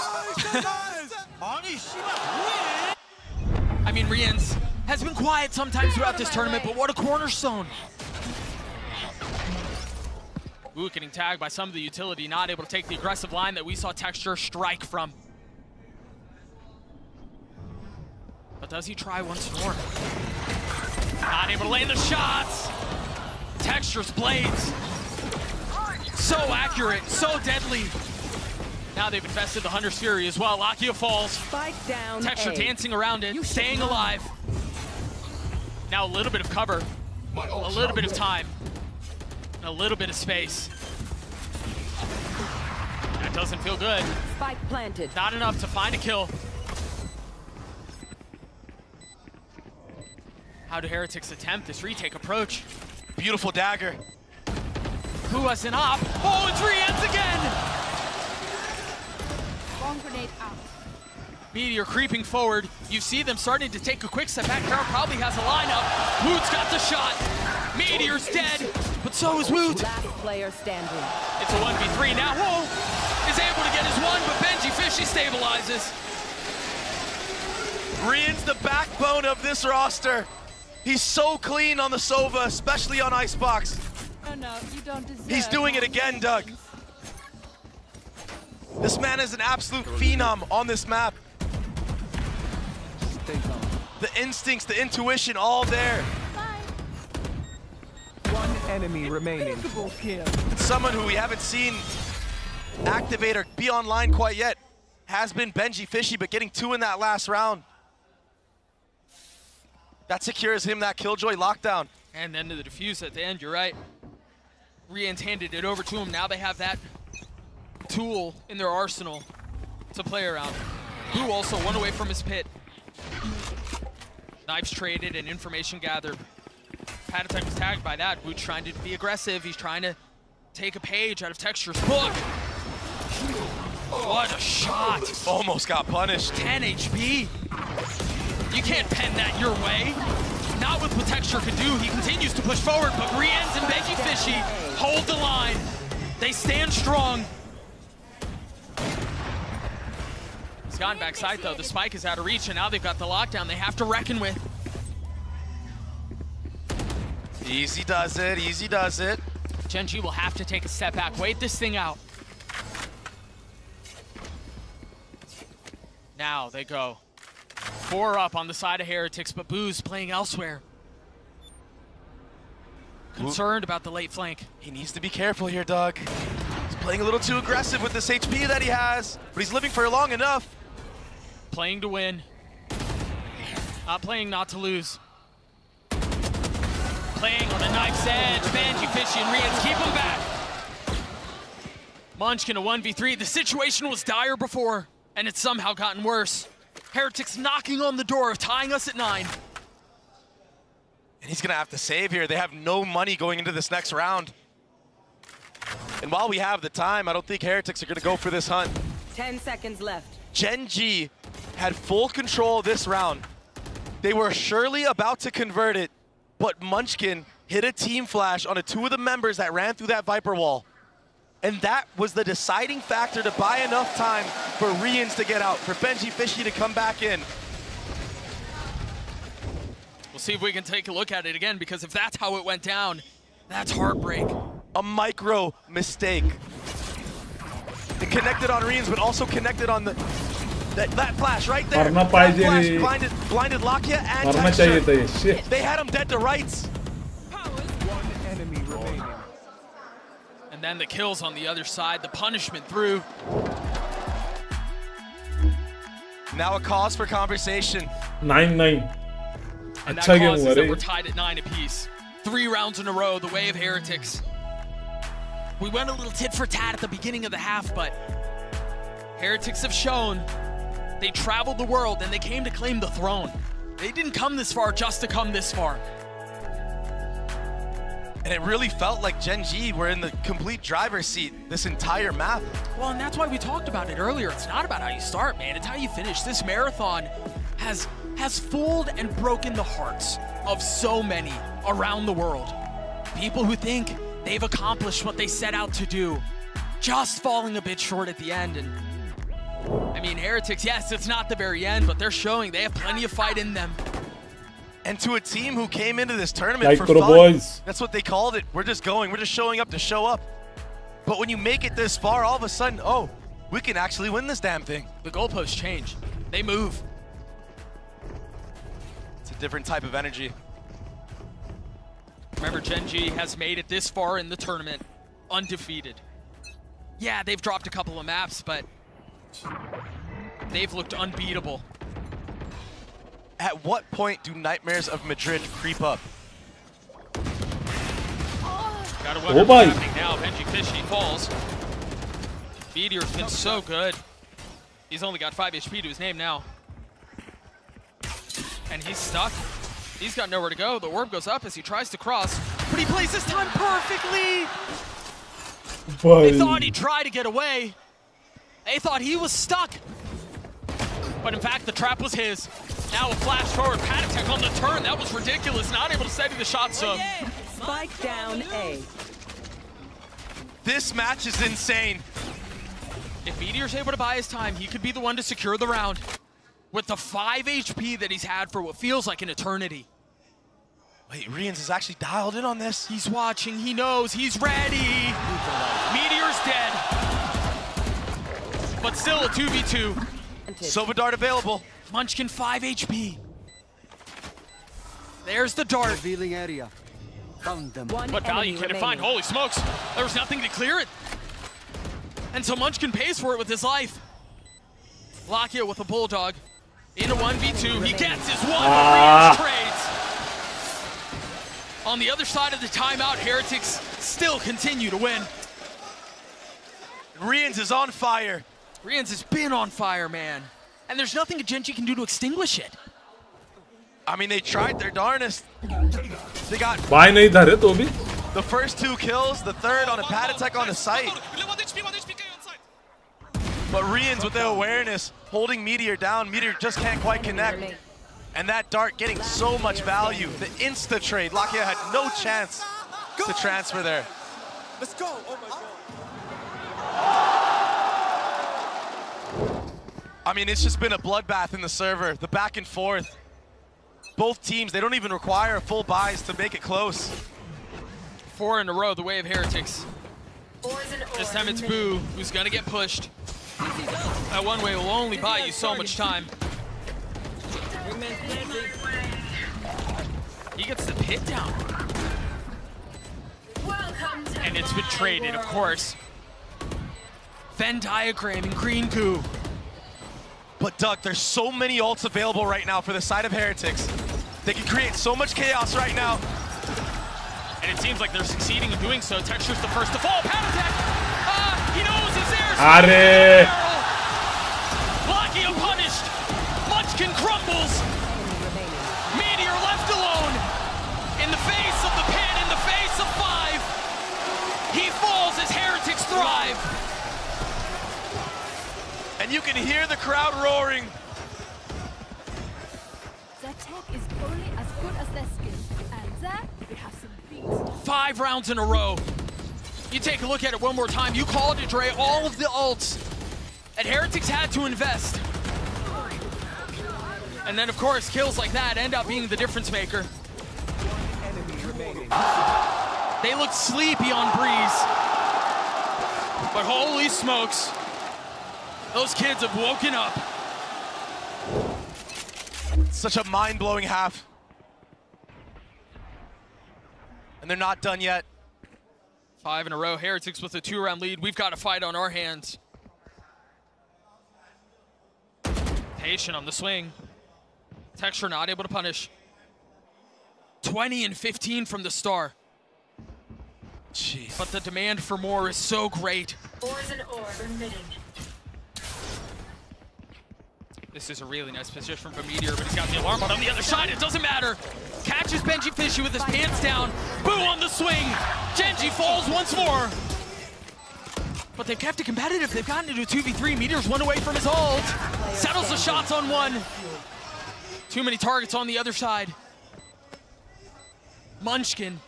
I mean, Rians has been quiet sometimes throughout this tournament, but what a cornerstone. Ooh, getting tagged by some of the utility, not able to take the aggressive line that we saw Texture strike from. But does he try once more? Not able to land the shots. Texture's blades. So accurate, so deadly. Now they've infested the Hunter's Fury as well. Lakia falls. Spike down. Texture dancing around it, staying alive. Now a little bit of cover, a little bit of time, and a little bit of space. That doesn't feel good. Spike planted. Not enough to find a kill. How do Heretics attempt this retake approach? Beautiful dagger. Who has an op? Oh, it's Rians again! Bomb grenade out. Meteor creeping forward. You see them starting to take a quick step back. Carol probably has a lineup. Woot's got the shot. Meteor's dead, but so is Woot. Last player standing. It's a 1v3 now. Whoa! Is able to get his one, but Benji Fishy stabilizes. Rian's the backbone of this roster. He's so clean on the Sova, especially on Icebox. Oh no, you don't deserve. He's doing it again, Doug. This man is an absolute phenom on this map. The instincts, the intuition, all there. One enemy remaining. Someone who we haven't seen activate or be online quite yet has been Benji Fishy, but getting 2 in that last round. That secures him that Killjoy lockdown. And then to the defuse at the end, you're right. Rian's handed it over to him. Now they have that tool in their arsenal to play around. Who also one away from his pit. Knives traded and information gathered. Patatek was tagged by that. Woot's trying to be aggressive. He's trying to take a page out of Texture's book. What a shot. Almost got punished. 10 HP. You can't pen that your way. Not with what Texture could do. He continues to push forward, but Rians and Benji Fishy hold the line. They stand strong. He's gotten backside though. The spike is out of reach, and now they've got the lockdown they have to reckon with. Easy does it, easy does it. Genji will have to take a step back, wait this thing out. Now they go. 4 up on the side of Heretics, but Boo's playing elsewhere. Concerned about the late flank. He needs to be careful here, Doug. He's playing a little too aggressive with this HP that he has, but he's living for long enough. Playing to win. Not playing not to lose. Playing on the knife's edge. Benji Fishy and Rians keep him back. Munchkin a 1v3. The situation was dire before, and it's somehow gotten worse. Heretics knocking on the door of tying us at 9. And he's gonna have to save here. They have no money going into this next round. And while we have the time, I don't think Heretics are gonna go for this hunt. 10 seconds left. Genji had full control this round. They were surely about to convert it, but Munchkin hit a team flash on 2 of the members that ran through that Viper wall. And that was the deciding factor to buy enough time for Rians to get out, for Benji Fishy to come back in. We'll see if we can take a look at it again, because if that's how it went down, that's heartbreak. a micro mistake. It connected on Reens, but also connected on the that flash right there. That flash blinded Lakia and Texture. They had him dead to rights. One enemy remaining. And then the kills on the other side, the punishment through. Now a cause for conversation. 9-9. And that causes that we're tied at 9 apiece. 3 rounds in a row, the way of Heretics. We went a little tit for tat at the beginning of the half, but Heretics have shown they traveled the world and they came to claim the throne. They didn't come this far just to come this far. And it really felt like Gen G were in the complete driver's seat this entire map. Well, and that's why we talked about it earlier. It's not about how you start, man. It's how you finish. This marathon has fooled and broken the hearts of so many around the world. People who think they've accomplished what they set out to do, just falling a bit short at the end. And I mean, Heretics, yes, it's not the very end, but they're showing they have plenty of fight in them. And to a team who came into this tournament for fun, boys. That's what they called it. We're just showing up to show up. But when you make it this far, all of a sudden, oh, we can actually win this damn thing. The goalposts change. They move. It's a different type of energy. Remember, Gen G has made it this far in the tournament undefeated. Yeah, they've dropped a couple of maps, but they've looked unbeatable. At what point do Nightmares of Madrid creep up? Gotta wonder what's happening now. Benji Fishy falls. Meteor's been so good. He's only got 5 HP to his name now. And he's stuck. He's got nowhere to go. The orb goes up as he tries to cross, but he plays this time perfectly. They thought he'd try to get away. They thought he was stuck. But in fact, the trap was his. Now a flash forward, Patatek on the turn. That was ridiculous. Not able to steady the shot zone. Spike down A. This match is insane. If Meteor's able to buy his time, he could be the one to secure the round. With the 5 HP that he's had for what feels like an eternity. Wait, Reens is actually dialed in on this. He's watching, he knows, he's ready. Meteor's dead. But still a 2v2. Sova Dart available. Munchkin 5 HP. There's the dart. Revealing area. Found them. What value can it find? Holy smokes. There was nothing to clear it. And so Munchkin pays for it with his life. Lakia with a Bulldog. In a 1v2. He gets his one. Reens trades. On the other side of the timeout, Heretics still continue to win. Reens is on fire. Reens has been on fire, man. And there's nothing Gen G can do to extinguish it. I mean, they tried their darnest. They got the first 2 kills, the third on a Patatek on the site. But Reens with the awareness, holding Meteor down. Meteor just can't quite connect. And that dart getting so much value. The insta trade. Lakia had no chance to transfer there. Let's go. Oh my God. I mean, it's just been a bloodbath in the server. The back and forth. Both teams, they don't even require full buys to make it close. 4 in a row, the way of Heretics. This time it's Boo who's gonna get pushed. That one way will only buy you so much time. He gets the pit down. And it's been traded, of course. Venn diagram and green goo. But Doug, there's so many ults available right now for the side of Heretics. They can create so much chaos right now. And it seems like they're succeeding in doing so. Texture's the first to fall. Patatek! He knows it's there. Lakia punished. Munchkin crumbles. Meteor left alone. In the face of the pin, in the face of 5. He falls as Heretics thrive. And you can hear the crowd roaring. The tech is only as good as their skill. And there we have some beats. 5 rounds in a row. You take a look at it one more time. You called it, Dre. All of the ults that Heretics had to invest. And then, of course, kills like that end up being the difference maker. Enemy remaining. They look sleepy on Breeze. But holy smokes, those kids have woken up. Such a mind-blowing half. And they're not done yet. 5 in a row. Heretics with a 2-round lead. We've got a fight on our hands. Patient on the swing. Texture not able to punish. 20 and 15 from the star. Jeez. But the demand for more is so great. This is a really nice position from Meteor, but he's got the alarm on the other side. It doesn't matter. Catches Benji Fishy with his pants down. Boo on the swing. Genji falls once more. But they've kept it competitive. They've gotten into a 2v3. Meteor's 1 away from his ult. Settles the shots on 1. Too many targets on the other side. Munchkin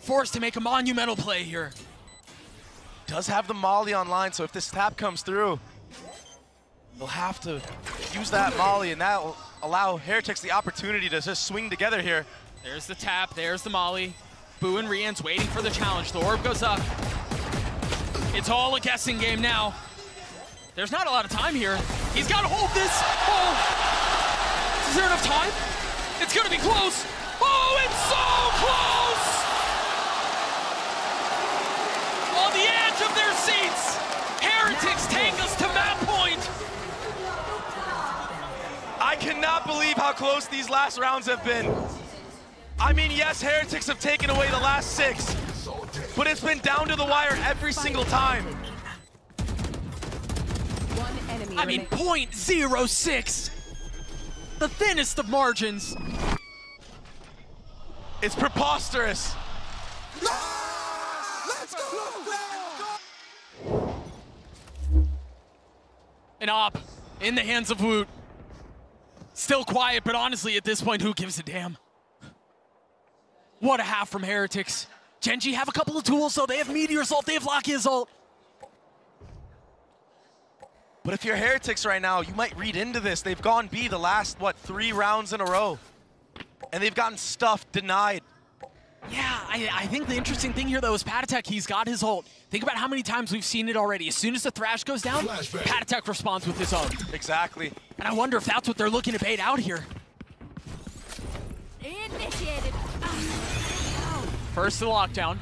forced to make a monumental play here. Does have the Molly online, so if this tap comes through, they'll have to use that Molly, and that will allow Heretics the opportunity to just swing together here. There's the tap, there's the Molly. Boo and Rian's waiting for the challenge. The orb goes up. It's all a guessing game now. There's not a lot of time here. He's got to hold this. Oh, is there enough time? It's gonna be close. Oh, it's so close! On the edge of their seats, Heretics take us to map point. I cannot believe how close these last rounds have been. I mean, yes, Heretics have taken away the last 6, but it's been down to the wire every single time. I mean, 0.06. The thinnest of margins. It's preposterous. An op in the hands of Woot. Still quiet, but honestly, at this point, who gives a damn? What a half from Heretics. Genji have a couple of tools, so they have Meteor's ult, they have Lakia's ult. But if you're Heretics right now, you might read into this. They've gone B the last, what, 3 rounds in a row. And they've gotten stuff denied. Yeah, I think the interesting thing here, though, is Patatek, he's got his ult. Think about how many times we've seen it already. As soon as the Thrash goes down, Patatek responds with his own. Exactly. And I wonder if that's what they're looking to bait out here. Initiated. First the lockdown.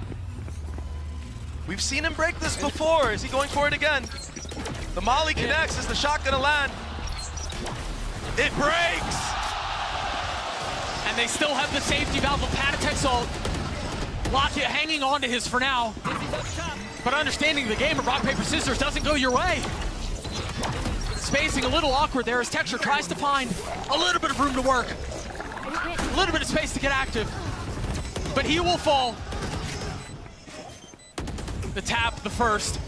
We've seen him break this before. Is he going for it again? The Molly connects. Is the shot gonna land? It breaks! And they still have the safety valve of Patatek's ult. Lakia hanging on to his for now. But understanding the game of rock, paper, scissors doesn't go your way. Spacing a little awkward there as Texture tries to find a little bit of room to work. A little bit of space to get active. But he will fall. The tap, the first.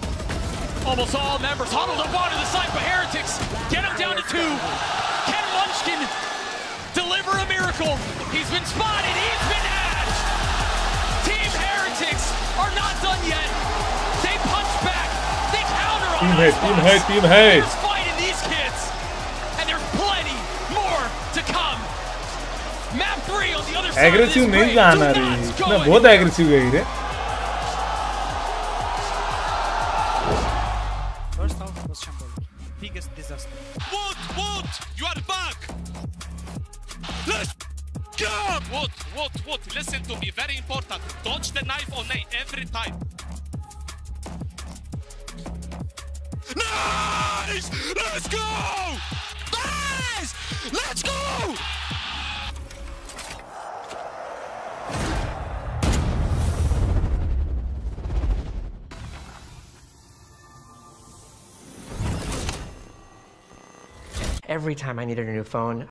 Almost all members huddled up onto the side, but Heretics get him down to 2. Can Munchkin deliver a miracle? He's been spotted, he's been hatched. Team Heretics are not done yet. They punch back, they counter on Team hate. There's fight in these kids, and there's plenty more to come. Map 3 on the other side of this break. Do not go बहुत aggressive गई रे. First half was shambolic. Biggest disaster. Woot! You are back! Let's go! Woot! Listen to me, very important. Dodge the knife on A every time. Nice! Let's go! Nice! Let's go! Every time I needed a new phone,